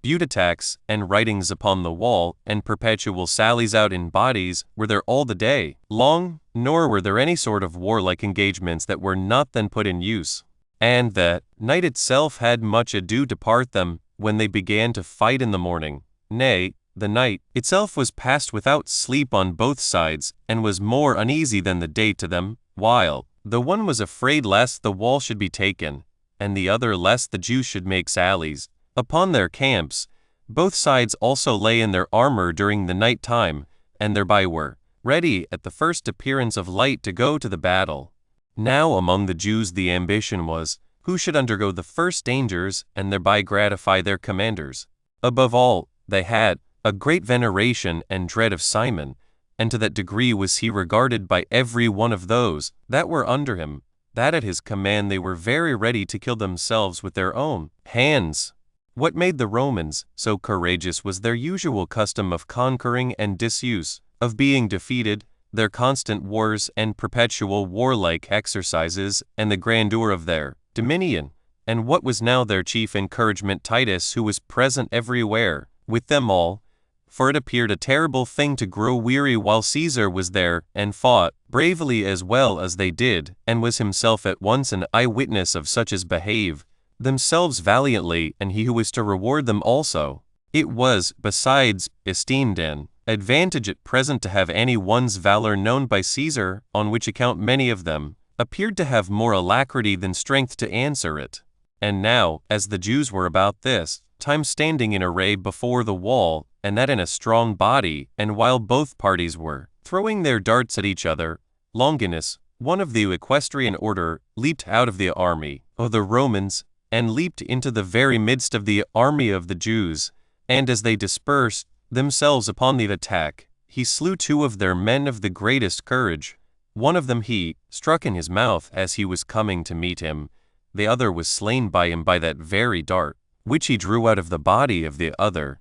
Butte attacks and writings upon the wall and perpetual sallies out in bodies were there all the day long, nor were there any sort of warlike engagements that were not then put in use. And that night itself had much ado to part them, when they began to fight in the morning. Nay, the night itself was passed without sleep on both sides, and was more uneasy than the day to them, while the one was afraid lest the wall should be taken, and the other lest the Jews should make sallies upon their camps. Both sides also lay in their armor during the night time, and thereby were ready at the first appearance of light to go to the battle. Now among the Jews the ambition was, who should undergo the first dangers, and thereby gratify their commanders. Above all, they had a great veneration and dread of Simon, and to that degree was he regarded by every one of those that were under him, that at his command they were very ready to kill themselves with their own hands. What made the Romans so courageous was their usual custom of conquering and disuse, of being defeated, their constant wars and perpetual warlike exercises, and the grandeur of their dominion. And what was now their chief encouragement, Titus, who was present everywhere with them all, for it appeared a terrible thing to grow weary while Caesar was there, and fought bravely as well as they did, and was himself at once an eyewitness of such as behave themselves valiantly, and he who was to reward them also. It was, besides, esteemed an advantage at present to have any one's valor known by Caesar, on which account many of them appeared to have more alacrity than strength to answer it. And now, as the Jews were about this time standing in array before the wall, and that in a strong body, and while both parties were throwing their darts at each other, Longinus, one of the equestrian order, leaped out of the army of the Romans, and leaped into the very midst of the army of the Jews, and as they dispersed themselves upon the attack, he slew 2 of their men of the greatest courage. One of them he struck in his mouth as he was coming to meet him. The other was slain by him by that very dart, which he drew out of the body of the other,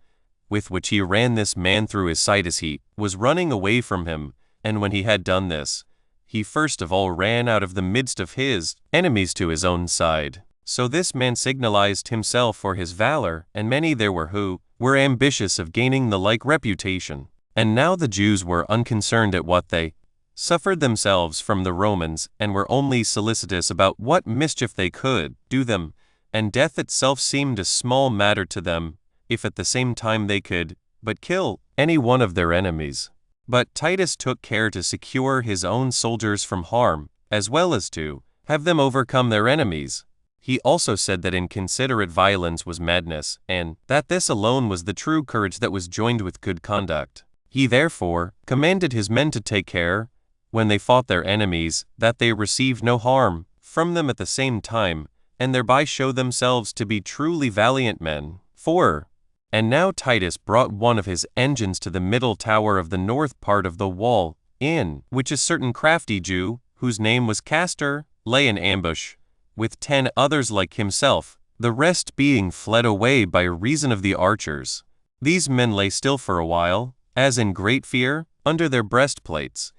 with which he ran this man through his side as he was running away from him. And when he had done this, he first of all ran out of the midst of his enemies to his own side. So this man signalized himself for his valor, and many there were who were ambitious of gaining the like reputation. And now the Jews were unconcerned at what they suffered themselves from the Romans, and were only solicitous about what mischief they could do them, and death itself seemed a small matter to them, if at the same time they could but kill any one of their enemies. But Titus took care to secure his own soldiers from harm, as well as to have them overcome their enemies. He also said that inconsiderate violence was madness, and that this alone was the true courage that was joined with good conduct. He therefore commanded his men to take care, when they fought their enemies, that they received no harm from them at the same time, and thereby show themselves to be truly valiant men. 4. And now Titus brought one of his engines to the middle tower of the north part of the wall, in which a certain crafty Jew, whose name was Castor, lay in ambush, with 10 others like himself, the rest being fled away by reason of the archers. These men lay still for a while, as in great fear, under their breastplates.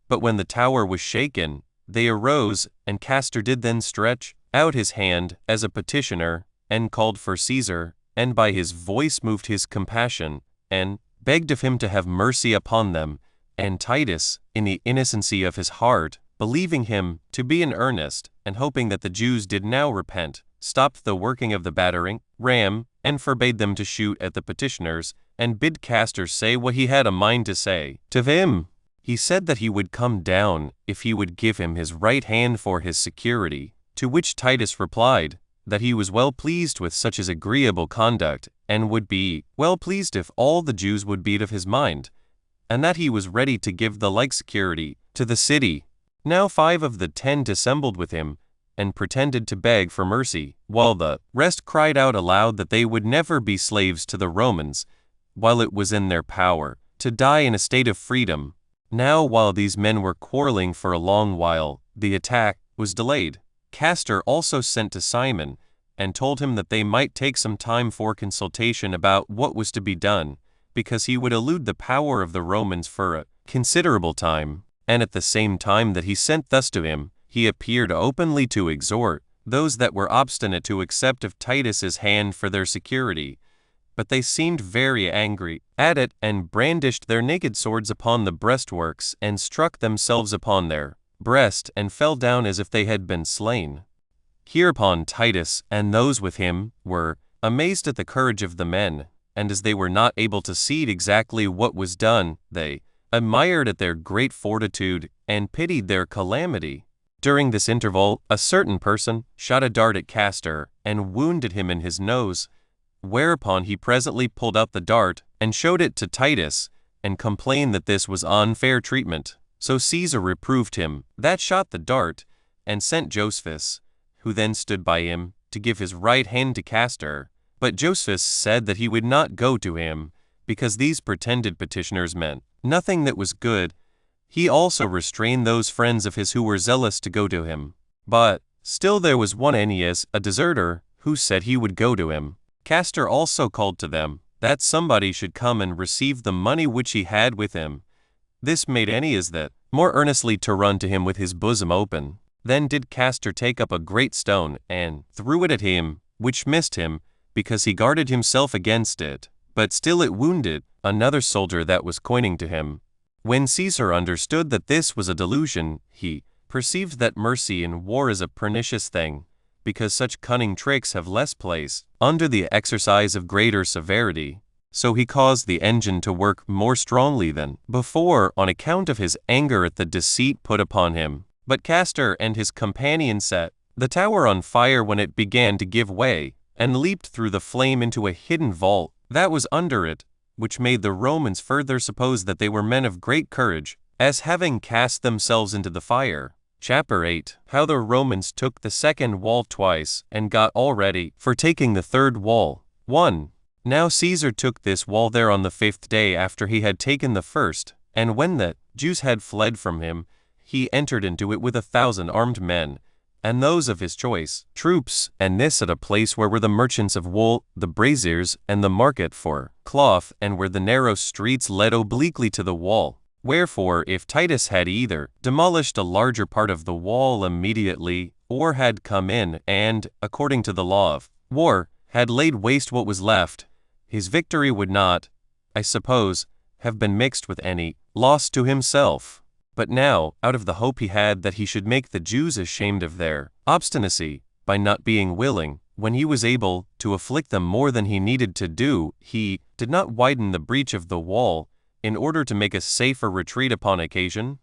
But when the tower was shaken, they arose, and Castor did then stretch out his hand as a petitioner, and called for Caesar, and by his voice moved his compassion, and begged of him to have mercy upon them. And Titus, in the innocency of his heart, believing him to be in earnest, and hoping that the Jews did now repent, stopped the working of the battering ram, and forbade them to shoot at the petitioners, and bid Castor say what he had a mind to say to him. He said that he would come down if he would give him his right hand for his security, to which Titus replied, that he was well pleased with such as agreeable conduct, and would be well pleased if all the Jews would be of his mind, and that he was ready to give the like security to the city. Now 5 of the 10 dissembled with him, and pretended to beg for mercy, while the rest cried out aloud that they would never be slaves to the Romans, while it was in their power to die in a state of freedom. Now while these men were quarreling for a long while, the attack was delayed. Castor also sent to Simon, and told him that they might take some time for consultation about what was to be done, because he would elude the power of the Romans for a considerable time. And at the same time that he sent thus to him, he appeared openly to exhort those that were obstinate to accept of Titus's hand for their security. But they seemed very angry at it, and brandished their naked swords upon the breastworks, and struck themselves upon their breast, and fell down as if they had been slain. Hereupon Titus and those with him were amazed at the courage of the men, and as they were not able to see exactly what was done, they admired at their great fortitude, and pitied their calamity. During this interval, a certain person shot a dart at Castor, and wounded him in his nose, whereupon he presently pulled out the dart, and showed it to Titus, and complained that this was unfair treatment. So Caesar reproved him that shot the dart, and sent Josephus, who then stood by him, to give his right hand to Castor. But Josephus said that he would not go to him, because these pretended petitioners meant nothing that was good. He also restrained those friends of his who were zealous to go to him. But still there was one Aeneas, a deserter, who said he would go to him. Castor also called to them that somebody should come and receive the money which he had with him. This made Aeneas that more earnestly to run to him with his bosom open. Then did Castor take up a great stone, and threw it at him, which missed him, because he guarded himself against it. But still it wounded another soldier that was coining to him. When Caesar understood that this was a delusion, he perceived that mercy in war is a pernicious thing, because such cunning tricks have less place under the exercise of greater severity. So he caused the engine to work more strongly than before on account of his anger at the deceit put upon him. But Castor and his companion set the tower on fire when it began to give way, and leaped through the flame into a hidden vault that was under it, which made the Romans further suppose that they were men of great courage, as having cast themselves into the fire. Chapter 8. How the Romans took the second wall twice, and got all ready for taking the third wall. 1. Now Caesar took this wall there on the 5th day after he had taken the first, and when the Jews had fled from him, he entered into it with 1,000 armed men, and those of his choice troops, and this at a place where were the merchants of wool, the braziers, and the market for cloth, and where the narrow streets led obliquely to the wall. Wherefore, if Titus had either demolished a larger part of the wall immediately, or had come in, and, according to the law of war, had laid waste what was left, his victory would not, I suppose, have been mixed with any loss to himself. But now, out of the hope he had that he should make the Jews ashamed of their obstinacy, by not being willing, when he was able, to afflict them more than he needed to do, he did not widen the breach of the wall, in order to make a safer retreat upon occasion,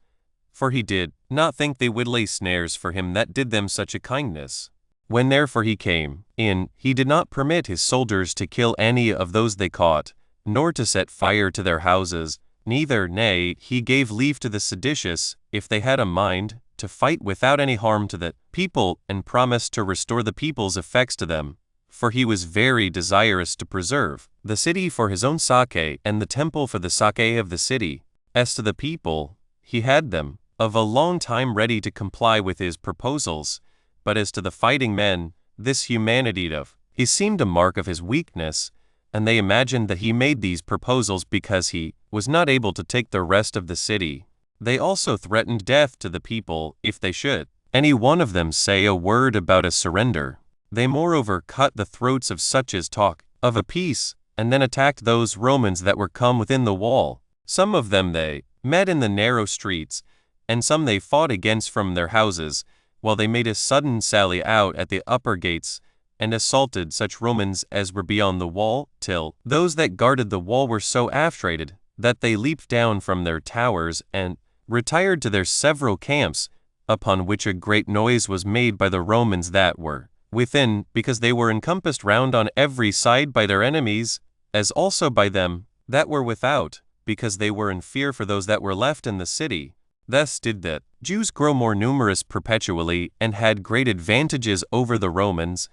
for he did not think they would lay snares for him that did them such a kindness. When therefore he came in, he did not permit his soldiers to kill any of those they caught, nor to set fire to their houses, neither, nay, he gave leave to the seditious, if they had a mind, to fight without any harm to the people, and promised to restore the people's effects to them. For he was very desirous to preserve the city for his own sake, and the temple for the sake of the city. As to the people, he had them of a long time ready to comply with his proposals, but as to the fighting men, this humanity of he seemed a mark of his weakness, and they imagined that he made these proposals because he was not able to take the rest of the city. They also threatened death to the people if they should any one of them say a word about a surrender. They moreover cut the throats of such as talk of a peace, and then attacked those Romans that were come within the wall. Some of them they met in the narrow streets, and some they fought against from their houses, while they made a sudden sally out at the upper gates, and assaulted such Romans as were beyond the wall, till those that guarded the wall were so affrighted that they leaped down from their towers and retired to their several camps, upon which a great noise was made by the Romans that were within, because they were encompassed round on every side by their enemies, as also by them that were without, because they were in fear for those that were left in the city. Thus did the Jews grow more numerous perpetually, and had great advantages over the Romans,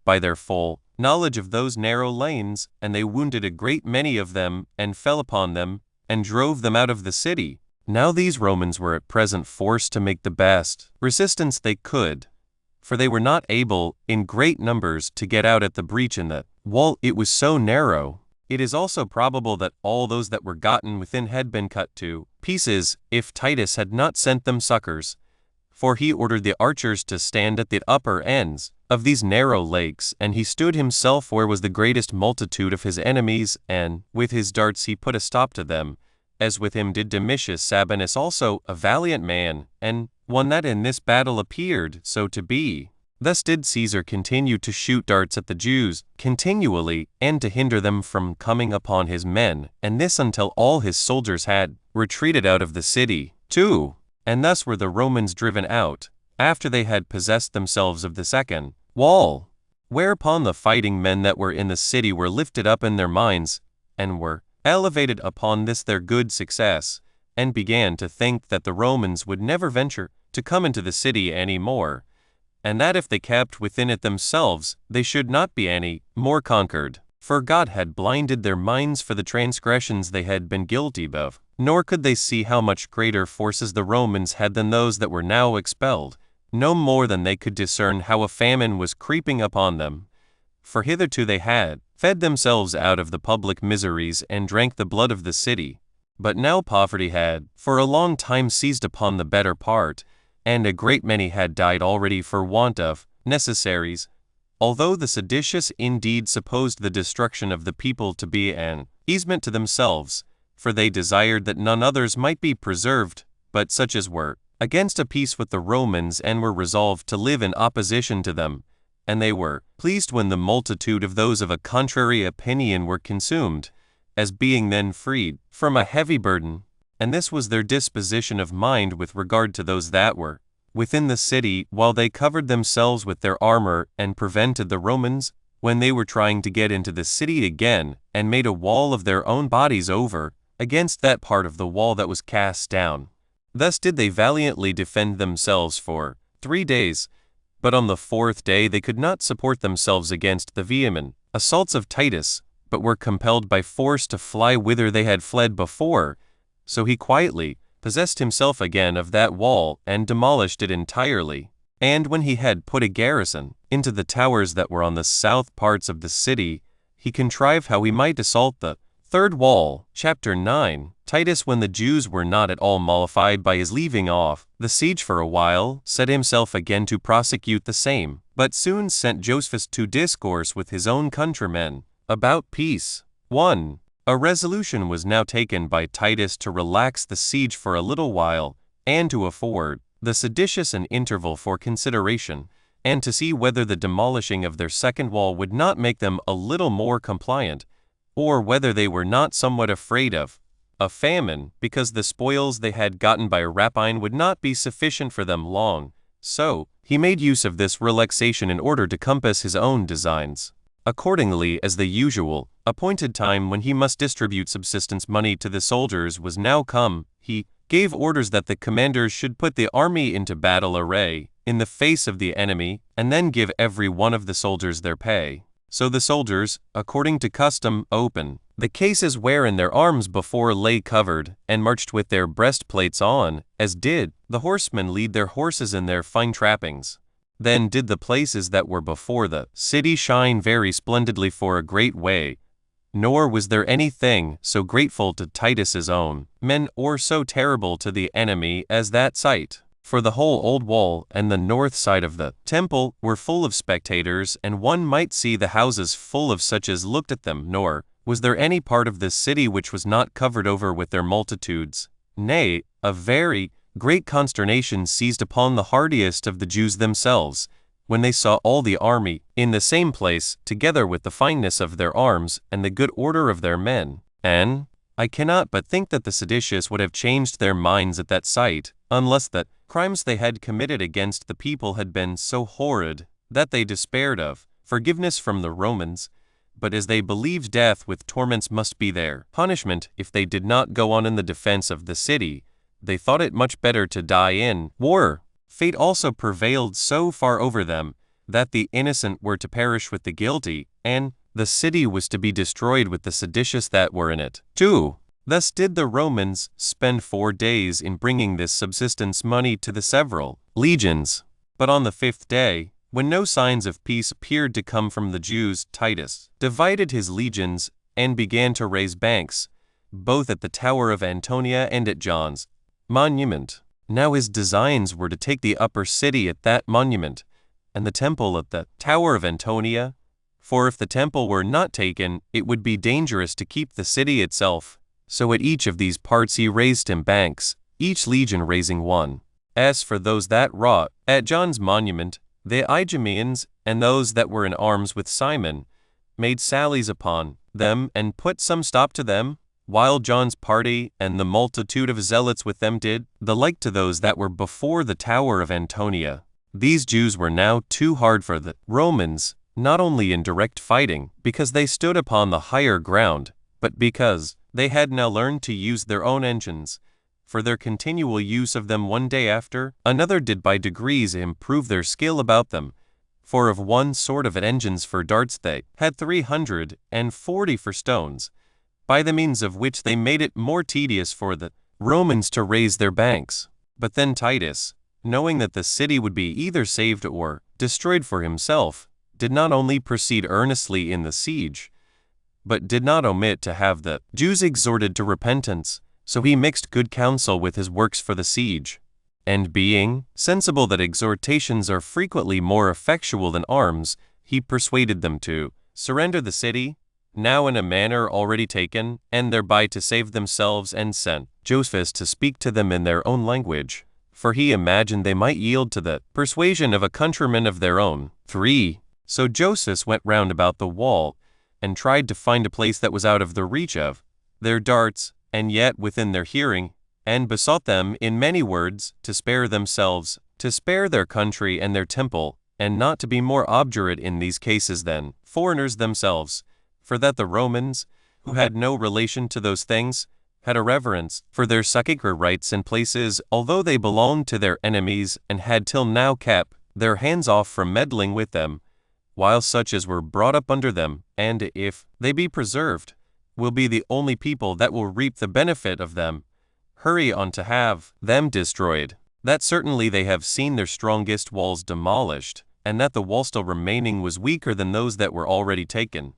by their full knowledge of those narrow lanes, and they wounded a great many of them, and fell upon them, and drove them out of the city. Now these Romans were at present forced to make the best resistance they could, for they were not able, in great numbers, to get out at the breach in the wall, it was so narrow. It is also probable that all those that were gotten within had been cut to pieces, if Titus had not sent them succors, for he ordered the archers to stand at the upper ends of these narrow lakes, and he stood himself where was the greatest multitude of his enemies, and with his darts he put a stop to them, as with him did Domitius Sabinus also, a valiant man, and one that in this battle appeared so to be. Thus did Caesar continue to shoot darts at the Jews continually, and to hinder them from coming upon his men, and this until all his soldiers had retreated out of the city, too. And thus were the Romans driven out, after they had possessed themselves of the second wall. Whereupon the fighting men that were in the city were lifted up in their minds, and were elevated upon this their good success, and began to think that the Romans would never venture to come into the city any more, and that if they kept within it themselves, they should not be any more conquered. For God had blinded their minds for the transgressions they had been guilty of, nor could they see how much greater forces the Romans had than those that were now expelled, no more than they could discern how a famine was creeping upon them. For hitherto they had fed themselves out of the public miseries and drank the blood of the city. But now poverty had for a long time seized upon the better part, and a great many had died already for want of necessaries. Although the seditious indeed supposed the destruction of the people to be an easement to themselves, for they desired that none others might be preserved, but such as were against a peace with the Romans and were resolved to live in opposition to them, and they were pleased when the multitude of those of a contrary opinion were consumed, as being then freed from a heavy burden. And this was their disposition of mind with regard to those that were within the city, while they covered themselves with their armor and prevented the Romans, when they were trying to get into the city again, and made a wall of their own bodies over against that part of the wall that was cast down. Thus did they valiantly defend themselves for 3 days, but on the 4th day they could not support themselves against the vehement assaults of Titus, but were compelled by force to fly whither they had fled before. So he quietly possessed himself again of that wall, and demolished it entirely. And when he had put a garrison into the towers that were on the south parts of the city, he contrived how he might assault the third wall. Chapter 9. Titus, when the Jews were not at all mollified by his leaving off the siege for a while, set himself again to prosecute the same, but soon sent Josephus to discourse with his own countrymen about peace. 1. A resolution was now taken by Titus to relax the siege for a little while, and to afford the seditious an interval for consideration, and to see whether the demolishing of their second wall would not make them a little more compliant, or whether they were not somewhat afraid of a famine, because the spoils they had gotten by rapine would not be sufficient for them long. So he made use of this relaxation in order to compass his own designs. Accordingly, as the usual appointed time when he must distribute subsistence money to the soldiers was now come, he gave orders that the commanders should put the army into battle array in the face of the enemy, and then give every one of the soldiers their pay. So the soldiers, according to custom, opened the cases wherein their arms before lay covered, and marched with their breastplates on, as did the horsemen lead their horses in their fine trappings. Then did the places that were before the city shine very splendidly for a great way, nor was there anything so grateful to Titus's own men or so terrible to the enemy as that sight. For the whole old wall and the north side of the temple were full of spectators, and one might see the houses full of such as looked at them, nor was there any part of the city which was not covered over with their multitudes. Nay, a very great consternation seized upon the hardiest of the Jews themselves, when they saw all the army in the same place, together with the fineness of their arms and the good order of their men. And I cannot but think that the seditious would have changed their minds at that sight, unless that crimes they had committed against the people had been so horrid that they despaired of forgiveness from the Romans. But as they believed death with torments must be their punishment if they did not go on in the defense of the city, they thought it much better to die in war. Fate also prevailed so far over them that the innocent were to perish with the guilty, and the city was to be destroyed with the seditious that were in it. 2. Thus did the Romans spend 4 days in bringing this subsistence money to the several legions. But on the 5th day, when no signs of peace appeared to come from the Jews, Titus divided his legions and began to raise banks, both at the Tower of Antonia and at John's monument. Now his designs were to take the upper city at that monument, and the temple at the Tower of Antonia. For if the temple were not taken, it would be dangerous to keep the city itself. So at each of these parts he raised him banks, each legion raising one. As for those that wrought at John's monument, the Idumeans and those that were in arms with Simon made sallies upon them and put some stop to them, while John's party and the multitude of zealots with them did the like to those that were before the Tower of Antonia. These Jews were now too hard for the Romans, not only in direct fighting, because they stood upon the higher ground, but because they had now learned to use their own engines. For their continual use of them one day after another did by degrees improve their skill about them. For of one sort of engines for darts they had 340 for stones, by the means of which they made it more tedious for the Romans to raise their banks. But then Titus, knowing that the city would be either saved or destroyed for himself, did not only proceed earnestly in the siege, but did not omit to have the Jews exhorted to repentance. So he mixed good counsel with his works for the siege. And being sensible that exhortations are frequently more effectual than arms, he persuaded them to surrender the city, now in a manner already taken, and thereby to save themselves, and sent Josephus to speak to them in their own language, for he imagined they might yield to the persuasion of a countryman of their own. 3. So Josephus went round about the wall, and tried to find a place that was out of the reach of their darts, and yet within their hearing, and besought them in many words to spare themselves, to spare their country and their temple, and not to be more obdurate in these cases than foreigners themselves, for that the Romans, who had no relation to those things, had a reverence for their sacred rights and places, although they belonged to their enemies, and had till now kept their hands off from meddling with them, while such as were brought up under them, and if they be preserved, will be the only people that will reap the benefit of them, hurry on to have them destroyed. That certainly they have seen their strongest walls demolished, and that the wall still remaining was weaker than those that were already taken.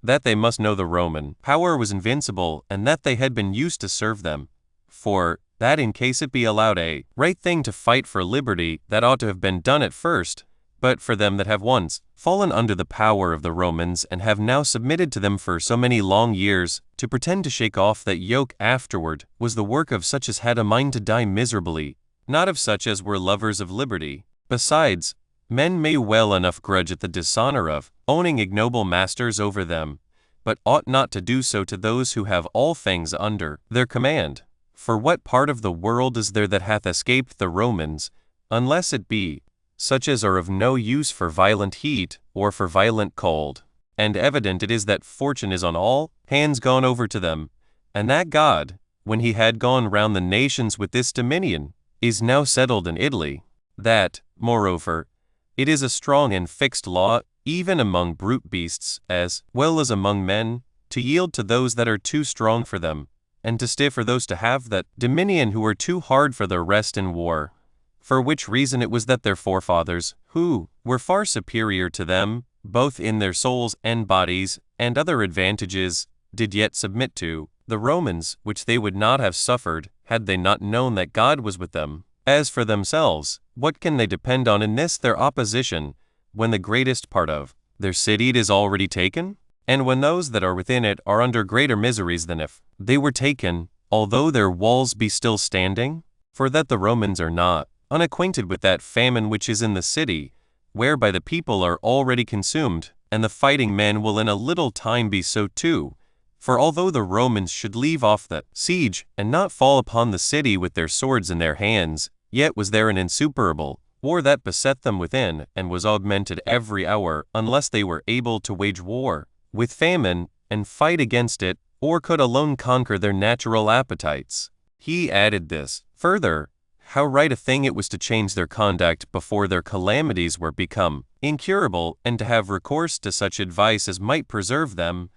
That they must know the Roman power was invincible, and that they had been used to serve them. For that in case it be allowed a right thing to fight for liberty, that ought to have been done at first, but for them that have once fallen under the power of the Romans, and have now submitted to them for so many long years, to pretend to shake off that yoke afterward was the work of such as had a mind to die miserably, not of such as were lovers of liberty. Besides, men may well enough grudge at the dishonor of owning ignoble masters over them, but ought not to do so to those who have all things under their command. For what part of the world is there that hath escaped the Romans, unless it be such as are of no use for violent heat or for violent cold? And evident it is that fortune is on all hands gone over to them, and that God, when he had gone round the nations with this dominion, is now settled in Italy. That, moreover, it is a strong and fixed law, even among brute beasts, as well as among men, to yield to those that are too strong for them, and to stiff for those to have that dominion who are too hard for their rest in war. For which reason it was that their forefathers, who were far superior to them, both in their souls and bodies, and other advantages, did yet submit to the Romans, which they would not have suffered, had they not known that God was with them. As for themselves, what can they depend on in this their opposition, when the greatest part of their city is already taken? And when those that are within it are under greater miseries than if they were taken, although their walls be still standing? For that the Romans are not unacquainted with that famine which is in the city, whereby the people are already consumed, and the fighting men will in a little time be so too. For although the Romans should leave off the siege, and not fall upon the city with their swords in their hands, yet was there an insuperable war that beset them within, and was augmented every hour, unless they were able to wage war with famine, and fight against it, or could alone conquer their natural appetites. He added this further, how right a thing it was to change their conduct before their calamities were become incurable, and to have recourse to such advice as might preserve them,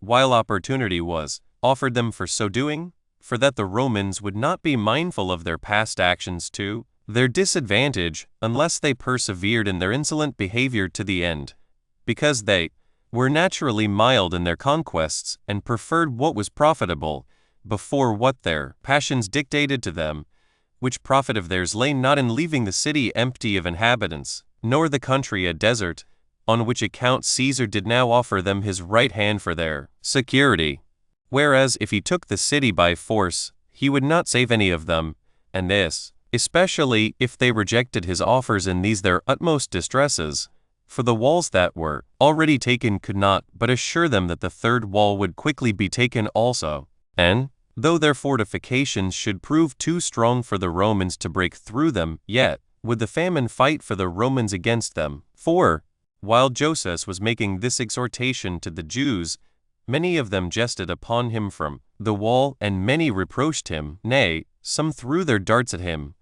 while opportunity was offered them for so doing, for that the Romans would not be mindful of their past actions to their disadvantage, unless they persevered in their insolent behavior to the end, because they were naturally mild in their conquests, and preferred what was profitable, before what their passions dictated to them, which profit of theirs lay not in leaving the city empty of inhabitants, nor the country a desert, on which account Caesar did now offer them his right hand for their security. Whereas if he took the city by force, he would not save any of them, and this, especially if they rejected his offers in these their utmost distresses. For the walls that were already taken could not but assure them that the third wall would quickly be taken also. And, though their fortifications should prove too strong for the Romans to break through them, yet would the famine fight for the Romans against them. For, while Josephus was making this exhortation to the Jews, many of them jested upon him from the wall, and many reproached him, nay, some threw their darts at him.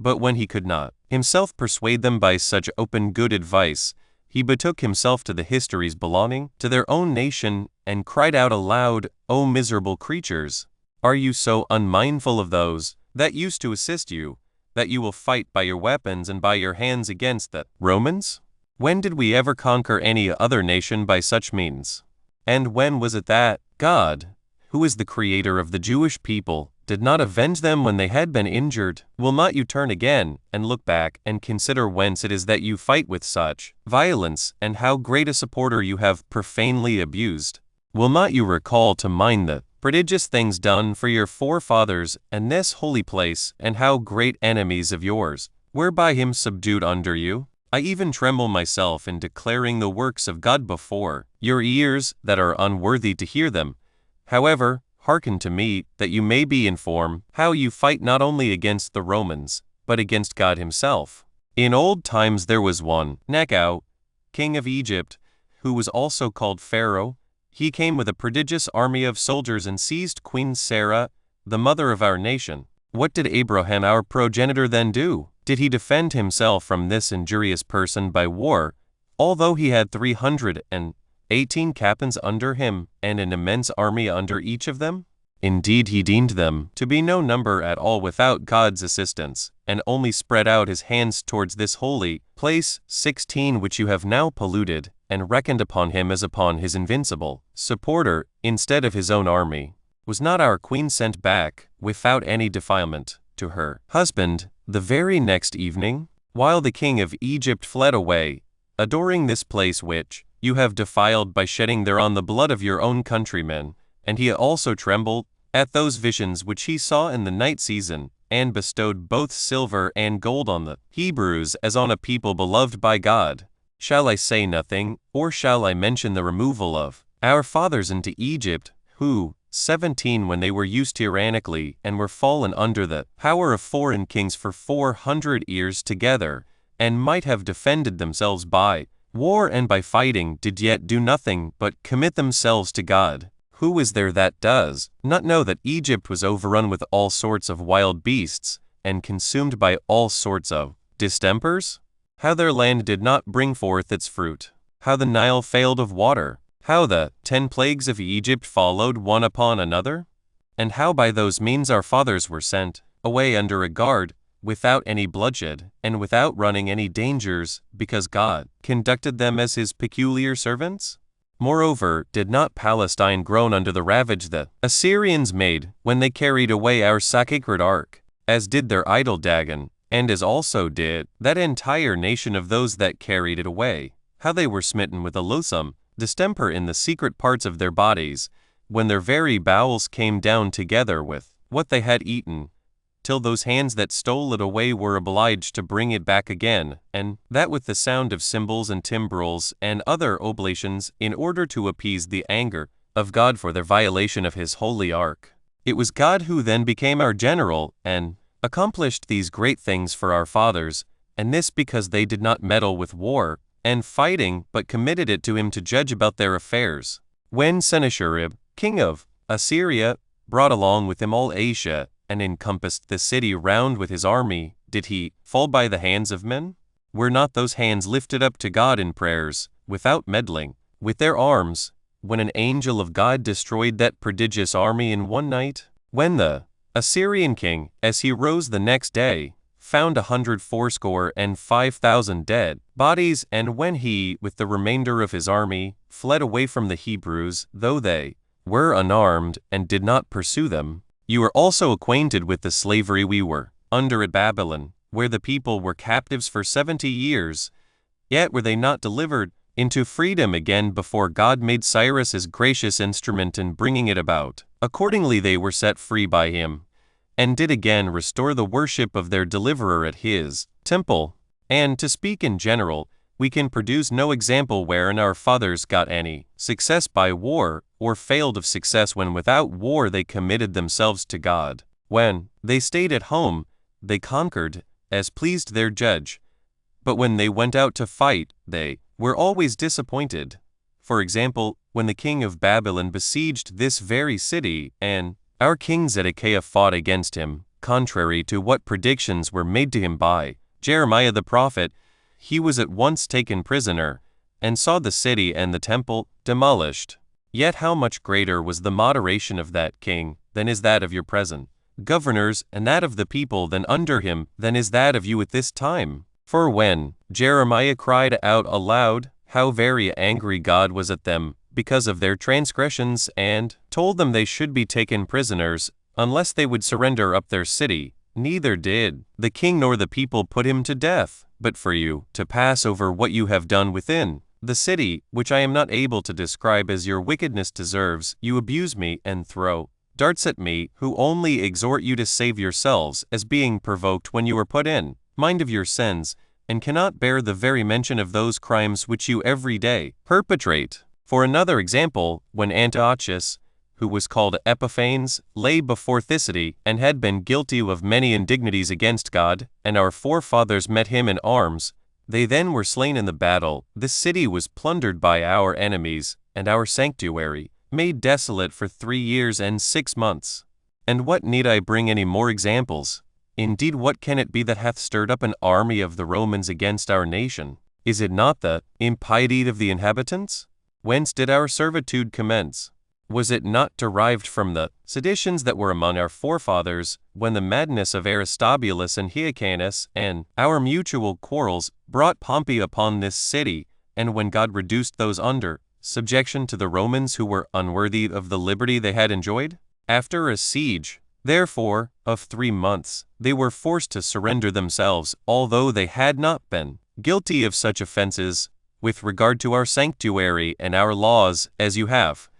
But when he could not himself persuade them by such open good advice, he betook himself to the histories belonging to their own nation, and cried out aloud, O miserable creatures! Are you so unmindful of those that used to assist you, that you will fight by your weapons and by your hands against the Romans? When did we ever conquer any other nation by such means? And when was it that God, who is the creator of the Jewish people, did not avenge them when they had been injured? Will not you turn again, and look back, and consider whence it is that you fight with such violence, and how great a supporter you have profanely abused? Will not you recall to mind the prodigious things done for your forefathers, and this holy place, and how great enemies of yours were by him subdued under you? I even tremble myself in declaring the works of God before your ears that are unworthy to hear them. However, hearken to me, that you may be informed how you fight not only against the Romans, but against God himself. In old times there was one, Necho, king of Egypt, who was also called Pharaoh. He came with a prodigious army of soldiers and seized Queen Sarah, the mother of our nation. What did Abraham our progenitor then do? Did he defend himself from this injurious person by war, although he had 318 captains under him, and an immense army under each of them? Indeed, he deemed them to be no number at all without God's assistance, and only spread out his hands towards this holy place, 16, which you have now polluted, and reckoned upon him as upon his invincible supporter, instead of his own army. Was not our queen sent back, without any defilement, to her husband, the very next evening, while the king of Egypt fled away, adoring this place which you have defiled by shedding thereon the blood of your own countrymen? And he also trembled at those visions which he saw in the night season, and bestowed both silver and gold on the Hebrews as on a people beloved by God. Shall I say nothing, or shall I mention the removal of our fathers into Egypt, who, 17, when they were used tyrannically, and were fallen under the power of foreign kings for 400 years together, and might have defended themselves by war and by fighting, did yet do nothing but commit themselves to God? Who is there that does not know that Egypt was overrun with all sorts of wild beasts, and consumed by all sorts of distempers? How their land did not bring forth its fruit? How the Nile failed of water? how the 10 plagues of Egypt followed one upon another, and how by those means our fathers were sent away under a guard, without any bloodshed, and without running any dangers, because God conducted them as his peculiar servants? Moreover, did not Palestine groan under the ravage the Assyrians made, when they carried away our sacred ark, as did their idol Dagon, and as also did that entire nation of those that carried it away, how they were smitten with a loathsome distemper in the secret parts of their bodies, when their very bowels came down together with what they had eaten, till those hands that stole it away were obliged to bring it back again, and that with the sound of cymbals and timbrels and other oblations, in order to appease the anger of God for their violation of his holy ark. It was God who then became our general, and accomplished these great things for our fathers, and this because they did not meddle with war and fighting, but committed it to him to judge about their affairs. When Sennacherib, king of Assyria, brought along with him all Asia, and encompassed the city round with his army, did he fall by the hands of men? Were not those hands lifted up to God in prayers, without meddling with their arms, when an angel of God destroyed that prodigious army in one night? When the Assyrian king, as he rose the next day, found 185,000 dead bodies, and when he, with the remainder of his army, fled away from the Hebrews, though they were unarmed and did not pursue them. You are also acquainted with the slavery we were under at Babylon, where the people were captives for 70 years, yet were they not delivered into freedom again before God made Cyrus his gracious instrument in bringing it about. Accordingly they were set free by him, and did again restore the worship of their deliverer at his temple. And to speak in general, we can produce no example wherein our fathers got any success by war, or failed of success when without war they committed themselves to God. When they stayed at home, they conquered, as pleased their judge. But when they went out to fight, they were always disappointed. For example, when the king of Babylon besieged this very city, and our king Zedekiah fought against him, contrary to what predictions were made to him by Jeremiah the prophet, he was at once taken prisoner, and saw the city and the temple demolished. Yet how much greater was the moderation of that king than is that of your present governors, and that of the people than under him than is that of you at this time? For when Jeremiah cried out aloud, how very angry God was at them, because of their transgressions, and told them they should be taken prisoners, unless they would surrender up their city, neither did the king nor the people put him to death, but for you to pass over what you have done within the city, which I am not able to describe as your wickedness deserves, you abuse me and throw darts at me, who only exhort you to save yourselves, as being provoked when you are put in mind of your sins, and cannot bear the very mention of those crimes which you every day perpetrate. For another example, when Antiochus, who was called Epiphanes, lay before Thisbe, and had been guilty of many indignities against God, and our forefathers met him in arms, they then were slain in the battle. This city was plundered by our enemies, and our sanctuary made desolate for 3 years and 6 months. And what need I bring any more examples? Indeed, what can it be that hath stirred up an army of the Romans against our nation? Is it not the impiety of the inhabitants? Whence did our servitude commence? Was it not derived from the seditions that were among our forefathers, when the madness of Aristobulus and Hyrcanus, and our mutual quarrels, brought Pompey upon this city, and when God reduced those under subjection to the Romans who were unworthy of the liberty they had enjoyed? After a siege, therefore, of 3 months, they were forced to surrender themselves, although they had not been guilty of such offenses with regard to our sanctuary and our laws as you have.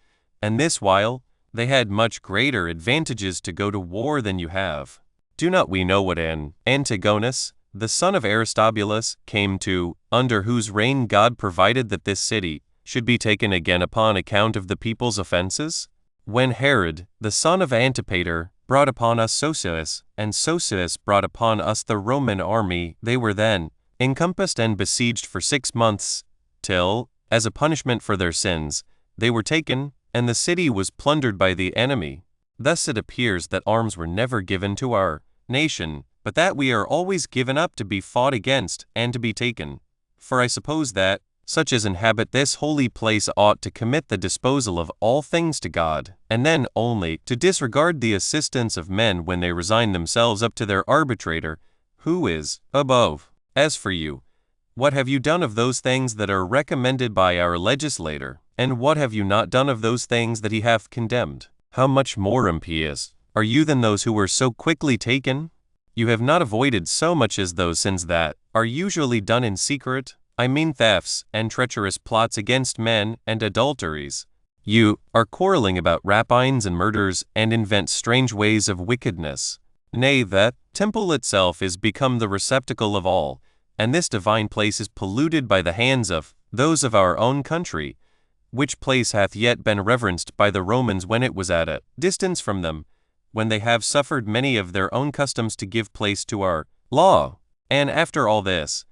And this while they had much greater advantages to go to war than you have. Do not we know what Antigonus, the son of Aristobulus, came to, under whose reign God provided that this city should be taken again upon account of the people's offenses? When Herod, the son of Antipater, brought upon us Josephus, and Josephus brought upon us the Roman army, they were then encompassed and besieged for 6 months, till, as a punishment for their sins, they were taken, and the city was plundered by the enemy. Thus it appears that arms were never given to our nation, but that we are always given up to be fought against and to be taken. For I suppose that, Such as inhabit this holy place ought to commit the disposal of all things to God, and then only to disregard the assistance of men when they resign themselves up to their arbitrator, who is above. As for you, what have you done of those things that are recommended by our legislator, and what have you not done of those things that he hath condemned? How much more impious are you than those who were so quickly taken? You have not avoided so much as those sins that are usually done in secret, I mean thefts and treacherous plots against men and adulteries. You are quarreling about rapines and murders and invent strange ways of wickedness. Nay, that temple itself is become the receptacle of all, and this divine place is polluted by the hands of those of our own country, which place hath yet been reverenced by the Romans when it was at a distance from them, when they have suffered many of their own customs to give place to our law. And after all this,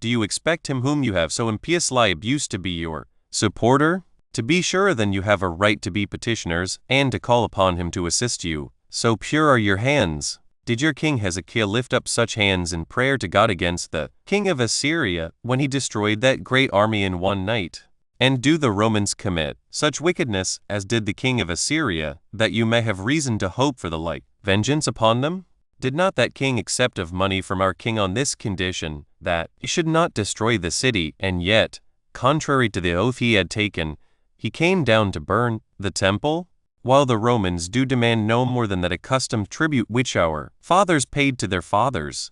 do you expect him whom you have so impiously abused to be your supporter? To be sure then you have a right to be petitioners, and to call upon him to assist you. So pure are your hands. Did your king Hezekiah lift up such hands in prayer to God against the king of Assyria, when he destroyed that great army in one night? And do the Romans commit such wickedness as did the king of Assyria, that you may have reason to hope for the like vengeance upon them? Did not that king accept of money from our king on this condition, that he should not destroy the city, and yet, contrary to the oath he had taken, he came down to burn the temple? While the Romans do demand no more than that accustomed tribute which our fathers paid to their fathers,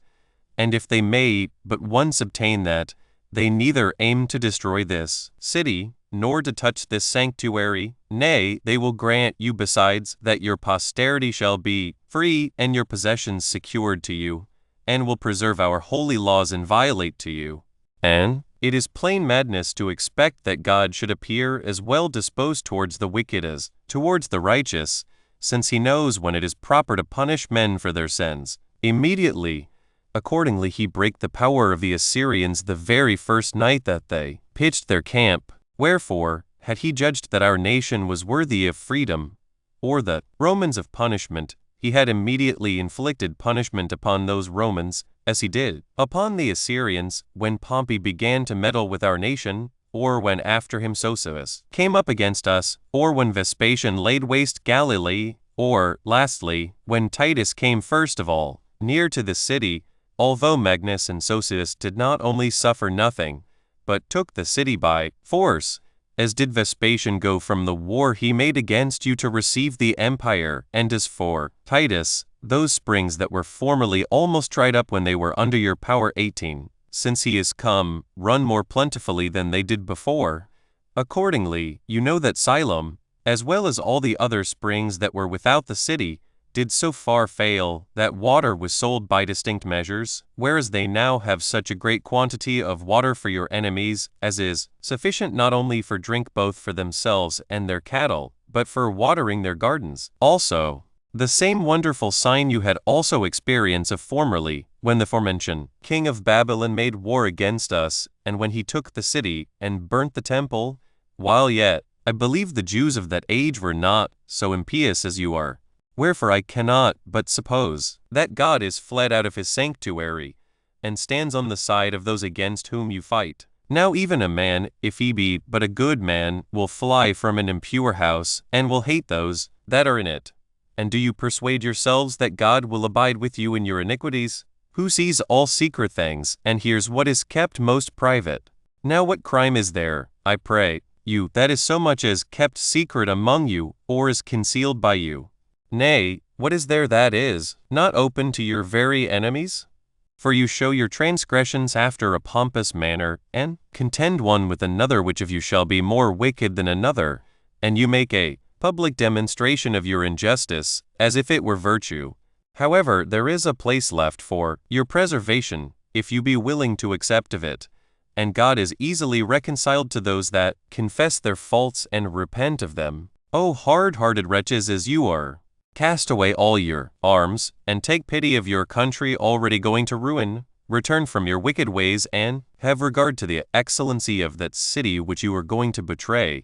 and if they may but once obtain that, they neither aim to destroy this city, nor to touch this sanctuary. Nay, they will grant you besides that your posterity shall be free and your possessions secured to you, and will preserve our holy laws inviolate to you. And it is plain madness to expect that God should appear as well disposed towards the wicked as towards the righteous, since he knows when it is proper to punish men for their sins. Immediately, accordingly he brake the power of the Assyrians the very first night that they pitched their camp. Wherefore, had he judged that our nation was worthy of freedom, or the Romans of punishment, he had immediately inflicted punishment upon those Romans, as he did upon the Assyrians, when Pompey began to meddle with our nation, or when after him Josephus came up against us, or when Vespasian laid waste Galilee, or, lastly, when Titus came first of all near to the city, although Magnus and Josephus did not only suffer nothing, but took the city by force, as did Vespasian go from the war he made against you to receive the empire. And as for Titus, those springs that were formerly almost dried up when they were under your power 18, since he is come, run more plentifully than they did before. Accordingly, you know that Siloam, as well as all the other springs that were without the city, did so far fail that water was sold by distinct measures, whereas they now have such a great quantity of water for your enemies, as is sufficient not only for drink both for themselves and their cattle, but for watering their gardens. Also, the same wonderful sign you had also experience of formerly, when the forementioned king of Babylon made war against us, and when he took the city and burnt the temple, while yet, I believe the Jews of that age were not so impious as you are. Wherefore I cannot but suppose that God is fled out of his sanctuary, and stands on the side of those against whom you fight. Now even a man, if he be but a good man, will fly from an impure house, and will hate those that are in it. And do you persuade yourselves that God will abide with you in your iniquities, who sees all secret things, and hears what is kept most private? Now what crime is there, I pray you, that is so much as kept secret among you, or is concealed by you? Nay, what is there that is not open to your very enemies? For you show your transgressions after a pompous manner, and contend one with another which of you shall be more wicked than another, and you make a public demonstration of your injustice, as if it were virtue. However, there is a place left for your preservation, if you be willing to accept of it, and God is easily reconciled to those that confess their faults and repent of them. O hard-hearted wretches as you are! Cast away all your arms, and take pity of your country already going to ruin. Return from your wicked ways, and have regard to the excellency of that city which you are going to betray,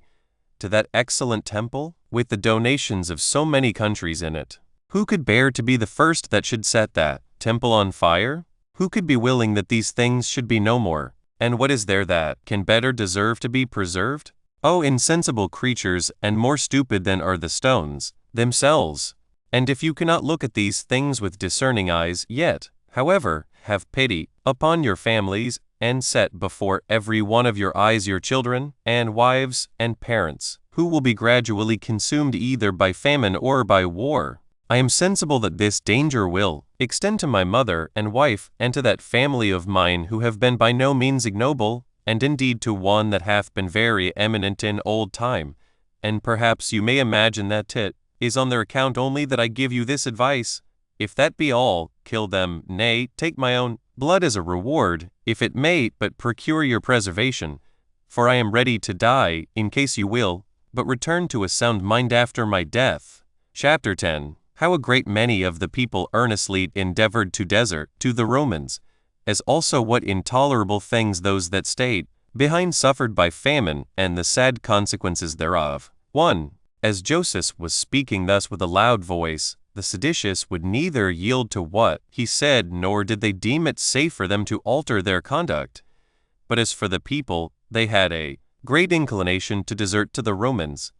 to that excellent temple, with the donations of so many countries in it. Who could bear to be the first that should set that temple on fire? Who could be willing that these things should be no more? And what is there that can better deserve to be preserved? O insensible creatures, and more stupid than are the stones themselves! And if you cannot look at these things with discerning eyes, yet, however, have pity upon your families, and set before every one of your eyes your children, and wives, and parents, who will be gradually consumed either by famine or by war. I am sensible that this danger will extend to my mother and wife, and to that family of mine who have been by no means ignoble, and indeed to one that hath been very eminent in old time. And perhaps you may imagine that it is on their account only that I give you this advice. If that be all, kill them, nay, take my own blood as a reward, if it may but procure your preservation. For I am ready to die, in case you will, but return to a sound mind after my death. Chapter 10. How a great many of the people earnestly endeavored to desert to the Romans, as also what intolerable things those that stayed behind suffered by famine, and the sad consequences thereof. 1. As Josephus was speaking thus with a loud voice, the seditious would neither yield to what he said, nor did they deem it safe for them to alter their conduct. But as for the people, they had a great inclination to desert to the Romans.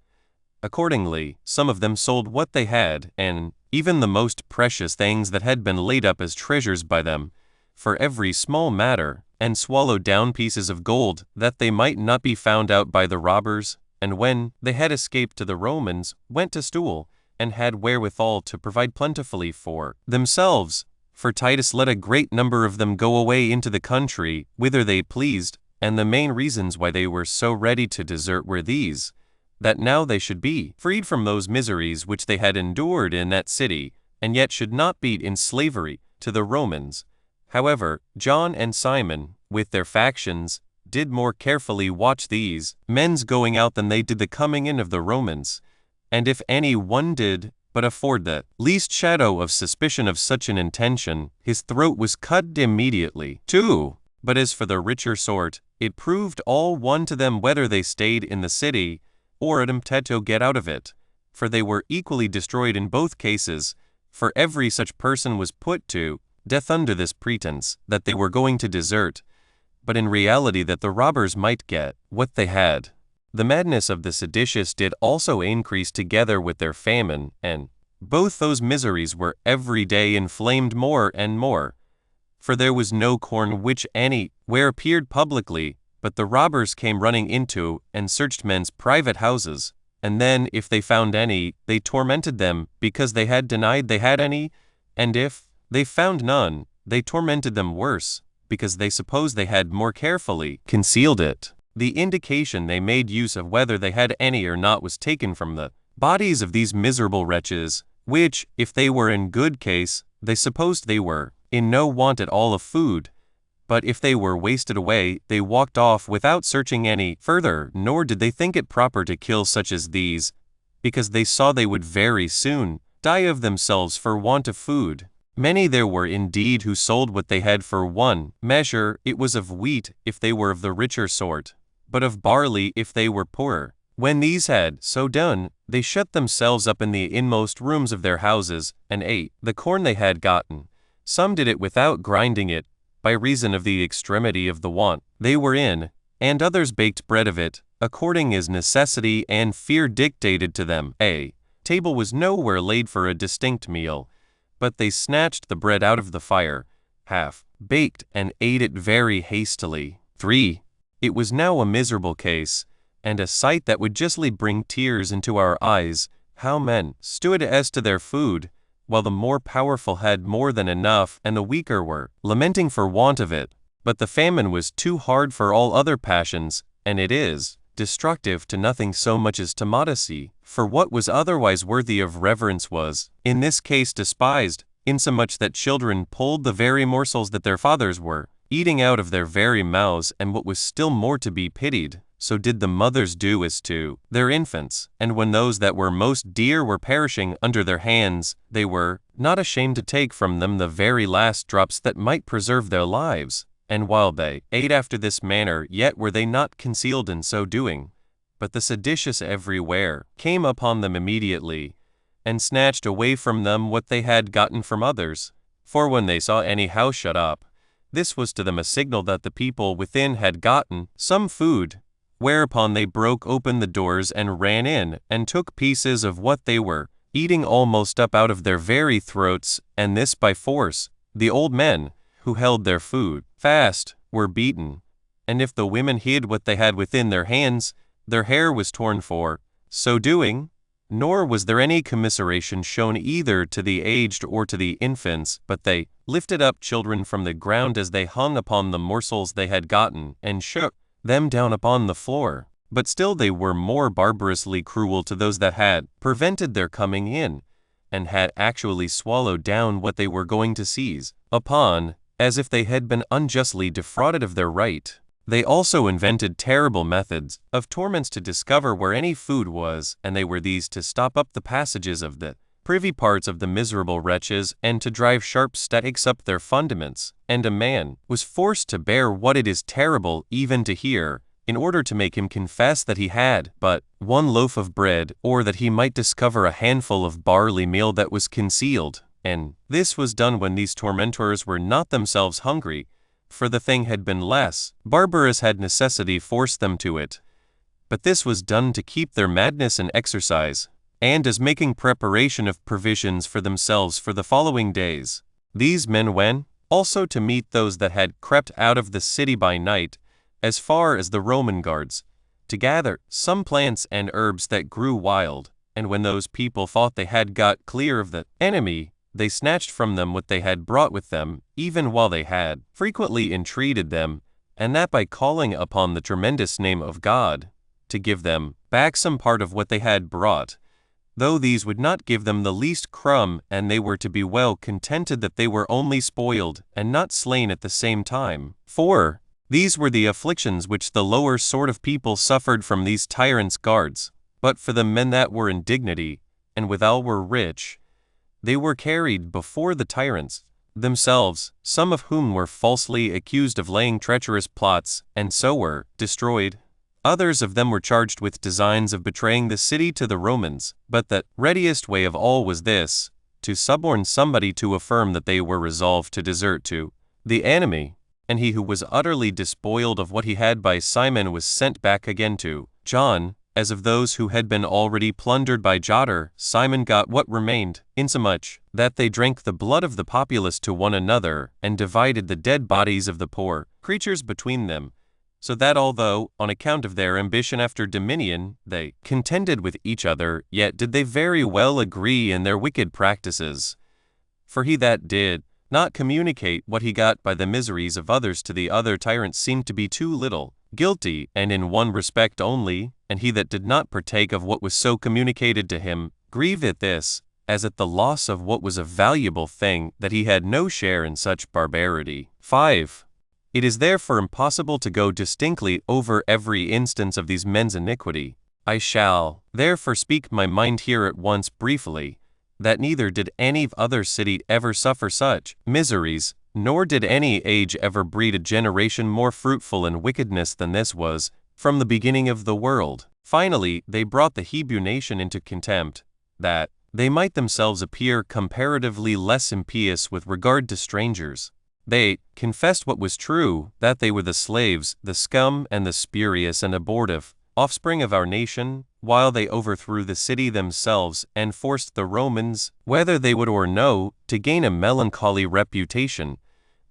Accordingly, some of them sold what they had, and even the most precious things that had been laid up as treasures by them, for every small matter, and swallowed down pieces of gold, that they might not be found out by the robbers, and when they had escaped to the Romans, went to stool, and had wherewithal to provide plentifully for themselves. For Titus let a great number of them go away into the country, whither they pleased, and the main reasons why they were so ready to desert were these, that now they should be freed from those miseries which they had endured in that city, and yet should not be in slavery to the Romans. However, John and Simon, with their factions, did more carefully watch these men's going out than they did the coming in of the Romans. And if any one did but afford the least shadow of suspicion of such an intention, his throat was cut immediately. 2. But as for the richer sort, it proved all one to them whether they stayed in the city, or attempted to get out of it, for they were equally destroyed in both cases, for every such person was put to death under this pretense, that they were going to desert, but in reality that the robbers might get what they had. The madness of the seditious did also increase together with their famine, and both those miseries were every day inflamed more and more. For there was no corn which any where appeared publicly, but the robbers came running into and searched men's private houses, and then if they found any, they tormented them because they had denied they had any, and if they found none, they tormented them worse, because they supposed they had more carefully concealed it. The indication they made use of whether they had any or not was taken from the bodies of these miserable wretches, which, if they were in good case, they supposed they were in no want at all of food, but if they were wasted away, they walked off without searching any further, nor did they think it proper to kill such as these, because they saw they would very soon die of themselves for want of food. Many there were indeed who sold what they had for one measure, it was of wheat if they were of the richer sort, but of barley if they were poorer. When these had so done, they shut themselves up in the inmost rooms of their houses, and ate the corn they had gotten. Some did it without grinding it, by reason of the extremity of the want they were in, and others baked bread of it, according as necessity and fear dictated to them. A table was nowhere laid for a distinct meal, but they snatched the bread out of the fire, half baked, and ate it very hastily. 3. It was now a miserable case, and a sight that would justly bring tears into our eyes, how men stood as to their food, while the more powerful had more than enough, and the weaker were lamenting for want of it. But the famine was too hard for all other passions, and it is destructive to nothing so much as to modesty, for what was otherwise worthy of reverence was, in this case, despised, insomuch that children pulled the very morsels that their fathers were eating out of their very mouths, and what was still more to be pitied, so did the mothers do as to their infants, and when those that were most dear were perishing under their hands, they were not ashamed to take from them the very last drops that might preserve their lives. And while they ate after this manner, yet were they not concealed in so doing, but the seditious everywhere came upon them immediately, and snatched away from them what they had gotten from others. For when they saw any house shut up, This was to them a signal that the people within had gotten some food, whereupon they broke open the doors and ran in, and took pieces of what they were eating almost up out of their very throats, and this by force. The old men, who held their food fast, were beaten, and if the women hid what they had within their hands, their hair was torn for so doing. Nor was there any commiseration shown either to the aged or to the infants, but they lifted up children from the ground as they hung upon the morsels they had gotten, and shook them down upon the floor. But still they were more barbarously cruel to those that had prevented their coming in, and had actually swallowed down what they were going to seize upon, as if they had been unjustly defrauded of their right. They also invented terrible methods of torments to discover where any food was, and they were these: to stop up the passages of the privy parts of the miserable wretches, and to drive sharp stakes up their fundaments. And a man was forced to bear what it is terrible even to hear, in order to make him confess that he had but one loaf of bread, or that he might discover a handful of barley meal that was concealed. And this was done when these tormentors were not themselves hungry, for the thing had been less barbarous had necessity forced them to it. But this was done to keep their madness in exercise, and as making preparation of provisions for themselves for the following days. These men went also to meet those that had crept out of the city by night, as far as the Roman guards, to gather some plants and herbs that grew wild. And when those people thought they had got clear of the enemy, they snatched from them what they had brought with them, even while they had frequently entreated them, and that by calling upon the tremendous name of God, to give them back some part of what they had brought, though these would not give them the least crumb, and they were to be well contented that they were only spoiled, and not slain at the same time. For these were the afflictions which the lower sort of people suffered from these tyrants' guards. But for the men that were in dignity, and withal were rich, they were carried before the tyrants themselves, some of whom were falsely accused of laying treacherous plots, and so were destroyed. Others of them were charged with designs of betraying the city to the Romans, but the readiest way of all was this: to suborn somebody to affirm that they were resolved to desert to the enemy. And he who was utterly despoiled of what he had by Simon was sent back again to John. As of those who had been already plundered by Jotter, Simon got what remained, insomuch that they drank the blood of the populace to one another, and divided the dead bodies of the poor creatures between them, so that although, on account of their ambition after dominion, they contended with each other, yet did they very well agree in their wicked practices. For he that did not communicate what he got by the miseries of others to the other tyrants seemed to be too little guilty, and in one respect only, and he that did not partake of what was so communicated to him grieved at this, as at the loss of what was a valuable thing, that he had no share in such barbarity. 5. It is therefore impossible to go distinctly over every instance of these men's iniquity. I shall therefore speak my mind here at once briefly, that neither did any other city ever suffer such miseries, nor did any age ever breed a generation more fruitful in wickedness than this was, from the beginning of the world. Finally, they brought the Hebrew nation into contempt, that they might themselves appear comparatively less impious with regard to strangers. They confessed what was true, that they were the slaves, the scum, and the spurious and abortive offspring of our nation, while they overthrew the city themselves, and forced the Romans, whether they would or no, to gain a melancholy reputation,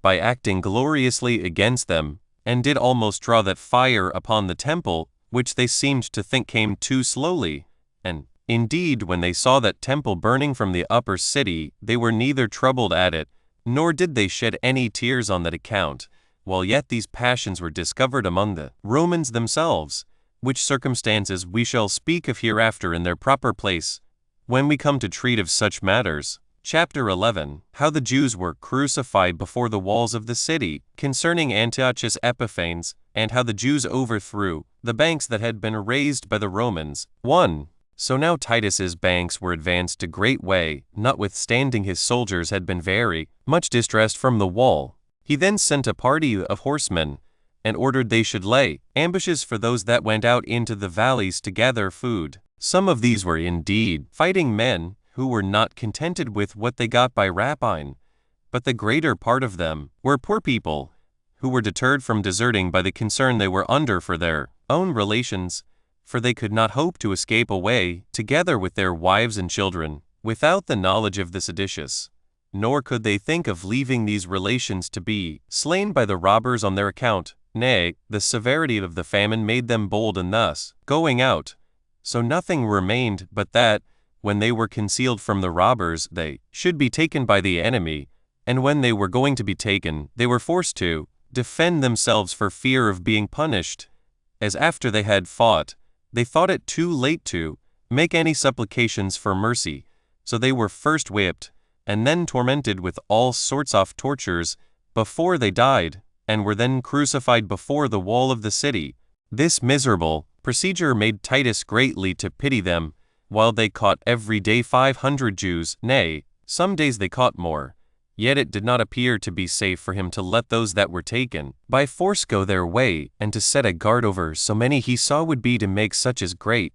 by acting gloriously against them, and did almost draw that fire upon the temple, which they seemed to think came too slowly. And indeed, when they saw that temple burning from the upper city, they were neither troubled at it, nor did they shed any tears on that account, while yet these passions were discovered among the Romans themselves, which circumstances we shall speak of hereafter in their proper place, when we come to treat of such matters. Chapter 11. How the Jews were crucified before the walls of the city, concerning Antiochus Epiphanes, and how the Jews overthrew the banks that had been raised by the Romans. 1. So now Titus's banks were advanced a great way, notwithstanding his soldiers had been very much distressed from the wall. He then sent a party of horsemen, and ordered they should lay ambushes for those that went out into the valleys to gather food. Some of these were indeed fighting men, who were not contented with what they got by rapine, but the greater part of them were poor people, who were deterred from deserting by the concern they were under for their own relations, for they could not hope to escape away, together with their wives and children, without the knowledge of the seditious. Nor could they think of leaving these relations to be slain by the robbers on their account. Nay, the severity of the famine made them bold in thus going out. So nothing remained but that, when they were concealed from the robbers, they should be taken by the enemy, and when they were going to be taken, they were forced to defend themselves for fear of being punished, as after they had fought, they thought it too late to make any supplications for mercy. So they were first whipped, and then tormented with all sorts of tortures before they died, and were then crucified before the wall of the city. This miserable procedure made Titus greatly to pity them, while they caught every day 500 Jews, nay, some days they caught more. Yet it did not appear to be safe for him to let those that were taken by force go their way, and to set a guard over so many he saw would be to make such as great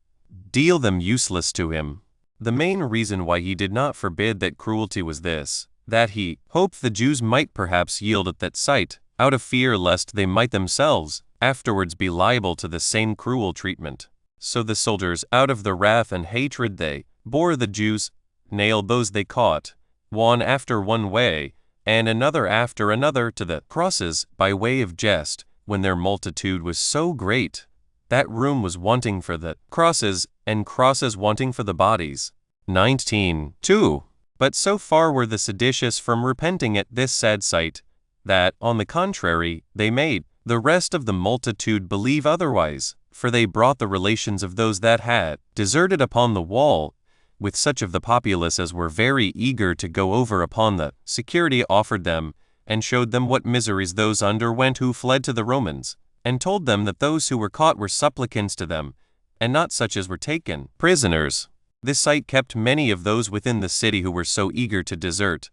deal them useless to him. The main reason why he did not forbid that cruelty was this, that he hoped the Jews might perhaps yield at that sight, out of fear lest they might themselves afterwards be liable to the same cruel treatment. So the soldiers, out of the wrath and hatred they bore the Jews, nailed those they caught, one after one way, and another after another, to the crosses, by way of jest, when their multitude was so great that room was wanting for the crosses, and crosses wanting for the bodies. 19:2. But so far were the seditious from repenting at this sad sight, that, on the contrary, they made the rest of the multitude believe otherwise, for they brought the relations of those that had deserted upon the wall, with such of the populace as were very eager to go over upon the security offered them, and showed them what miseries those underwent who fled to the Romans, and told them that those who were caught were supplicants to them, and not such as were taken prisoners. This sight kept many of those within the city who were so eager to desert,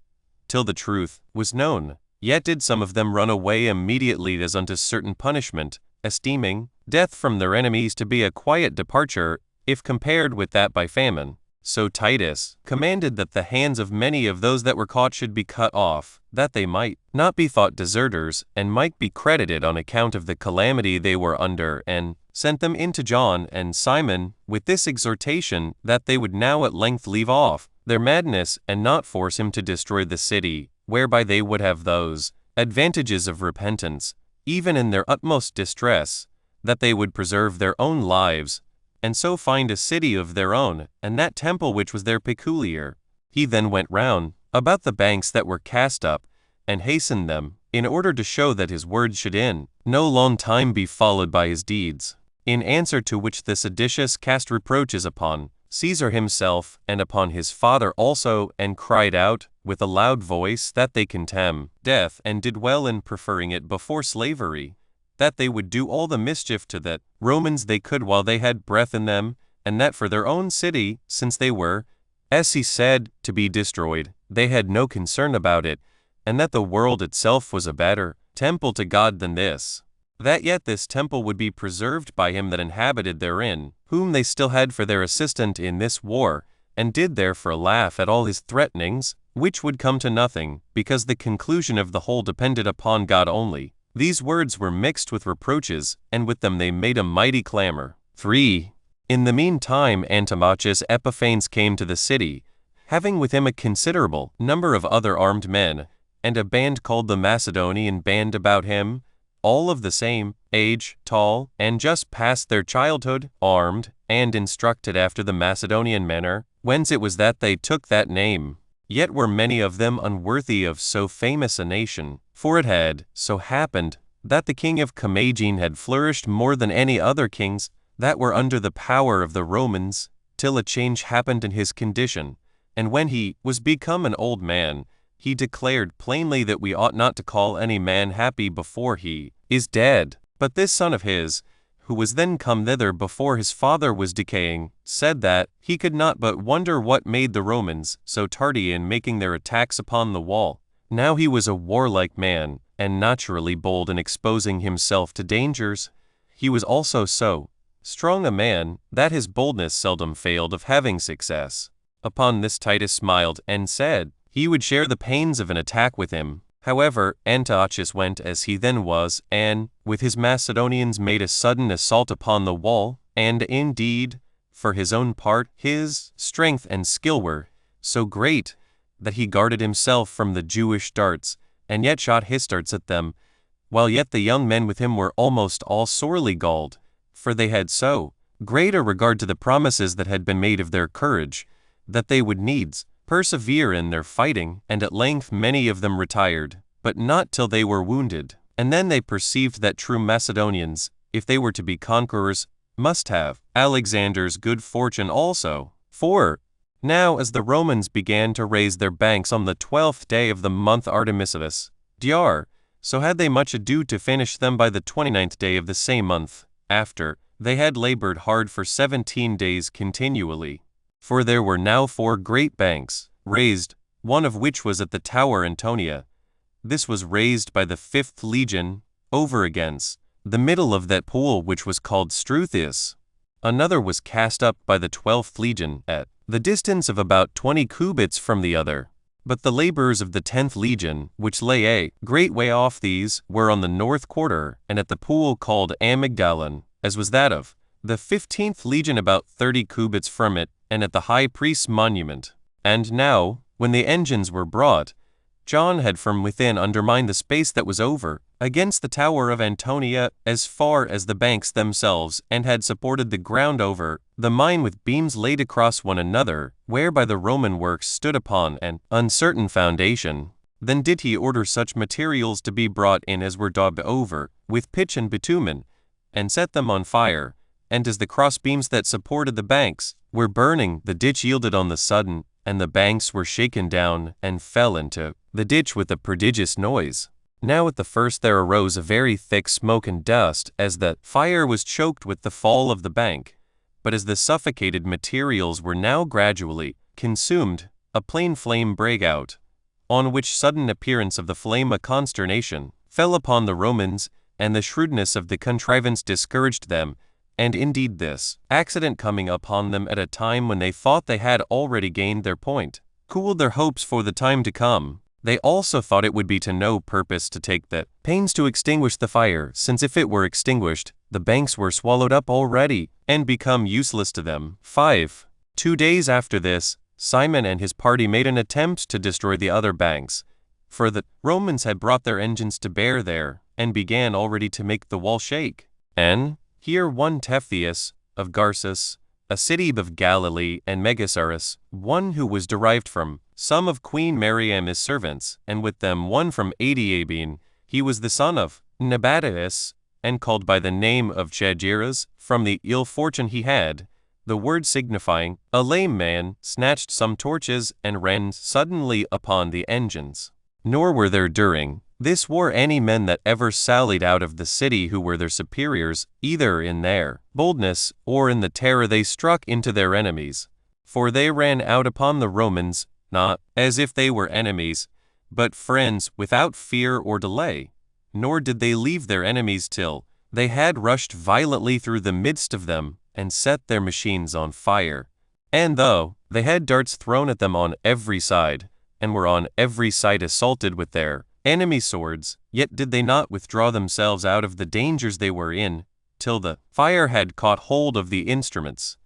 till the truth was known. Yet did some of them run away immediately as unto certain punishment, esteeming death from their enemies to be a quiet departure, if compared with that by famine. So Titus commanded that the hands of many of those that were caught should be cut off, that they might not be thought deserters, and might be credited on account of the calamity they were under, and sent them into John and Simon, with this exhortation, that they would now at length leave off their madness, and not force him to destroy the city, whereby they would have those advantages of repentance, even in their utmost distress, that they would preserve their own lives, and so find a city of their own, and that temple which was their peculiar. He then went round about the banks that were cast up, and hastened them, in order to show that his words should in no long time be followed by his deeds. In answer to which the seditious cast reproaches upon Caesar himself, and upon his father also, and cried out with a loud voice that they contemned death, and did well in preferring it before slavery, that they would do all the mischief to the Romans they could while they had breath in them, and that for their own city, since they were, as he said, to be destroyed, they had no concern about it, and that the world itself was a better temple to God than this, that yet this temple would be preserved by him that inhabited therein, whom they still had for their assistant in this war, and did therefore laugh at all his threatenings, which would come to nothing, because the conclusion of the whole depended upon God only. These words were mixed with reproaches, and with them they made a mighty clamor. 3. In the meantime Antimachus Epiphanes came to the city, having with him a considerable number of other armed men, and a band called the Macedonian band about him, all of the same age, tall, and just past their childhood, armed, and instructed after the Macedonian manner, whence it was that they took that name. Yet were many of them unworthy of so famous a nation, for it had so happened that the king of Commagene had flourished more than any other kings that were under the power of the Romans, till a change happened in his condition, and when he was become an old man, he declared plainly that we ought not to call any man happy before he is dead. But this son of his, who was then come thither before his father was decaying, said that he could not but wonder what made the Romans so tardy in making their attacks upon the wall. Now he was a warlike man, and naturally bold in exposing himself to dangers. He was also so strong a man that his boldness seldom failed of having success. Upon this Titus smiled, and said, he would share the pains of an attack with him. However, Antiochus went as he then was, and, with his Macedonians, made a sudden assault upon the wall, and indeed, for his own part, his strength and skill were so great that he guarded himself from the Jewish darts, and yet shot his darts at them, while yet the young men with him were almost all sorely galled, for they had so great a regard to the promises that had been made of their courage, that they would needs persevere in their fighting, and at length many of them retired, but not till they were wounded. And then they perceived that true Macedonians, if they were to be conquerors, must have Alexander's good fortune also. For now as the Romans began to raise their banks on the 12th day of the month Artemisinus, Dr, so had they much ado to finish them by the 29th day of the same month, after they had labored hard for 17 days continually. For there were now 4 great banks raised, one of which was at the Tower Antonia. This was raised by the 5th legion, over against the middle of that pool which was called Struthius. Another was cast up by the 12th legion, at the distance of about 20 cubits from the other. But the laborers of the 10th legion, which lay a great way off these, were on the north quarter, and at the pool called Amygdalon, as was that of the 15th legion about 30 cubits from it, and at the high priest's monument. And now, when the engines were brought, John had from within undermined the space that was over against the tower of Antonia as far as the banks themselves, and had supported the ground over the mine with beams laid across one another, whereby the Roman works stood upon an uncertain foundation. Then did he order such materials to be brought in as were daubed over with pitch and bitumen, and set them on fire, and as the cross beams that supported the banks were burning, the ditch yielded on the sudden, and the banks were shaken down, and fell into the ditch with a prodigious noise. Now at the first there arose a very thick smoke and dust, as the fire was choked with the fall of the bank. But as the suffocated materials were now gradually consumed, a plain flame brake out, on which sudden appearance of the flame a consternation fell upon the Romans, and the shrewdness of the contrivance discouraged them. And indeed this accident coming upon them at a time when they thought they had already gained their point, cooled their hopes for the time to come. They also thought it would be to no purpose to take the pains to extinguish the fire, since if it were extinguished, the banks were swallowed up already, and become useless to them. 5. 2 days after this, Simon and his party made an attempt to destroy the other banks, for the Romans had brought their engines to bear there, and began already to make the wall shake. And here one Flavius, of Garsus, a city of Galilee, and Megasaurus, one who was derived from some of Queen Mariam's servants, and with them one from Adiabene. He was the son of Nabataeus, and called by the name of Chagiras, from the ill fortune he had, the word signifying a lame man, snatched some torches, and ran suddenly upon the engines. Nor were there during this war any men that ever sallied out of the city who were their superiors, either in their boldness, or in the terror they struck into their enemies. For they ran out upon the Romans, not as if they were enemies, but friends, without fear or delay. Nor did they leave their enemies till they had rushed violently through the midst of them, and set their machines on fire. And though they had darts thrown at them on every side, and were on every side assaulted with their enemy swords, yet did they not withdraw themselves out of the dangers they were in, till the fire had caught hold of the instruments.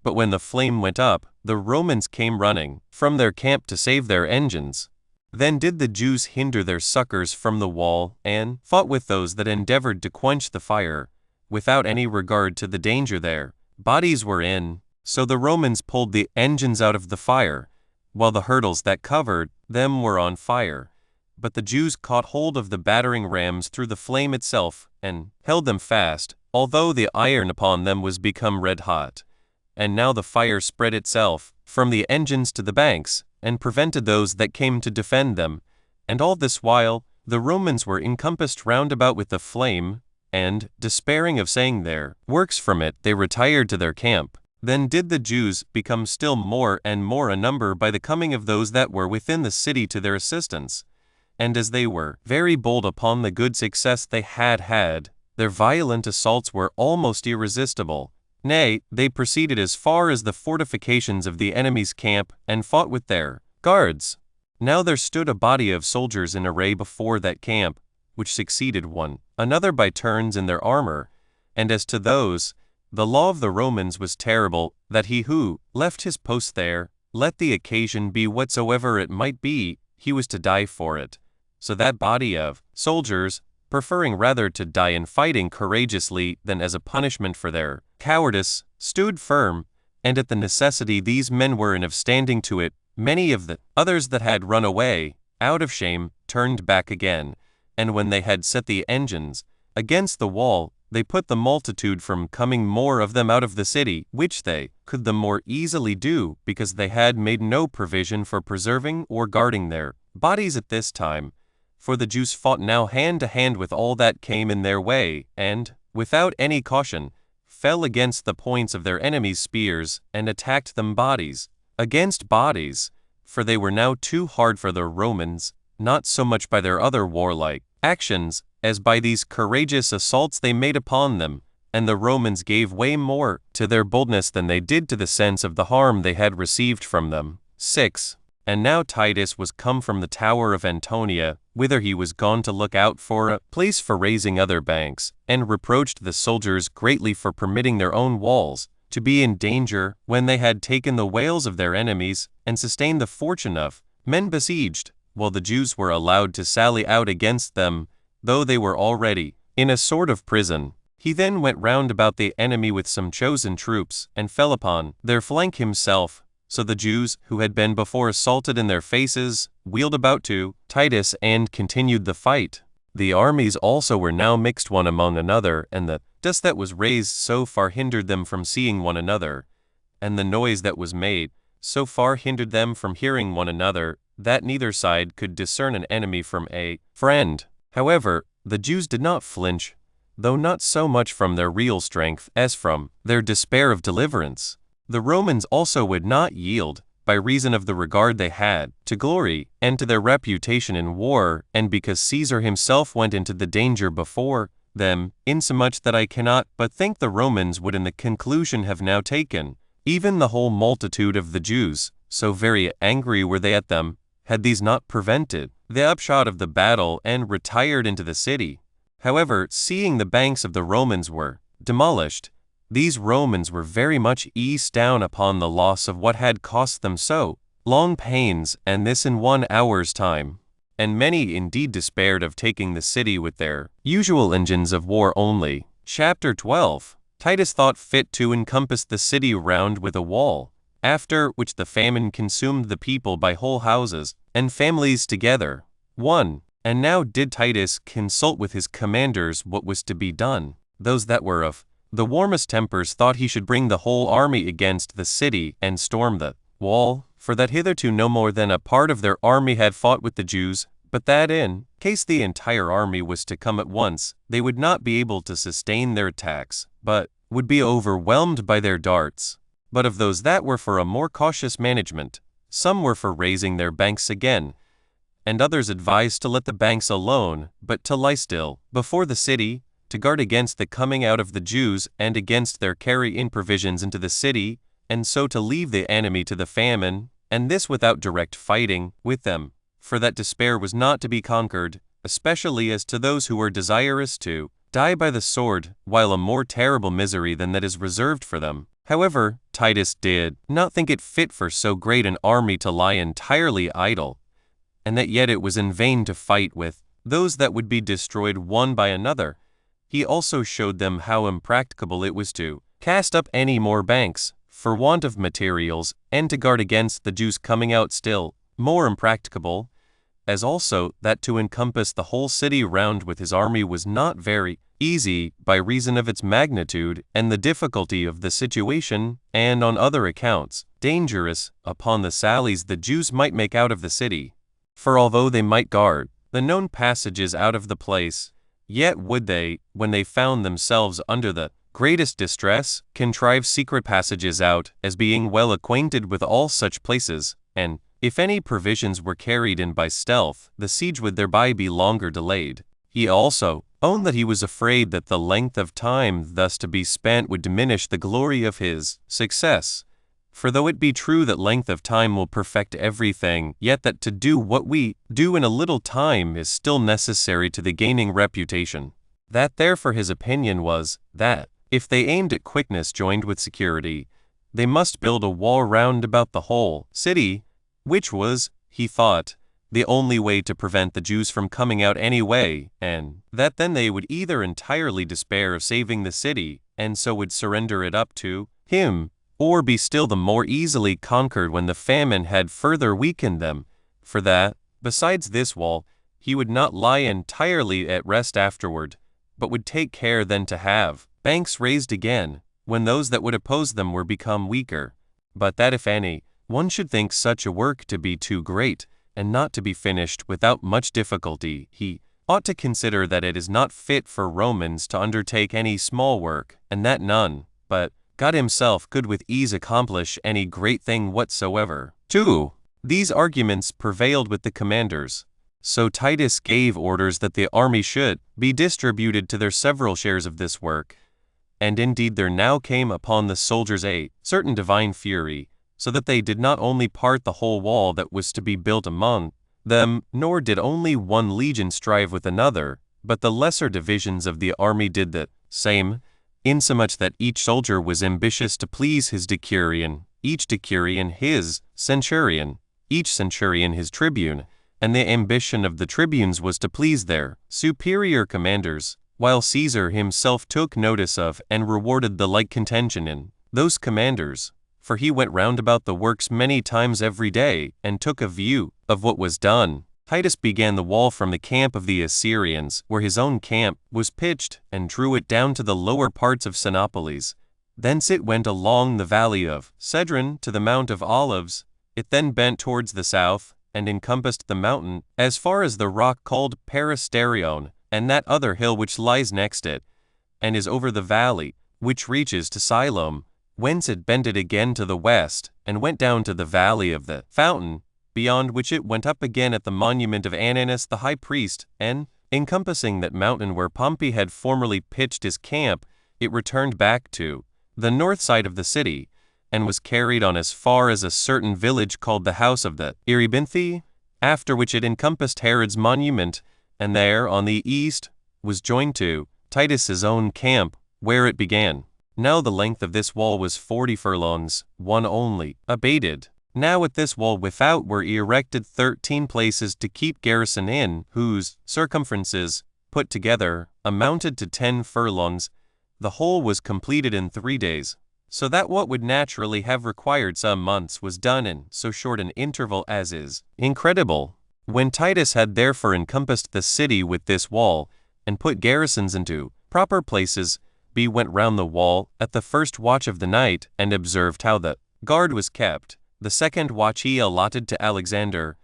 But when the flame went up, the Romans came running from their camp to save their engines. Then did the Jews hinder their succors from the wall, and fought with those that endeavored to quench the fire, without any regard to the danger their bodies were in. So the Romans pulled the engines out of the fire, while the hurdles that covered them were on fire. But the Jews caught hold of the battering rams through the flame itself, and held them fast, although the iron upon them was become red hot. And now the fire spread itself from the engines to the banks, and prevented those that came to defend them. And all this while the Romans were encompassed round about with the flame, and, despairing of saying their works from it, they retired to their camp. Then did the Jews become still more and more a number by the coming of those that were within the city to their assistance. And as they were very bold upon the good success they had had, their violent assaults were almost irresistible. Nay, they proceeded as far as the fortifications of the enemy's camp, and fought with their guards. Now there stood a body of soldiers in array before that camp, which succeeded one another by turns in their armor. And as to those, the law of the Romans was terrible, that he who left his post there, let the occasion be whatsoever it might be, he was to die for it. So that body of soldiers, preferring rather to die in fighting courageously than as a punishment for their cowardice, stood firm, and at the necessity these men were in of standing to it, many of the others that had run away, out of shame, turned back again, and when they had set the engines against the wall, they put the multitude from coming more of them out of the city, which they could the more easily do, because they had made no provision for preserving or guarding their bodies at this time. For the Jews fought now hand to hand with all that came in their way, and, without any caution, fell against the points of their enemies' spears, and attacked them bodies against bodies, for they were now too hard for the Romans, not so much by their other warlike actions, as by these courageous assaults they made upon them, and the Romans gave way more to their boldness than they did to the sense of the harm they had received from them. 6. And now Titus was come from the tower of Antonia, whither he was gone to look out for a place for raising other banks, and reproached the soldiers greatly for permitting their own walls to be in danger, when they had taken the wales of their enemies, and sustained the fortune of men besieged, while the Jews were allowed to sally out against them, though they were already in a sort of prison. He then went round about the enemy with some chosen troops, and fell upon their flank himself. So the Jews, who had been before assaulted in their faces, wheeled about to Titus and continued the fight. The armies also were now mixed one among another, and the dust that was raised so far hindered them from seeing one another, and the noise that was made so far hindered them from hearing one another, that neither side could discern an enemy from a friend. However, the Jews did not flinch, though not so much from their real strength as from their despair of deliverance. The Romans also would not yield, by reason of the regard they had to glory and to their reputation in war, and because Caesar himself went into the danger before them, insomuch that I cannot but think the Romans would in the conclusion have now taken even the whole multitude of the Jews, so very angry were they at them, had these not prevented the upshot of the battle and retired into the city. However, seeing the banks of the Romans were demolished, these Romans were very much eased down upon the loss of what had cost them so long pains, and this in 1 hour's time. And many indeed despaired of taking the city with their usual engines of war only. Chapter 12. Titus thought fit to encompass the city round with a wall, after which the famine consumed the people by whole houses and families together. 1. And now did Titus consult with his commanders what was to be done. Those that were of the warmest tempers thought he should bring the whole army against the city and storm the wall, for that hitherto no more than a part of their army had fought with the Jews, but that in case the entire army was to come at once, they would not be able to sustain their attacks, but would be overwhelmed by their darts. But of those that were for a more cautious management, some were for raising their banks again, and others advised to let the banks alone, but to lie still before the city, to guard against the coming out of the Jews and against their carry in provisions into the city, and so to leave the enemy to the famine, and this without direct fighting with them. For that despair was not to be conquered, especially as to those who were desirous to die by the sword, while a more terrible misery than that is reserved for them. However, Titus did not think it fit for so great an army to lie entirely idle, and that yet it was in vain to fight with those that would be destroyed one by another. He also showed them how impracticable it was to cast up any more banks, for want of materials, and to guard against the Jews coming out still more impracticable, as also that to encompass the whole city round with his army was not very easy, by reason of its magnitude and the difficulty of the situation, and on other accounts, dangerous, upon the sallies the Jews might make out of the city. For although they might guard the known passages out of the place, yet would they, when they found themselves under the greatest distress, contrive secret passages out, as being well acquainted with all such places, and, if any provisions were carried in by stealth, the siege would thereby be longer delayed. He also owned that he was afraid that the length of time thus to be spent would diminish the glory of his success, For though it be true that length of time will perfect everything, yet that to do what we do in a little time is still necessary to the gaining reputation. That therefore his opinion was, that, if they aimed at quickness joined with security, they must build a wall round about the whole city, which was, he thought, the only way to prevent the Jews from coming out any way, and that then they would either entirely despair of saving the city, and so would surrender it up to him, or be still the more easily conquered when the famine had further weakened them, for that, besides this wall, he would not lie entirely at rest afterward, but would take care then to have banks raised again, when those that would oppose them were become weaker, but that if any one should think such a work to be too great, and not to be finished without much difficulty, he ought to consider that it is not fit for Romans to undertake any small work, and that none, but God himself could with ease accomplish any great thing whatsoever. 2. These arguments prevailed with the commanders. So Titus gave orders that the army should be distributed to their several shares of this work. And indeed there now came upon the soldiers a certain divine fury, so that they did not only part the whole wall that was to be built among them, nor did only one legion strive with another, but the lesser divisions of the army did the same, insomuch that each soldier was ambitious to please his decurion, each decurion his centurion, each centurion his tribune, and the ambition of the tribunes was to please their superior commanders, while Caesar himself took notice of and rewarded the like contention in those commanders, for he went round about the works many times every day, and took a view of what was done. Titus began the wall from the camp of the Assyrians, where his own camp was pitched, and drew it down to the lower parts of Sinopolis. Thence it went along the valley of Cedron to the Mount of Olives. It then bent towards the south, and encompassed the mountain as far as the rock called Peristérion, and that other hill which lies next it, and is over the valley, which reaches to Siloam, whence it bended again to the west, and went down to the valley of the fountain, beyond which it went up again at the monument of Ananus the high priest, and, encompassing that mountain where Pompey had formerly pitched his camp, it returned back to the north side of the city, and was carried on as far as a certain village called the house of the Erebinthi, after which it encompassed Herod's monument, and there, on the east, was joined to Titus's own camp, where it began. Now the length of this wall was 40 furlongs, one only, abated. Now at this wall without were erected 13 places to keep garrison in, whose circumferences, put together, amounted to 10 furlongs. The whole was completed in 3 days, so that what would naturally have required some months was done in so short an interval as is incredible. When Titus had therefore encompassed the city with this wall, and put garrisons into proper places, he went round the wall at the first watch of the night, and observed how the guard was kept. The second watch he allotted to Alexander.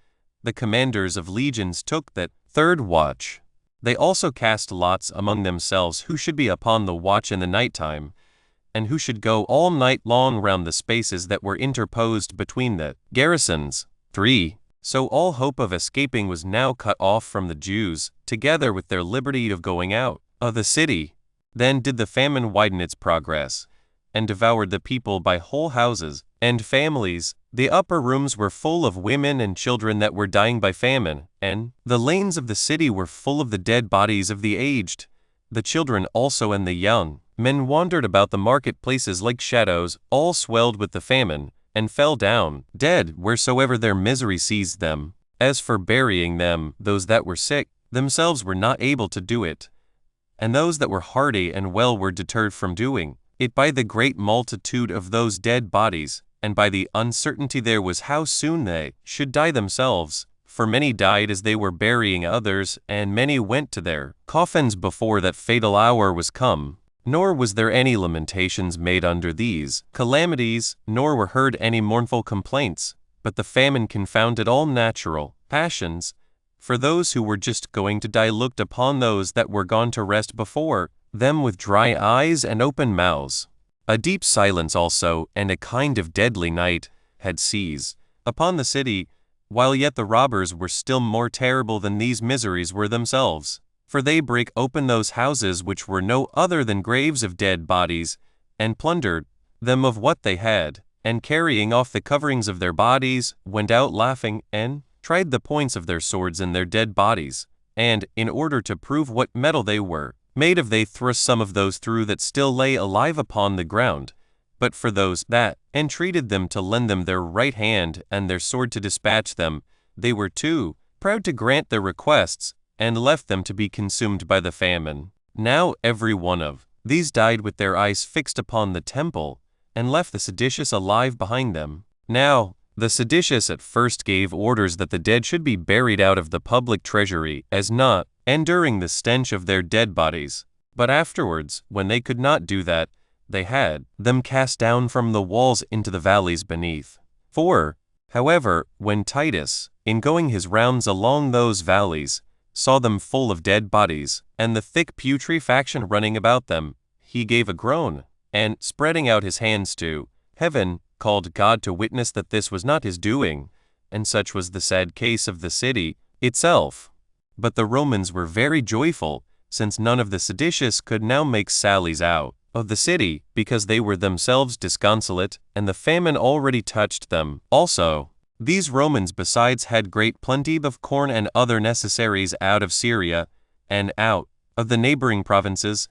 The commanders of legions took that third watch. They also cast lots among themselves who should be upon the watch in the night time, and who should go all night long round the spaces that were interposed between the garrisons. 3. So all hope of escaping was now cut off from the Jews, together with their liberty of going out of the city. Then did the famine widen its progress, and devoured the people by whole houses and families. The upper rooms were full of women and children that were dying by famine, and the lanes of the city were full of the dead bodies of the aged. The children also and the young men wandered about the marketplaces like shadows, all swelled with the famine, and fell down dead wheresoever their misery seized them. As for burying them, those that were sick themselves were not able to do it, and those that were hearty and well were deterred from doing it by the great multitude of those dead bodies, and by the uncertainty there was how soon they should die themselves. For many died as they were burying others, and many went to their coffins before that fatal hour was come. Nor was there any lamentations made under these calamities, nor were heard any mournful complaints, but the famine confounded all natural passions. For those who were just going to die looked upon those that were gone to rest before them with dry eyes and open mouths. A deep silence also, and a kind of deadly night, had seized upon the city, while yet the robbers were still more terrible than these miseries were themselves. For they brake open those houses which were no other than graves of dead bodies, and plundered them of what they had, and carrying off the coverings of their bodies, went out laughing, and tried the points of their swords in their dead bodies, and, in order to prove what metal they were made of, they thrust some of those through that still lay alive upon the ground. But for those that entreated them to lend them their right hand and their sword to dispatch them, they were too proud to grant their requests, and left them to be consumed by the famine. Now every one of these died with their eyes fixed upon the temple, and left the seditious alive behind them. Now the seditious at first gave orders that the dead should be buried out of the public treasury, as not enduring the stench of their dead bodies. But afterwards, when they could not do that, they had them cast down from the walls into the valleys beneath. For, however, when Titus, in going his rounds along those valleys, saw them full of dead bodies, and the thick putrefaction running about them, he gave a groan, and, spreading out his hands to heaven, called God to witness that this was not his doing, and such was the sad case of the city itself. But the Romans were very joyful, since none of the seditious could now make sallies out of the city, because they were themselves disconsolate, and the famine already touched them. Also, these Romans besides had great plenty of corn and other necessaries out of Syria, and out of the neighboring provinces,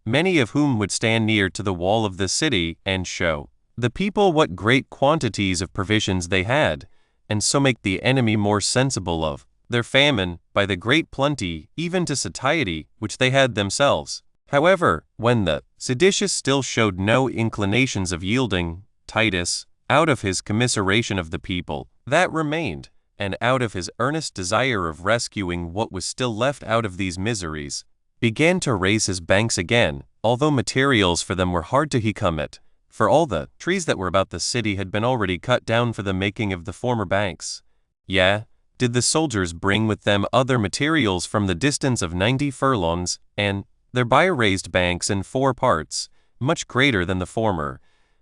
many of whom would stand near to the wall of the city, and show the people what great quantities of provisions they had, and so make the enemy more sensible of their famine by the great plenty, even to satiety, which they had themselves. However, when the seditious still showed no inclinations of yielding, Titus, out of his commiseration of the people that remained, and out of his earnest desire of rescuing what was still left out of these miseries, began to raise his banks again, although materials for them were hard to come at, for all the trees that were about the city had been already cut down for the making of the former banks. Yea, did the soldiers bring with them other materials from the distance of 90 furlongs, and thereby raised banks in 4 parts, much greater than the former,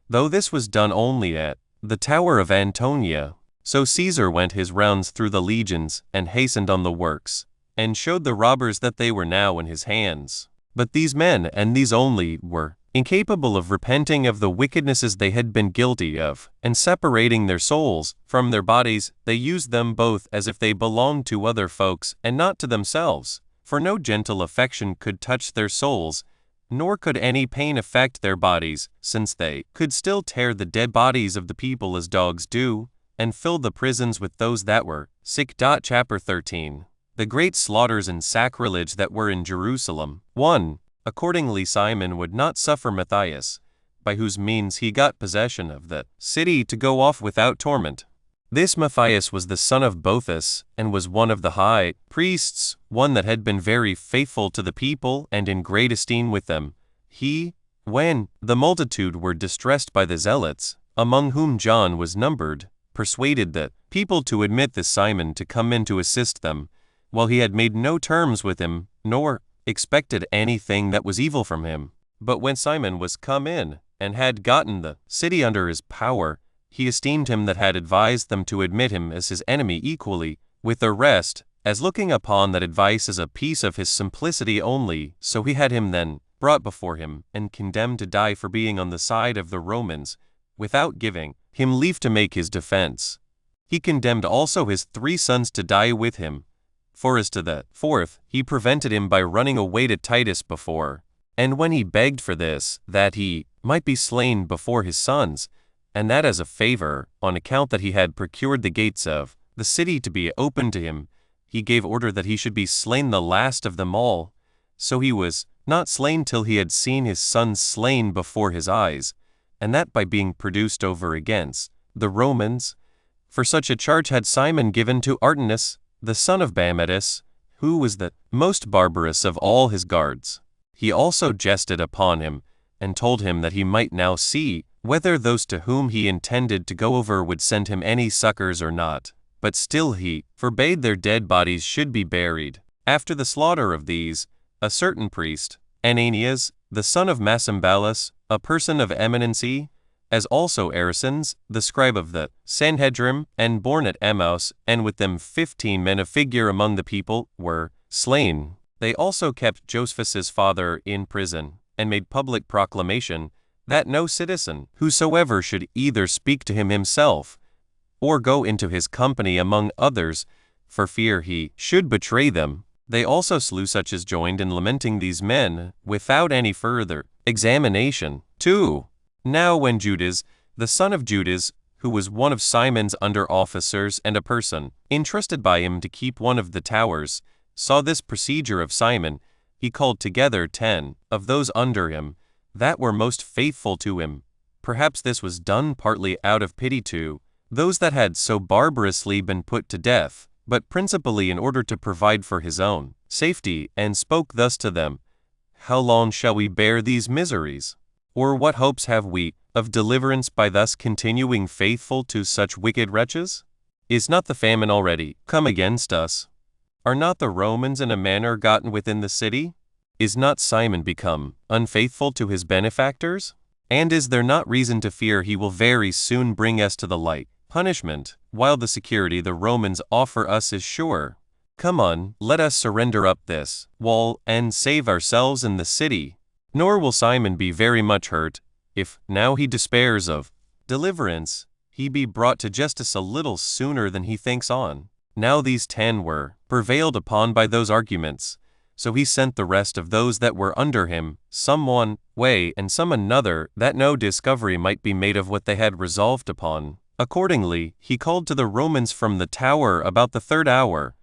though this was done only at the tower of Antonia. So Caesar went his rounds through the legions, and hastened on the works, and showed the robbers that they were now in his hands. But these men, and these only, were incapable of repenting of the wickednesses they had been guilty of, and separating their souls from their bodies, they used them both as if they belonged to other folks, and not to themselves. For no gentle affection could touch their souls, nor could any pain affect their bodies, since they could still tear the dead bodies of the people as dogs do, and fill the prisons with those that were sick. Chapter 13. The great slaughters and sacrilege that were in Jerusalem. 1. Accordingly Simon would not suffer Matthias, by whose means he got possession of the city, to go off without torment. This Matthias was the son of Boethus, and was one of the high priests, one that had been very faithful to the people, and in great esteem with them. He, when the multitude were distressed by the zealots, among whom John was numbered, persuaded the people to admit this Simon to come in to assist them, while he had made no terms with him, nor expected anything that was evil from him. But when Simon was come in, and had gotten the city under his power, he esteemed him that had advised them to admit him as his enemy equally with the rest, as looking upon that advice as a piece of his simplicity only. So he had him then brought before him, and condemned to die for being on the side of the Romans, without giving him leave to make his defense. He condemned also his 3 sons to die with him. For as to the 4th, he prevented him by running away to Titus before. And when he begged for this, that he might be slain before his sons, and that as a favor, on account that he had procured the gates of the city to be open to him, he gave order that he should be slain the last of them all. So he was not slain till he had seen his sons slain before his eyes, and that by being produced over against the Romans. For such a charge had Simon given to Artanus, the son of Bametus, who was the most barbarous of all his guards. He also jested upon him, and told him that he might now see whether those to whom he intended to go over would send him any succors or not. But still he forbade their dead bodies should be buried. After the slaughter of these, a certain priest, Ananias, the son of Masambalus, a person of eminency, as also Arisens, the scribe of the Sanhedrim, and born at Emmaus, and with them 15 men of figure among the people, were slain. They also kept Josephus' father in prison, and made public proclamation that no citizen whosoever should either speak to him himself, or go into his company among others, for fear he should betray them. They also slew such as joined in lamenting these men, without any further examination. 2. Now when Judas, the son of Judas, who was one of Simon's under officers and a person entrusted by him to keep one of the towers, saw this procedure of Simon, he called together 10 of those under him, that were most faithful to him. Perhaps this was done partly out of pity to those that had so barbarously been put to death, but principally in order to provide for his own safety, and spoke thus to them, How long shall we bear these miseries? Or what hopes have we of deliverance by thus continuing faithful to such wicked wretches? Is not the famine already come against us? Are not the Romans in a manner gotten within the city? Is not Simon become unfaithful to his benefactors? And is there not reason to fear he will very soon bring us to the like punishment, while the security the Romans offer us is sure? Come on, let us surrender up this wall, and save ourselves in the city. Nor will Simon be very much hurt, if, now he despairs of deliverance, he be brought to justice a little sooner than he thinks on. Now these 10 were prevailed upon by those arguments, so he sent the rest of those that were under him, some one way and some another, that no discovery might be made of what they had resolved upon. Accordingly, he called to the Romans from the tower about the 3rd hour.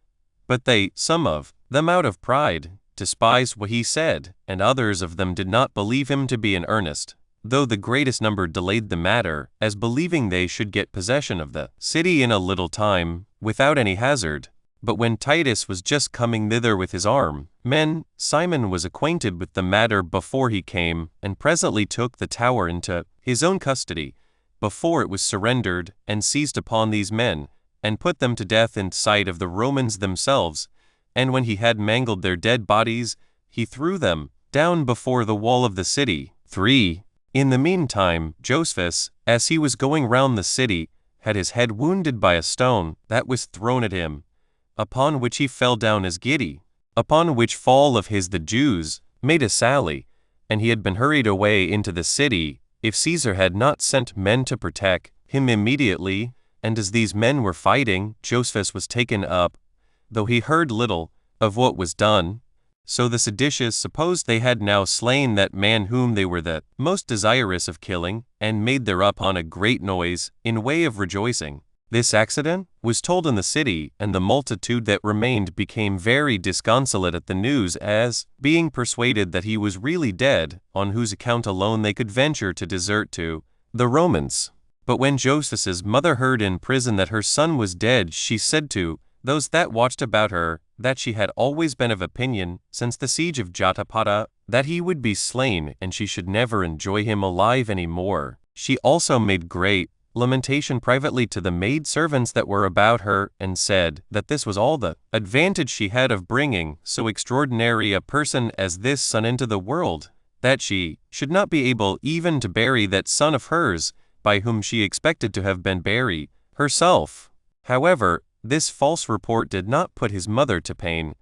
But they, some of them out of pride, despised what he said, and others of them did not believe him to be in earnest, though the greatest number delayed the matter, as believing they should get possession of the city in a little time, without any hazard. But when Titus was just coming thither with his armed men, Simon was acquainted with the matter before he came, and presently took the tower into his own custody, before it was surrendered, and seized upon these men, and put them to death in sight of the Romans themselves. And when he had mangled their dead bodies, he threw them down before the wall of the city. 3. In the meantime, Josephus, as he was going round the city, had his head wounded by a stone that was thrown at him, upon which he fell down as giddy, upon which fall of his the Jews made a sally, and he had been hurried away into the city, if Caesar had not sent men to protect him immediately. And as these men were fighting, Josephus was taken up, though he heard little of what was done. So the seditious supposed they had now slain that man whom they were the most desirous of killing, and made thereupon a great noise, in way of rejoicing. This accident was told in the city, and the multitude that remained became very disconsolate at the news, as, being persuaded that he was really dead, on whose account alone they could venture to desert to the Romans. But when Josephus's mother heard in prison that her son was dead, she said to those that watched about her, that she had always been of opinion, since the siege of Jotapata, that he would be slain, and she should never enjoy him alive any more. She also made great lamentation privately to the maid servants that were about her, and said that this was all the advantage she had of bringing so extraordinary a person as this son into the world, that she should not be able even to bury that son of hers, by whom she expected to have been buried herself. However, this false report did not put his mother to pain,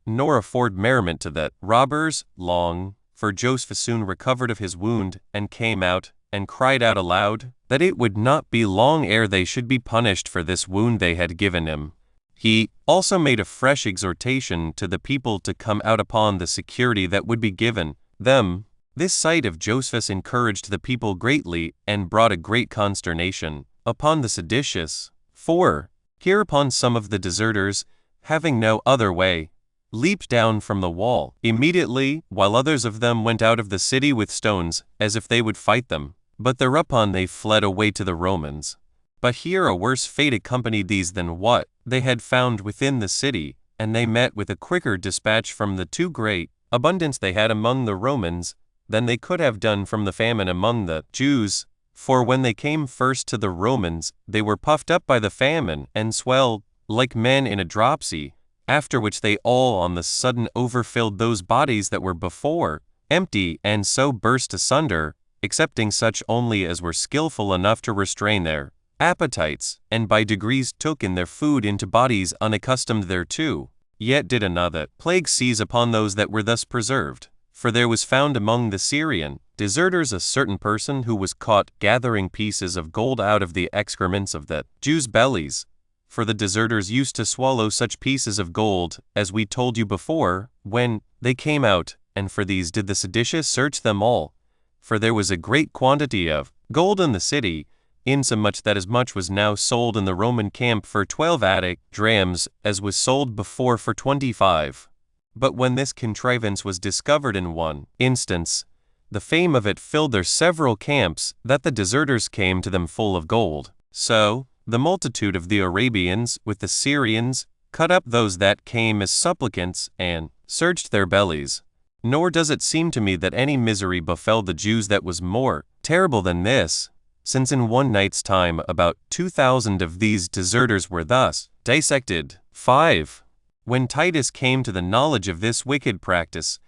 nor afford merriment to the robbers long, for Josephus soon recovered of his wound, and came out, and cried out aloud, that it would not be long ere they should be punished for this wound they had given him. He also made a fresh exhortation to the people to come out upon the security that would be given them. This sight of Josephus encouraged the people greatly, and brought a great consternation upon the seditious. 4. Hereupon some of the deserters, having no other way, leaped down from the wall immediately, while others of them went out of the city with stones, as if they would fight them. But thereupon they fled away to the Romans. But here a worse fate accompanied these than what they had found within the city, and they met with a quicker dispatch from the too great abundance they had among the Romans, than they could have done from the famine among the Jews. For when they came first to the Romans, they were puffed up by the famine, and swelled like men in a dropsy, after which they all on the sudden overfilled those bodies that were before empty, and so burst asunder, excepting such only as were skillful enough to restrain their appetites, and by degrees took in their food into bodies unaccustomed thereto. Yet did another plague seize upon those that were thus preserved. For there was found among the Syrian deserters a certain person who was caught gathering pieces of gold out of the excrements of the Jews' bellies. For the deserters used to swallow such pieces of gold, as we told you before, when they came out, and for these did the seditious search them all. For there was a great quantity of gold in the city, insomuch that as much was now sold in the Roman camp for 12 Attic drams as was sold before for 25. But when this contrivance was discovered in one instance, the fame of it filled their several camps, that the deserters came to them full of gold. So the multitude of the Arabians with the Syrians cut up those that came as supplicants, and searched their bellies. Nor does it seem to me that any misery befell the Jews that was more terrible than this, since in one night's time about 2,000 of these deserters were thus dissected. 5. When Titus came to the knowledge of this wicked practice,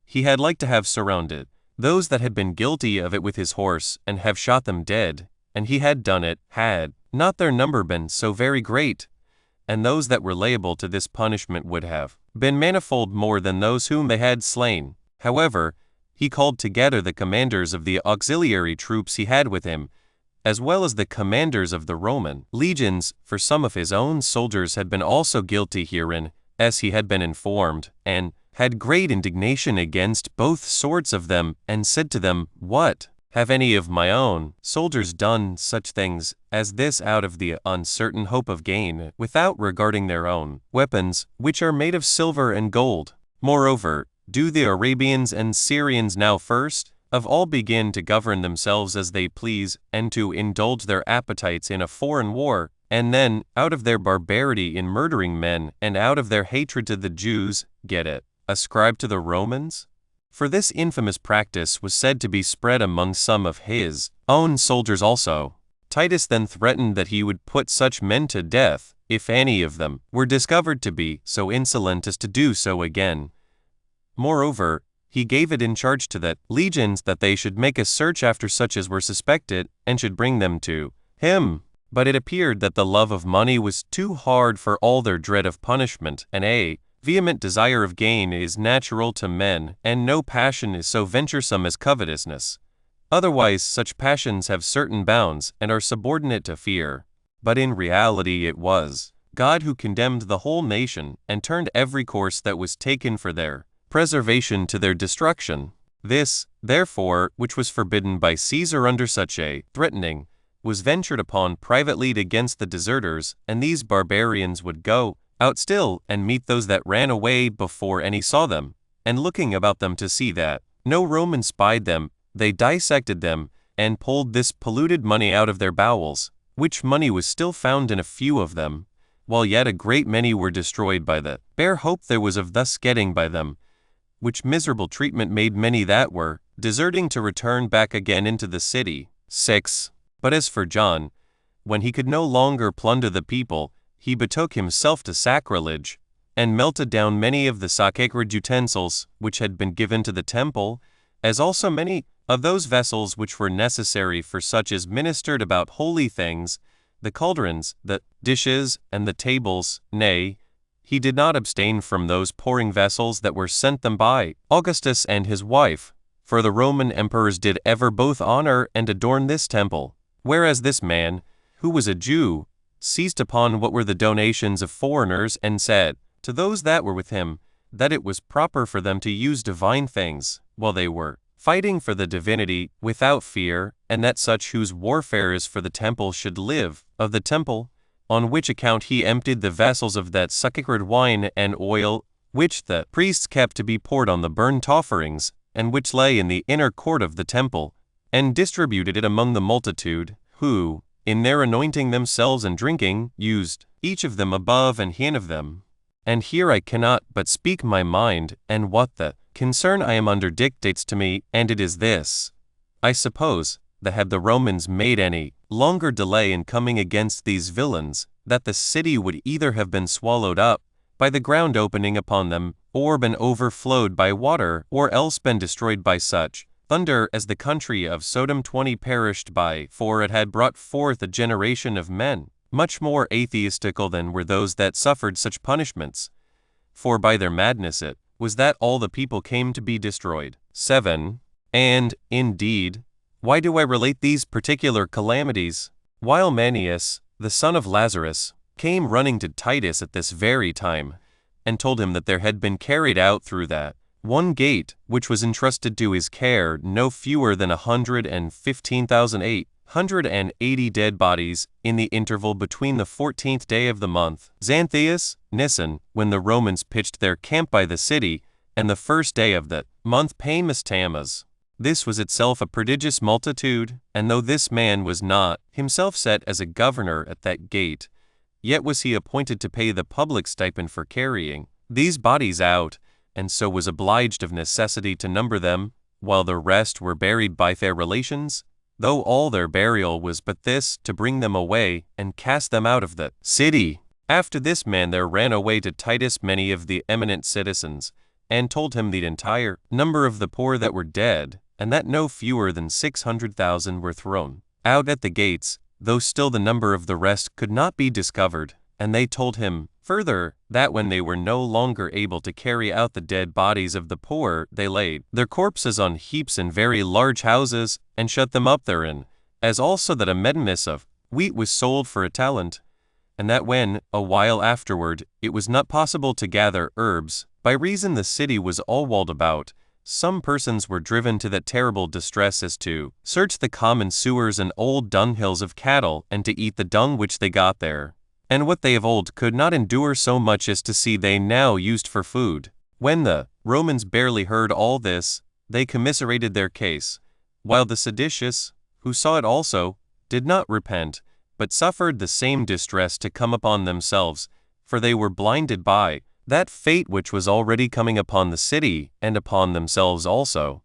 he had like to have surrounded those that had been guilty of it with his horse, and have shot them dead, and he had done it, had not their number been so very great, and those that were liable to this punishment would have been manifold more than those whom they had slain. However, he called together the commanders of the auxiliary troops he had with him, as well as the commanders of the Roman legions, for some of his own soldiers had been also guilty herein, as he had been informed, and had great indignation against both sorts of them, and said to them, What? Have any of my own soldiers done such things as this out of the uncertain hope of gain, without regarding their own weapons, which are made of silver and gold? Moreover, do the Arabians and Syrians now first of all begin to govern themselves as they please, and to indulge their appetites in a foreign war, and then, out of their barbarity in murdering men, and out of their hatred to the Jews, get it ascribed to the Romans? For this infamous practice was said to be spread among some of his own soldiers also. Titus then threatened that he would put such men to death, if any of them were discovered to be so insolent as to do so again. Moreover, he gave it in charge to the legions that they should make a search after such as were suspected, and should bring them to him. But it appeared that the love of money was too hard for all their dread of punishment, and a vehement desire of gain is natural to men, and no passion is so venturesome as covetousness. Otherwise such passions have certain bounds, and are subordinate to fear. But in reality it was God who condemned the whole nation, and turned every course that was taken for their preservation to their destruction. This, therefore, which was forbidden by Caesar under such a threatening, was ventured upon privately against the deserters, and these barbarians would go out still, and meet those that ran away before any saw them, and looking about them to see that no Roman spied them, they dissected them, and pulled this polluted money out of their bowels, which money was still found in a few of them, while yet a great many were destroyed by the bare hope there was of thus getting by them, which miserable treatment made many that were deserting to return back again into the city. 6. But as for John, when he could no longer plunder the people, he betook himself to sacrilege, and melted down many of the sacred utensils which had been given to the temple, as also many of those vessels which were necessary for such as ministered about holy things, the cauldrons, the dishes, and the tables. Nay, he did not abstain from those pouring vessels that were sent them by Augustus and his wife, for the Roman emperors did ever both honor and adorn this temple. Whereas this man, who was a Jew, seized upon what were the donations of foreigners, and said to those that were with him, that it was proper for them to use divine things, while they were fighting for the divinity without fear, and that such whose warfare is for the temple should live of the temple, on which account he emptied the vessels of that sacred wine and oil, which the priests kept to be poured on the burnt offerings, and which lay in the inner court of the temple, and distributed it among the multitude, who, in their anointing themselves and drinking, used each of them above and hin of them. And here I cannot but speak my mind, and what the concern I am under dictates to me, and it is this. I suppose that had the Romans made any longer delay in coming against these villains, that the city would either have been swallowed up by the ground opening upon them, or been overflowed by water, or else been destroyed by such thunder as the country of Sodom 20 perished by, for it had brought forth a generation of men, much more atheistical than were those that suffered such punishments. For by their madness it was that all the people came to be destroyed. 7. And, indeed, why do I relate these particular calamities? While Manius, the son of Lazarus, came running to Titus at this very time, and told him that there had been carried out through that one gate which was entrusted to his care no fewer than 115,880 dead bodies in the interval between the 14th day of the month, Xanthias, Nisan, when the Romans pitched their camp by the city, and the first day of that month Pamus Tammuz. This was itself a prodigious multitude, and though this man was not himself set as a governor at that gate, yet was he appointed to pay the public stipend for carrying these bodies out, and so was obliged of necessity to number them, while the rest were buried by their relations, though all their burial was but this, to bring them away, and cast them out of the city. After this man there ran away to Titus many of the eminent citizens, and told him the entire number of the poor that were dead, and that no fewer than 600,000 were thrown out at the gates, though still the number of the rest could not be discovered. And they told him, further, that when they were no longer able to carry out the dead bodies of the poor, they laid their corpses on heaps in very large houses, and shut them up therein, as also that a medemus of wheat was sold for a talent, and that when, a while afterward, it was not possible to gather herbs, by reason the city was all walled about, some persons were driven to that terrible distress as to search the common sewers and old dunghills of cattle, and to eat the dung which they got there, and what they of old could not endure so much as to see they now used for food. When the Romans barely heard all this, they commiserated their case, while the seditious, who saw it also, did not repent, but suffered the same distress to come upon themselves, for they were blinded by that fate which was already coming upon the city, and upon themselves also.